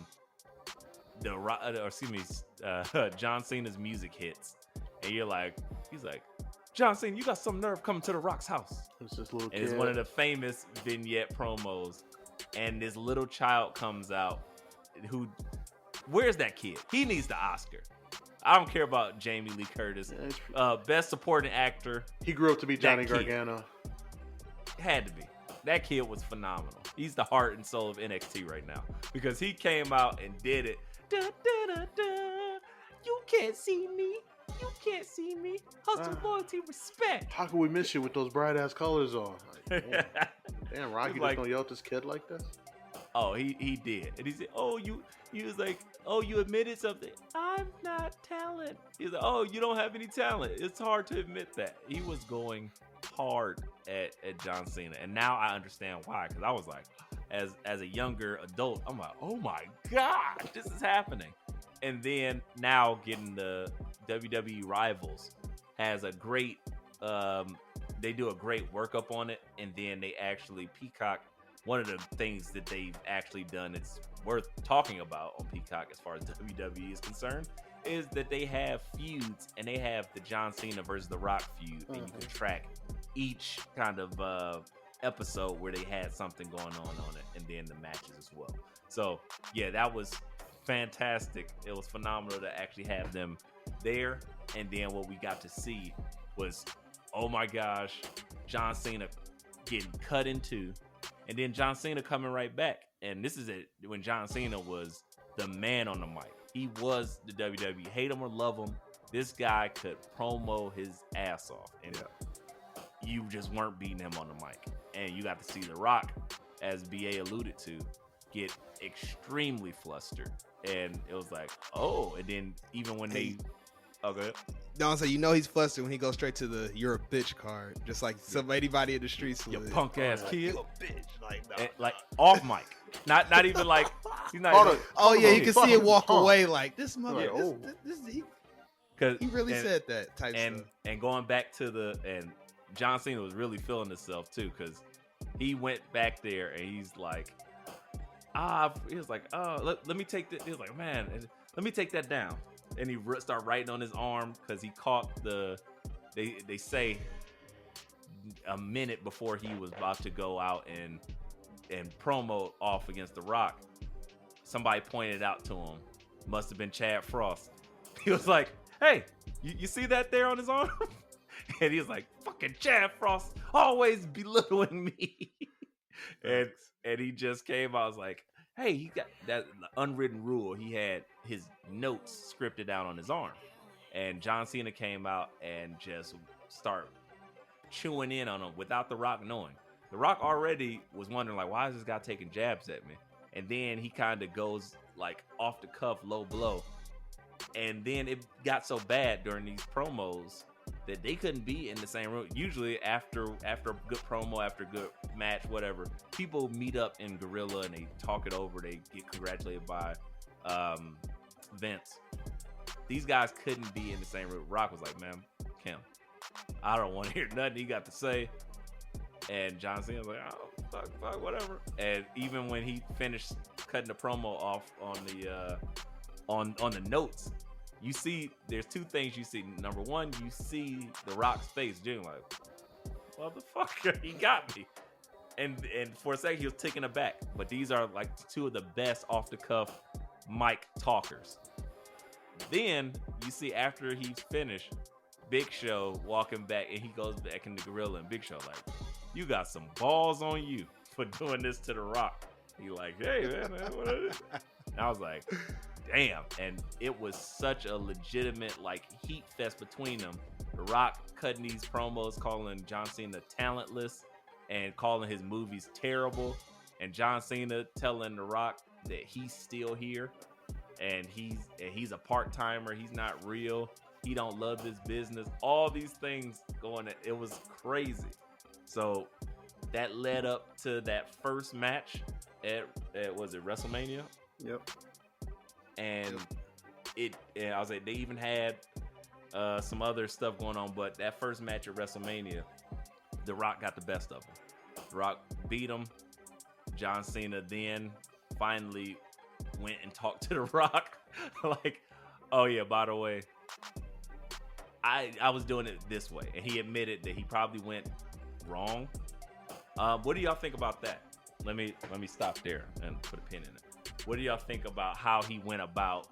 John Cena's music hits, and he's like, John Cena, you got some nerve coming to The Rock's house. It's this little kid. It's one of the famous vignette promos, and this little child comes out. Where's that kid? He needs the Oscar. I don't care about Jamie Lee Curtis. Best supporting actor. He grew up to be Johnny Gargano. Had to be. That kid was phenomenal. He's the heart and soul of NXT right now because he came out and did it. Da, da, da, da. You can't see me. You can't see me. Hustle, loyalty, respect. How can we miss you with those bright ass colors on? Like, damn, Rocky just gonna yell at this kid like this? Oh, he did. And he said, he was like, oh, you admitted something. I'm not talent. He's like, oh, you don't have any talent. It's hard to admit that. He was going hard at John Cena. And now I understand why. Because I was like, as a younger adult, I'm like, oh my God, this is happening. And then now getting the WWE Rivals has a great, they do a great workup on it. And then they actually, Peacock, one of the things that they've actually done it's worth talking about on Peacock as far as WWE is concerned is that they have feuds, and they have the John Cena versus The Rock feud, and you can track each kind of episode where they had something going on it, and then the matches as well. So yeah, that was fantastic. It was phenomenal to actually have them there. And then what we got to see was, oh my gosh, John Cena getting cut in two, and then John Cena coming right back. And this is it when John Cena was the man on the mic. He was the WWE. Hate him or love him, this guy could promo his ass off, and you just weren't beating him on the mic. And you got to see The Rock, as BA alluded to, get extremely flustered. And it was like, oh, and then even when they... Oh, go ahead. No, so he's flustered when he goes straight to the "you're a bitch" card, just like anybody in the streets. You punk ass kid. You a bitch, like off mic, not even like he's not. You can see it walk away like this mother. He really said that type stuff. And going back to and John Cena was really feeling himself too, because he went back there and he's like, he was like, let me take that. He was like, man, let me take that down. And he started writing on his arm because he caught they say a minute before he was about to go out and promo off against The Rock. Somebody pointed out to him, must have been Chad Frost. He was like, hey, you see that there on his arm? And he was like, fucking Chad Frost, always belittling me. and he just came out, was like, hey, he got that unwritten rule. He had his notes scripted out on his arm. And John Cena came out and just started chewing in on him without The Rock knowing. The Rock already was wondering, like, why is this guy taking jabs at me? And then he kind of goes, like, off the cuff, low blow. And then it got so bad during these promos that they couldn't be in the same room. Usually after a good promo, after a good match, whatever, people meet up in Gorilla and they talk it over. They get congratulated by Vince. These guys couldn't be in the same room. Rock was like, man, Kim, I don't want to hear nothing he got to say. And John Cena was like, oh, fuck, whatever. And even when he finished cutting the promo off on the notes, you see, there's two things you see. Number one, you see The Rock's face doing like, motherfucker, he got me. And for a second, he was taken aback. But these are like two of the best off the cuff mic talkers. Then you see after he's finished, Big Show walking back, and he goes back in the Gorilla, and Big Show like, you got some balls on you for doing this to The Rock. He like, hey man, what is it? And I was like, damn. And it was such a legitimate like heat fest between them. The Rock cutting these promos, calling John Cena talentless and calling his movies terrible, and John Cena telling The Rock that he's still here and he's a part-timer, he's not real, he don't love this business, all these things going. It was crazy. So that led up to that first match at was it WrestleMania? Yep. And I was like, they even had some other stuff going on, but that first match at WrestleMania, The Rock got the best of him. The Rock beat him. John Cena then finally went and talked to The Rock, like, oh yeah, by the way, I was doing it this way, and he admitted that he probably went wrong. What do y'all think about that? Let me stop there and put a pin in it. What do y'all think about how he went about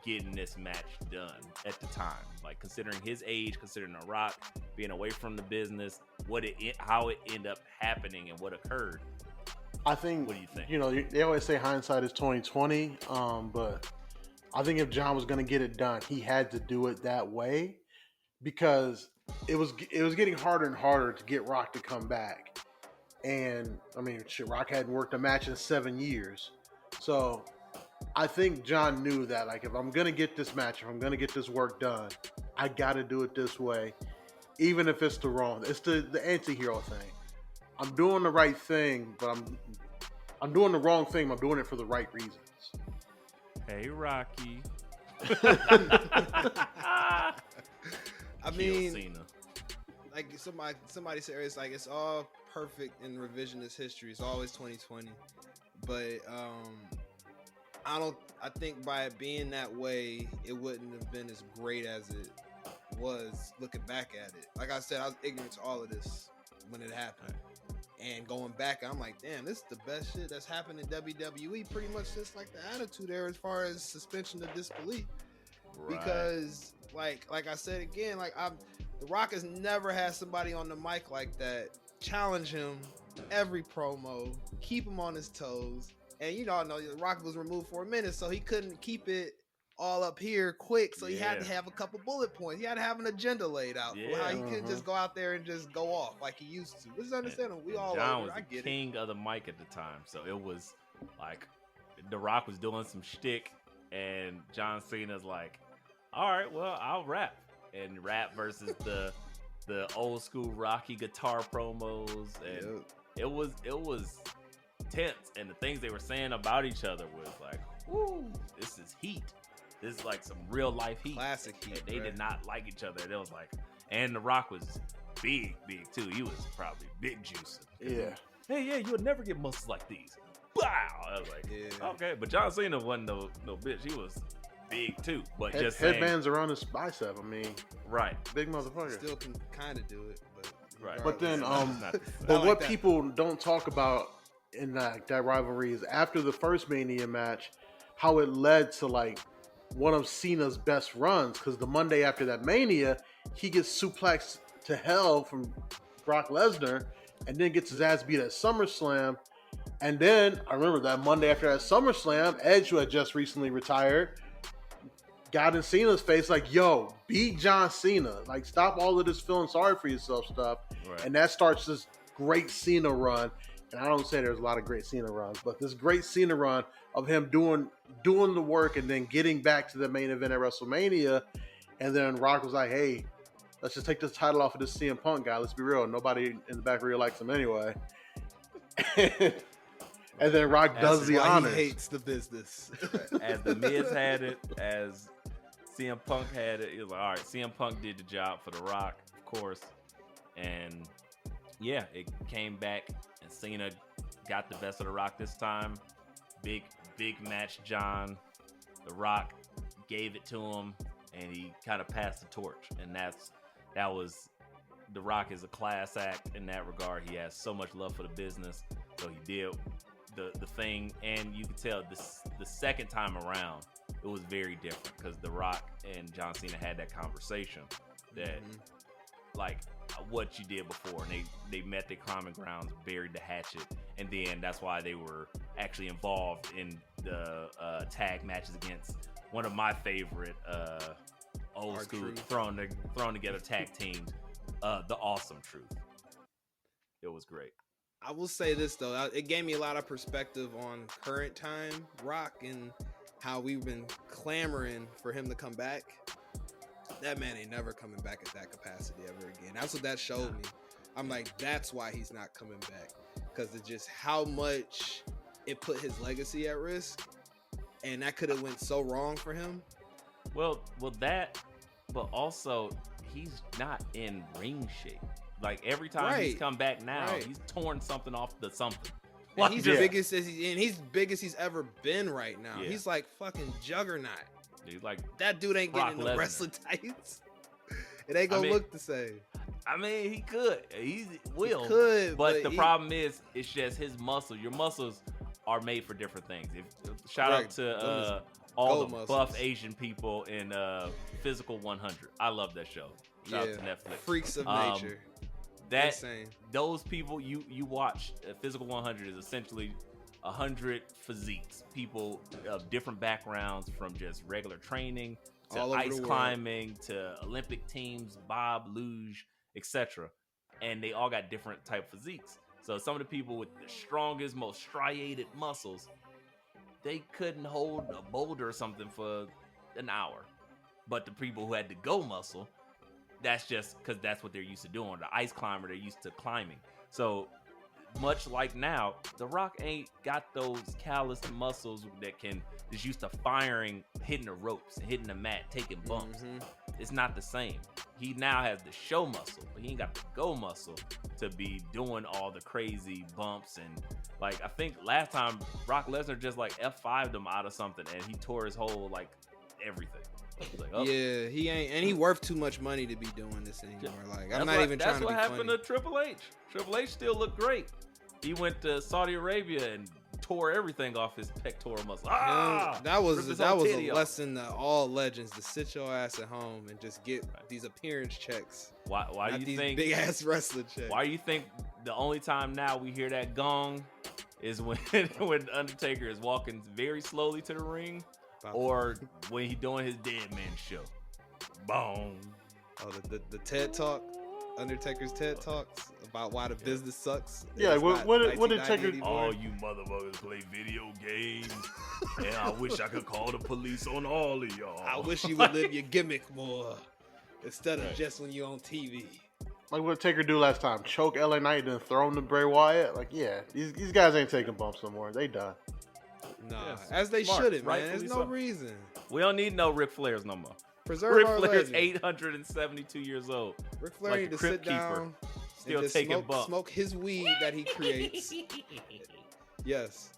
getting this match done at the time? Like, considering his age, considering The Rock being away from the business, how it ended up happening and what occurred. I think. What do you think? You know, they always say hindsight is 20/20. But I think if John was going to get it done, he had to do it that way, because it was getting harder and harder to get Rock to come back. And I mean, Rock hadn't worked a match in 7 years, so I think John knew that, like, if I'm going to get this match, if I'm going to get this work done, I got to do it this way, even if it's it's the anti-hero thing. I'm doing the right thing, but I'm doing the wrong thing. I'm doing it for the right reasons. Hey, Rocky. I mean, Cena. like somebody said, it's like it's all perfect in revisionist history. It's always 2020, but I think by it being that way, it wouldn't have been as great as it was looking back at it. Like I said, I was ignorant to all of this when it happened. And going back, I'm like, damn, this is the best shit that's happened in WWE pretty much just like the Attitude Era as far as suspension of disbelief. Right. Because like I said again, like The Rock has never had somebody on the mic like that challenge him every promo, keep him on his toes. And you all know The Rock was removed for a minute, so he couldn't keep it all up here quick, so he had to have a couple bullet points. He had to have an agenda laid out for how he couldn't just go out there and just go off like he used to. Which is understandable. We all John over. was I the get king of the mic at the time, so it was like The Rock was doing some shtick, and John Cena's like, "All right, well, I'll rap," and rap versus the old school Rocky guitar promos, and it was tense, and the things they were saying about each other was like, "Woo, this is heat." This is like some real life heat. Classic heat. And they did not like each other. It was like, and The Rock was big too. He was probably big juicing. Yeah. Hey, yeah, you would never get muscles like these. Bow. I was like, okay. But John Cena wasn't no bitch. He was big too. But just headbands around his bicep. I mean, right, big motherfucker. Still can kind of do it, but right. But then, but but what people don't talk about in that rivalry is after the first Mania match, how it led to like one of Cena's best runs, because the Monday after that Mania, he gets suplexed to hell from Brock Lesnar, and then gets his ass beat at SummerSlam. And then I remember that Monday after that SummerSlam, Edge, who had just recently retired, got in Cena's face like, "Yo, beat John Cena! Like, stop all of this feeling sorry for yourself stuff." Right. And that starts this great Cena run. And I don't say there's a lot of great Cena runs, but this great Cena run of him doing the work and then getting back to the main event at WrestleMania. And then Rock was like, "Hey, let's just take this title off of this CM Punk guy. Let's be real. Nobody in the back real likes him anyway." And then Rock does the honors. He hates the business. As the Miz had it, as CM Punk had it, it was like, all right, CM Punk did the job for The Rock, of course. And yeah, it came back, and Cena got the best of The Rock this time. Big match, John. The Rock gave it to him, and he kind of passed the torch. And that was The Rock is a class act in that regard. He has so much love for the business, so he did the thing. And you could tell the second time around, it was very different, because The Rock and John Cena had that conversation that like what you did before, and they met their common grounds, buried the hatchet, and then that's why they were actually involved in the tag matches against one of my favorite old Our school Truth. thrown together tag teams, the Awesome Truth. It was great. I will say this though, it gave me a lot of perspective on current time Rock and how we've been clamoring for him to come back. That man ain't never coming back at that capacity ever again. That's what that showed me. I'm like, that's why he's not coming back, because of just how much it put his legacy at risk, and that could have went so wrong for him. Well, that, but also he's not in ring shape. Like every time he's come back now, he's torn something off the something. And he's biggest as he's big as he's ever been right now. Yeah. He's like fucking juggernaut. He's like that dude ain't Brock getting no Lesnar. wrestling tights. It ain't gonna look the same. I mean, he could. He will. He could, but the problem is, it's just his muscles. Your muscles are made for different things. Shout out to all the muscles. buff Asian people in Physical 100. I love that show. Shout out to Netflix. Freaks of nature. Those people you watch, Physical 100 is essentially 100 physiques, people of different backgrounds, from just regular training to ice climbing to Olympic teams, bob, luge, etc. And they all got different type physiques. So some of the people with the strongest, most striated muscles, they couldn't hold a boulder or something for an hour. But the people who had to go muscle, that's just because that's what they're used to doing. The ice climber, they're used to climbing. So much like now, The Rock ain't got those calloused muscles that is used to firing, hitting the ropes, and hitting the mat, taking bumps. It's not the same. He now has the show muscle, but he ain't got the go muscle to be doing all the crazy bumps. And like, I think last time Brock Lesnar just like F5'd him out of something, and he tore his whole like everything. Like, yeah, he ain't, and he worth too much money to be doing this anymore. Like, I'm not even trying to be funny. That's what happened to Triple H. Triple H still looked great. He went to Saudi Arabia and tore everything off his pectoral muscle. That was a lesson to all legends, to sit your ass at home and just get these appearance checks. Why do you think big ass wrestling checks? Why do you think the only time now we hear that gong is when Undertaker is walking very slowly to the ring? Or when he doing his Dead Man show. Boom. Oh, the TED Talk, Undertaker's TED Talks about why the business sucks. Yeah, what did Taker? All you motherfuckers play video games, and I wish I could call the police on all of y'all. I wish you would live your gimmick more instead of just when you're on TV. Like what did Taker do last time? Choke LA Knight and then throw him to Bray Wyatt? Like, yeah, these guys ain't taking bumps no more. They done. No, as they shouldn't, man. There's no reason. We don't need no Ric Flairs no more. Preserve Ric our Flair's legend. 872 years old. Ric Flair need to sit down, still and just taking bumps. smoke his weed that he creates. Yes.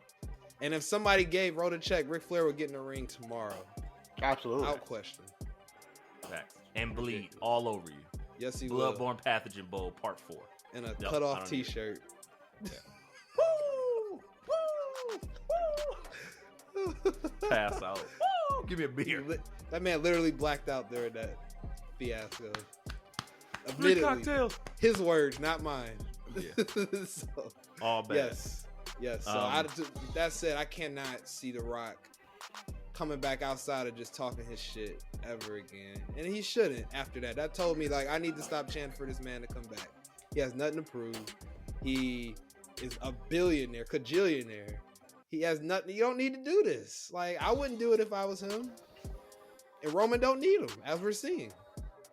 And if somebody wrote a check, Ric Flair would get in the ring tomorrow. Absolutely. Without question. Facts. And bleed all over you. Yes, he will. Bloodborne Pathogen Bowl Part 4. And a cut-off t-shirt. Pass out. Woo! Give me a beer. That man literally blacked out during that fiasco. 3 cocktails. His words, not mine. Yeah. So, all bad. Yes. So that said, I cannot see The Rock coming back outside of just talking his shit ever again. And he shouldn't after that. That told me, like, I need to stop chanting for this man to come back. He has nothing to prove. He is a billionaire, cajillionaire. He has nothing. You don't need to do this. Like, I wouldn't do it if I was him. And Roman don't need him, as we're seeing.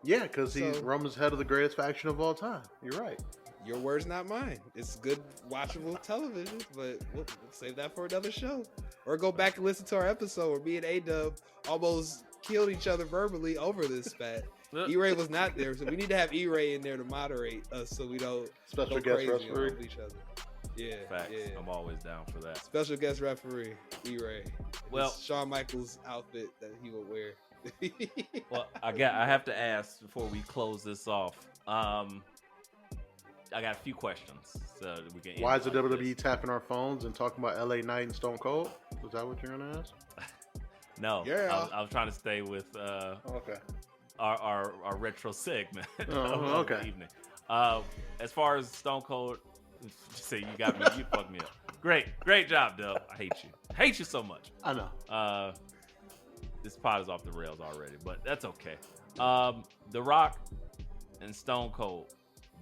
Yeah, because Roman's head of the greatest faction of all time. You're right. Your words, not mine. It's good, watchable television, but we'll save that for another show. Or go back and listen to our episode where me and A-Dub almost killed each other verbally over this spat. E-Ray was not there, so we need to have E-Ray in there to moderate us so we don't special go guest crazy referee on each other. Yeah, facts. Yeah. I'm always down for that. Special guest referee, E-Ray. Well, Shawn Michaels outfit that he would wear. Well, I have to ask before we close this off. I got a few questions so that we can. Why is the WWE tapping our phones and talking about LA Knight and Stone Cold? Was that what you're gonna ask? No. Yeah. I was trying to stay with okay. our retro segment of okay. the evening. As far as Stone Cold, say you got me. You fucked me up. Great job, Dub. I hate you so much. I know. This pod is off the rails already, but that's okay. The Rock and Stone Cold,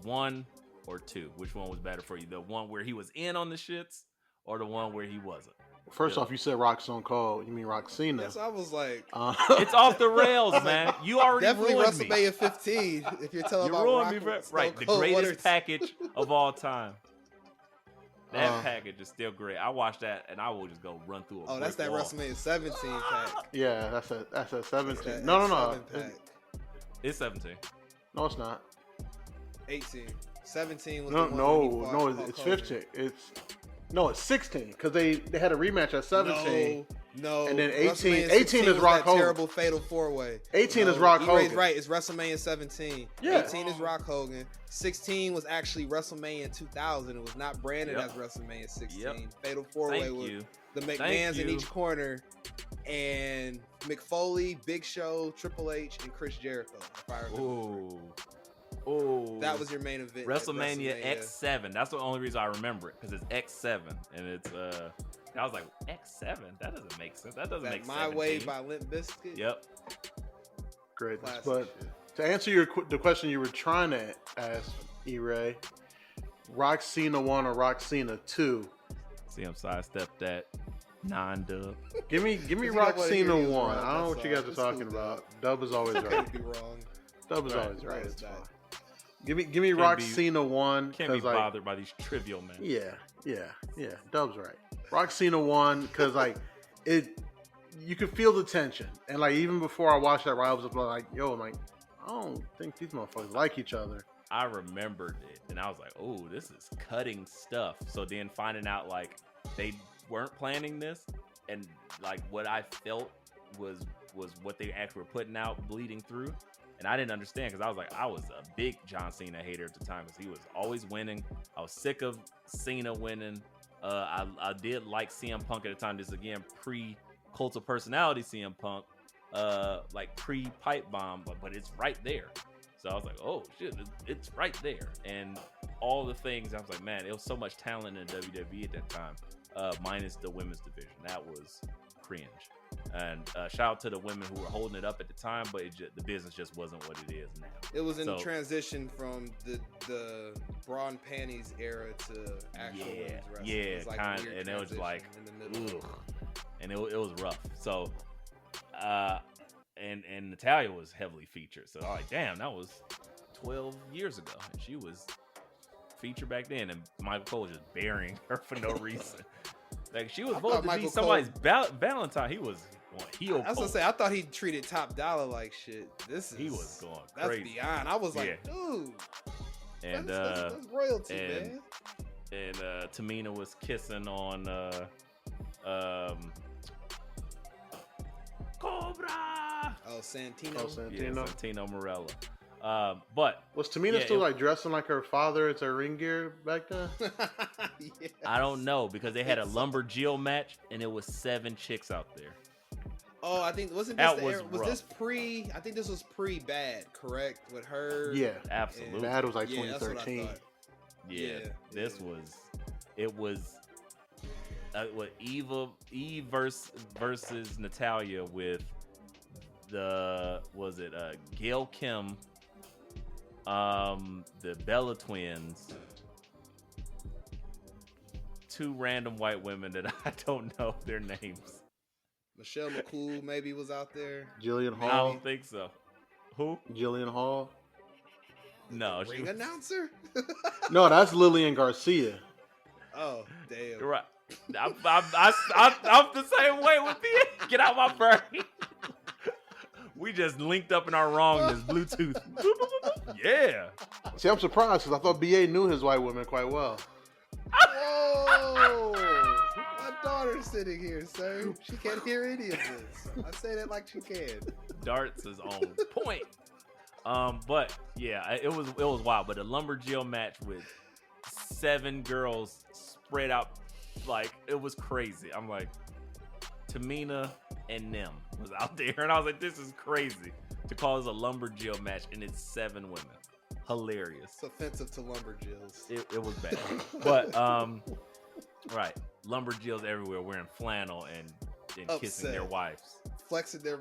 1 or 2, which one was better for you? The one where he was in on the shits, or the one where he wasn't? First off, you said Rock Stone Cold. You mean Rock Cena? Yes, I was like, It's off the rails, man. You already definitely ruined me. WrestleMania 15. If you're telling You about ruined Rock me, Stone right? The Cold, greatest package of all time. That Uh, package is still great. I watched that, and I will just go run through. Oh, that's that wall. WrestleMania 17 pack. Yeah, that's a 17. That No. X7 pack. It's 17. No, it's not. 18. 17 was No, the one when he fought Hulk it's Hogan. 15. It's 16 because they had a rematch at 17. No. And then WrestleMania 18 is 16 was Rock that Hogan. terrible fatal 4-way. 18 is Rock E-Ray's Hogan. right. It's WrestleMania 17. Yeah. 18 is Rock Hogan. 16 was actually WrestleMania 2000. It was not branded Yep. as WrestleMania 16. Yep. Fatal 4-way Thank was you. the Thank McMahons in you. each corner, and McFoley, Big Show, Triple H, and Chris Jericho. If I remember. Ooh. That was your main event. at WrestleMania X7. That's the only reason I remember it, because it's X7, and it's I was like, X7? That doesn't make sense. That doesn't make sense. My Way by Limp Bizkit. Yep. Great. Classic But shit. to answer the question you were trying to ask, E-Ray, Rock Cena 1 or Rock Cena 2? See him sidestep that non-dub. Give me you Rock don't wanna Cena hear he was 1. wrong, I don't know what that's you guys all. are It's talking cool, about. dog. Dub is always right. Can't be wrong. Dub is Right. always right. No, It's it's fine. not. Give me Rock Cena 1 Can't be because like bothered by these trivial men. yeah. Dub's right. Rock Cena 1 because like you could feel the tension, and like even before I watched that, I was like, yo, I'm like, I don't think these motherfuckers like each other. I remembered it, and I was like, oh, this is cutting stuff. So then finding out like they weren't planning this, and like what I felt was what they actually were putting out, bleeding through. And I didn't understand because I was like, I was a big John Cena hater at the time because he was always winning. I was sick of Cena winning. I did like CM Punk at the time. This again pre-Cult of Personality CM Punk, like pre-Pipe Bomb, but it's right there. So I was like, oh shit, it's right there. And all the things, I was like, man, it was so much talent in WWE at that time, minus the women's division. That was cringe. And shout out to the women who were holding it up at the time, but the business just wasn't what it is now. It was in the transition from the bra and panties era to actual women's wrestling. Yeah, It was like a kind of, weird and it was transition like, in the middle. ugh, and it was rough. So, and Natalya was heavily featured. So I was like, damn, that was 12 years ago, and she was featured back then, and Michael Cole was just burying her for no reason. Like she was voted to be somebody's Valentine. He was on heel. I was gonna say, I thought he treated Top Dollar like shit. He was going that's crazy. beyond. I was like, dude, And that's royalty, man. And Tamina was kissing on Cobra. Oh, Santino. Yeah, Santino Marella. But Was Tamina still like dressing like her father as her ring gear back then? Yes. I don't know because they had a Lumberjill match and it was 7 chicks out there. Oh, I think wasn't That this was the era? Was this pre? I think this was pre-Bad, correct? With her. Yeah, Absolutely. Bad was like Yeah, that's what I 2013. thought. Yeah, this yeah. was what Eve versus Natalya with Gail Kim, the Bella Twins, 2 random white women that I don't know their names. Michelle McCool maybe was out there. Jillian I Hall. don't think so. Who? Jillian Hall. No, she Ring was, announcer. No, that's Lillian Garcia. Oh damn. you're right. I'm the same way with the get out my brain. We just linked up in our wrongness, Bluetooth. Yeah. See, I'm surprised because I thought BA knew his white women quite well. Whoa! My daughter's sitting here, sir. She can't hear any of this. I say that like she can. Darts is on point. But yeah, it was wild. But a Lumberjill match with 7 girls spread out, like it was crazy. I'm like, Tamina and them was out there, and I was like, this is crazy to call this a Lumberjill match, and it's 7 women. Hilarious. It's offensive to lumberjills. It was bad. But right, Lumberjills everywhere wearing flannel and kissing their wives. Flexing their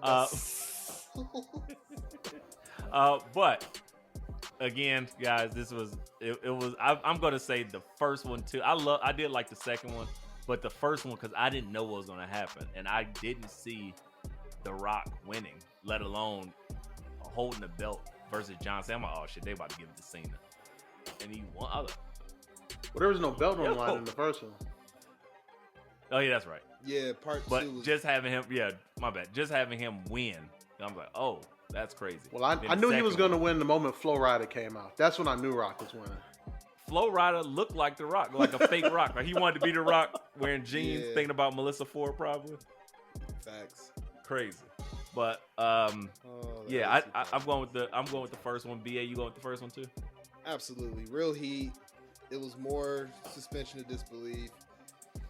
But again, guys, this was it was I'm gonna say the first one too. I did like the second one, But the first one, because I didn't know what was going to happen, and I didn't see The Rock winning, let alone holding the belt versus John Cena. I'm like, oh shit, they about to give it to Cena, and he won. I was like, Well, there was no belt on the line in the first one. oh yeah, that's right. Yeah, part But two. just having him, yeah, my bad. Just having him win, I'm like, oh, that's crazy. Well, I knew he was going to win the moment Flo Rida came out. That's when I knew Rock was winning. Flo Rida looked like The Rock, like a fake Rock. Like he wanted to be The Rock, wearing jeans, Yeah. thinking about Melissa Ford, probably. Facts. Crazy. But yeah, I'm going with the first one. BA, you going with the first one too? Absolutely. Real heat. It was more suspension of disbelief.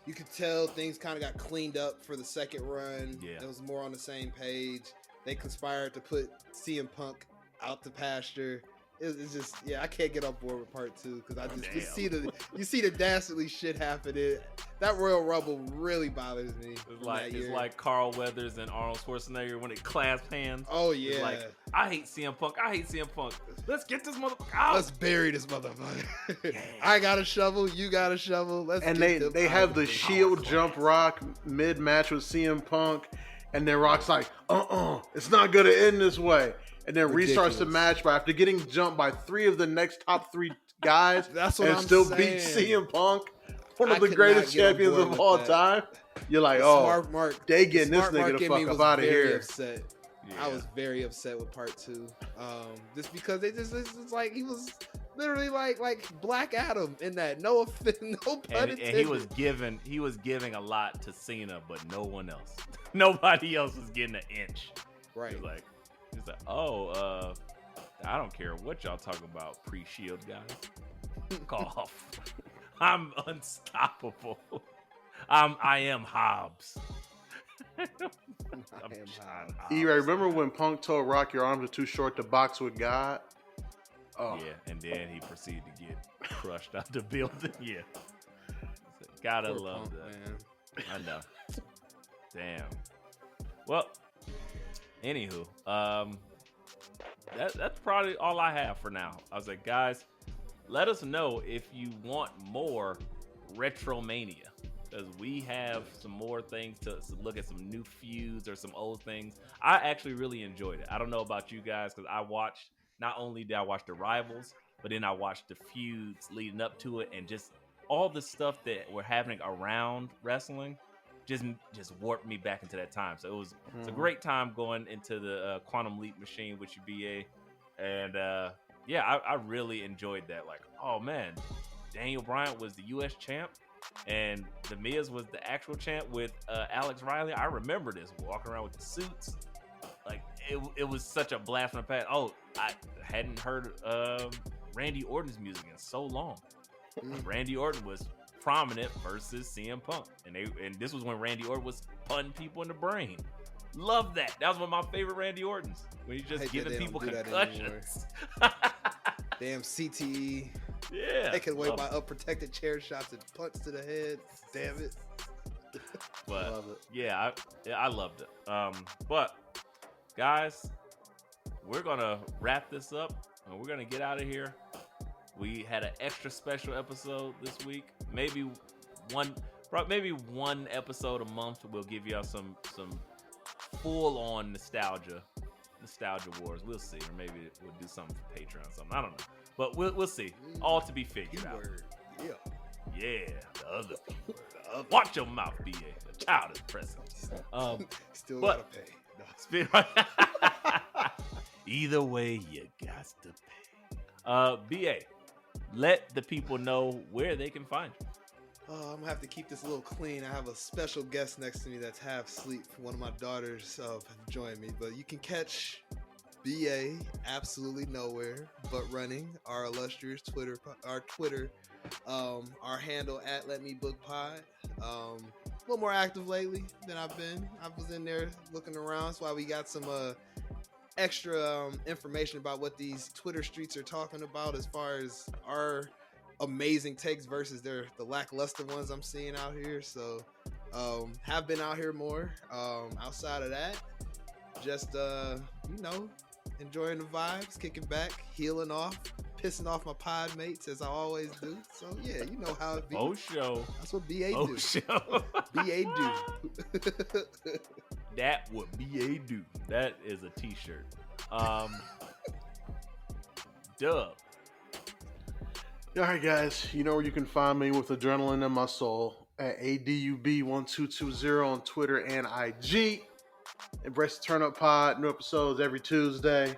You could tell things kind of got cleaned up for the second run. Yeah. It was more on the same page. They conspired to put CM Punk out the pasture. It's just, yeah, I can't get on board with part two because I just you see the dastardly shit happening. That Royal Rumble really bothers me. It's like Carl Weathers and Arnold Schwarzenegger when they clasp hands. Oh yeah. It's like, I hate CM Punk. Let's get this motherfucker out. Let's bury this motherfucker. Yeah. I got a shovel. You got a shovel. Let's. And get they them have out the of here. Shield jump Rock mid match with CM Punk, and then Rock's like, it's not gonna end this way. And then restarts the match by after getting jumped by 3 of the next top 3 guys. That's what and I'm still saying. beat CM Punk, one I of the could greatest not get on champions board of with all that. time. You're like, Smart Mark. they getting this Smart Mark nigga the in me fuck was up out of very here. Upset. Yeah. I was very upset with part 2, just because it's like he was literally like Black Adam in that. No offense, no pun and intended. he was giving a lot to Cena, but no one else. Nobody else was getting an inch. Right. He's like, oh, I don't care what y'all talking about, pre-Shield guys. Cough. I'm unstoppable. I am Hobbs. E-Ray, remember when Punk told Rock your arms are too short to box with God? Oh. Yeah, and then he proceeded to get crushed out the building. Yeah. Gotta Poor love Punk, that. man. I know. Damn. Well, anywho, that's probably all I have for now. I was like, guys, let us know if you want more Retromania, because we have some more things to look at, some new feuds or some old things. I actually really enjoyed it. I don't know about you guys, because not only did I watch the Rivals, but then I watched the feuds leading up to it, and just all the stuff that were happening around wrestling just warped me back into that time. So it's a great time going into the Quantum Leap machine with your BA. And yeah, I really enjoyed that. Like, oh man, Daniel Bryan was the US champ and The Miz was the actual champ with Alex Riley. I remember this, walking around with the suits. Like, it was such a blast from the past. Oh, I hadn't heard Randy Orton's music in so long. Randy Orton was prominent versus CM Punk, and this was when Randy Orton was punting people in the brain. Love that. That was one of my favorite Randy Ortons, when he's just giving people concussions. Damn CTE. Yeah, Taking away my unprotected chair shots and punts to the head. Damn it. But Love it. yeah, I loved it. But guys, we're gonna wrap this up and we're gonna get out of here. We had an extra special episode this week. Maybe one episode a month. We'll give y'all some full-on nostalgia wars. We'll see, or maybe we'll do something for Patreon or something. I don't know, but we'll see. All to be figured out. Yeah, the other people. Watch your mouth, BA. A child is present. Still but- gotta pay. No. Either way, you got to pay. BA, let the people know where they can find you. Oh, I'm gonna have to keep this a little clean. I have a special guest next to me that's half asleep. One of my daughters joined me, but you can catch BA absolutely nowhere but running. Our illustrious Twitter, our handle at Let Me Book Pod. A little more active lately than I've been. I was in there looking around. That's why we got some extra information about what these Twitter streets are talking about as far as our amazing takes versus the lackluster ones I'm seeing out here. So have been out here more. Outside of that, just enjoying the vibes, kicking back, healing off, pissing off my pod mates as I always do. So yeah, you know how it be. Oh show. That's what BA Oh do. show. BA do. That what BA do. That is a t-shirt. Dub. All right, guys. You know where you can find me with adrenaline in my soul at ADUB1220 on Twitter and IG. Embrace the Turn Up Pod. New episodes every Tuesday.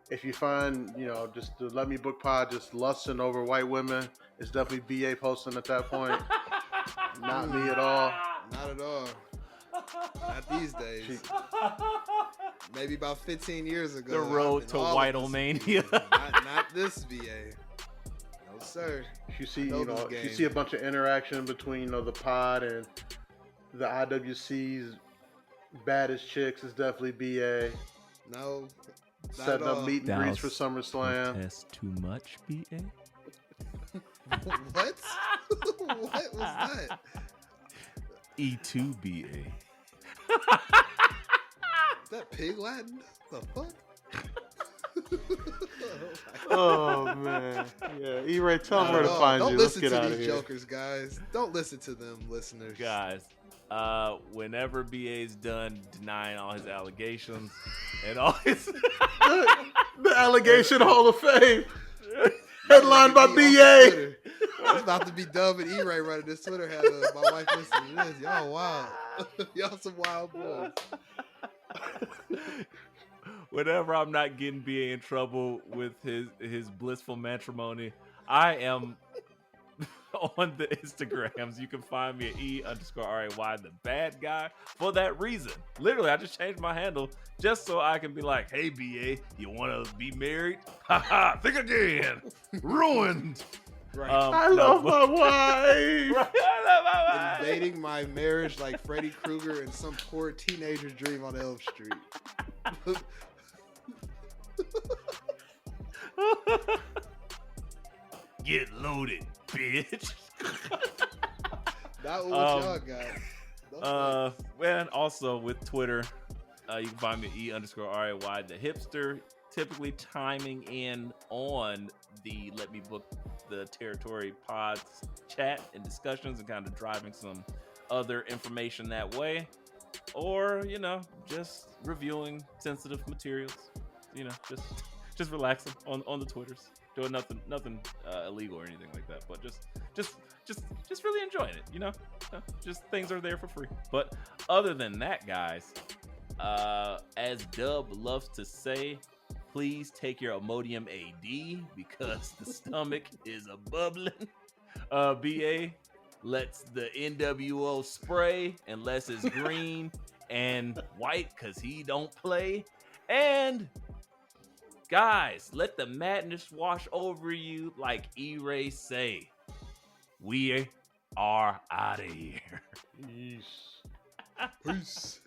If you find, just the Let Me Book Pod just lusting over white women, it's definitely BA posting at that point. Not me at all. Not at all. Not these days. Maybe about 15 years ago. The road to white-omania. Not this BA. No, sir. If you see, if you see a bunch of interaction between, the pod and the IWC's baddest chicks, it's definitely BA. No. Setting up meet and greets for SummerSlam. That's too much, BA. What? What was that? E2BA. Is that pig Latin? The fuck? Oh man, yeah. E-Ray, tell them where to find Don't you. Let's listen get out to of these here. jokers, guys. Don't listen to them, listeners. Guys, whenever BA's done denying all his allegations and all his The Allegation Hall of Fame, headlined by BA. It's about to be Dub and E-Ray running this Twitter handle. My wife listening to this. Y'all wild. Y'all some wild boys. Whenever I'm not getting BA in trouble with his blissful matrimony, I am on the Instagrams. You can find me at E_RAY, the bad guy, for that reason. Literally, I just changed my handle just so I can be like, hey, BA, you want to be married? Haha, think again. Ruined. Right. I love my wife. Right, I love my wife. Invading my marriage like Freddy Krueger and some poor teenager's dream on Elm Street. Get loaded, bitch. That was what y'all got. Man, also with Twitter, you can find me at E_RAY, the hipster, typically chiming in on the Let Me Book the Territory pods chat and discussions and kind of driving some other information that way. Or, just reviewing sensitive materials. Just relaxing on the Twitters. Doing nothing illegal or anything like that. But just really enjoying it, Just things are there for free. But other than that, guys, as Dub loves to say, please take your Imodium AD because the stomach is a bubbling. BA lets the NWO spray unless it's green and white because he don't play. And guys, let the madness wash over you like E-Ray say. We are out of here. Peace. Peace.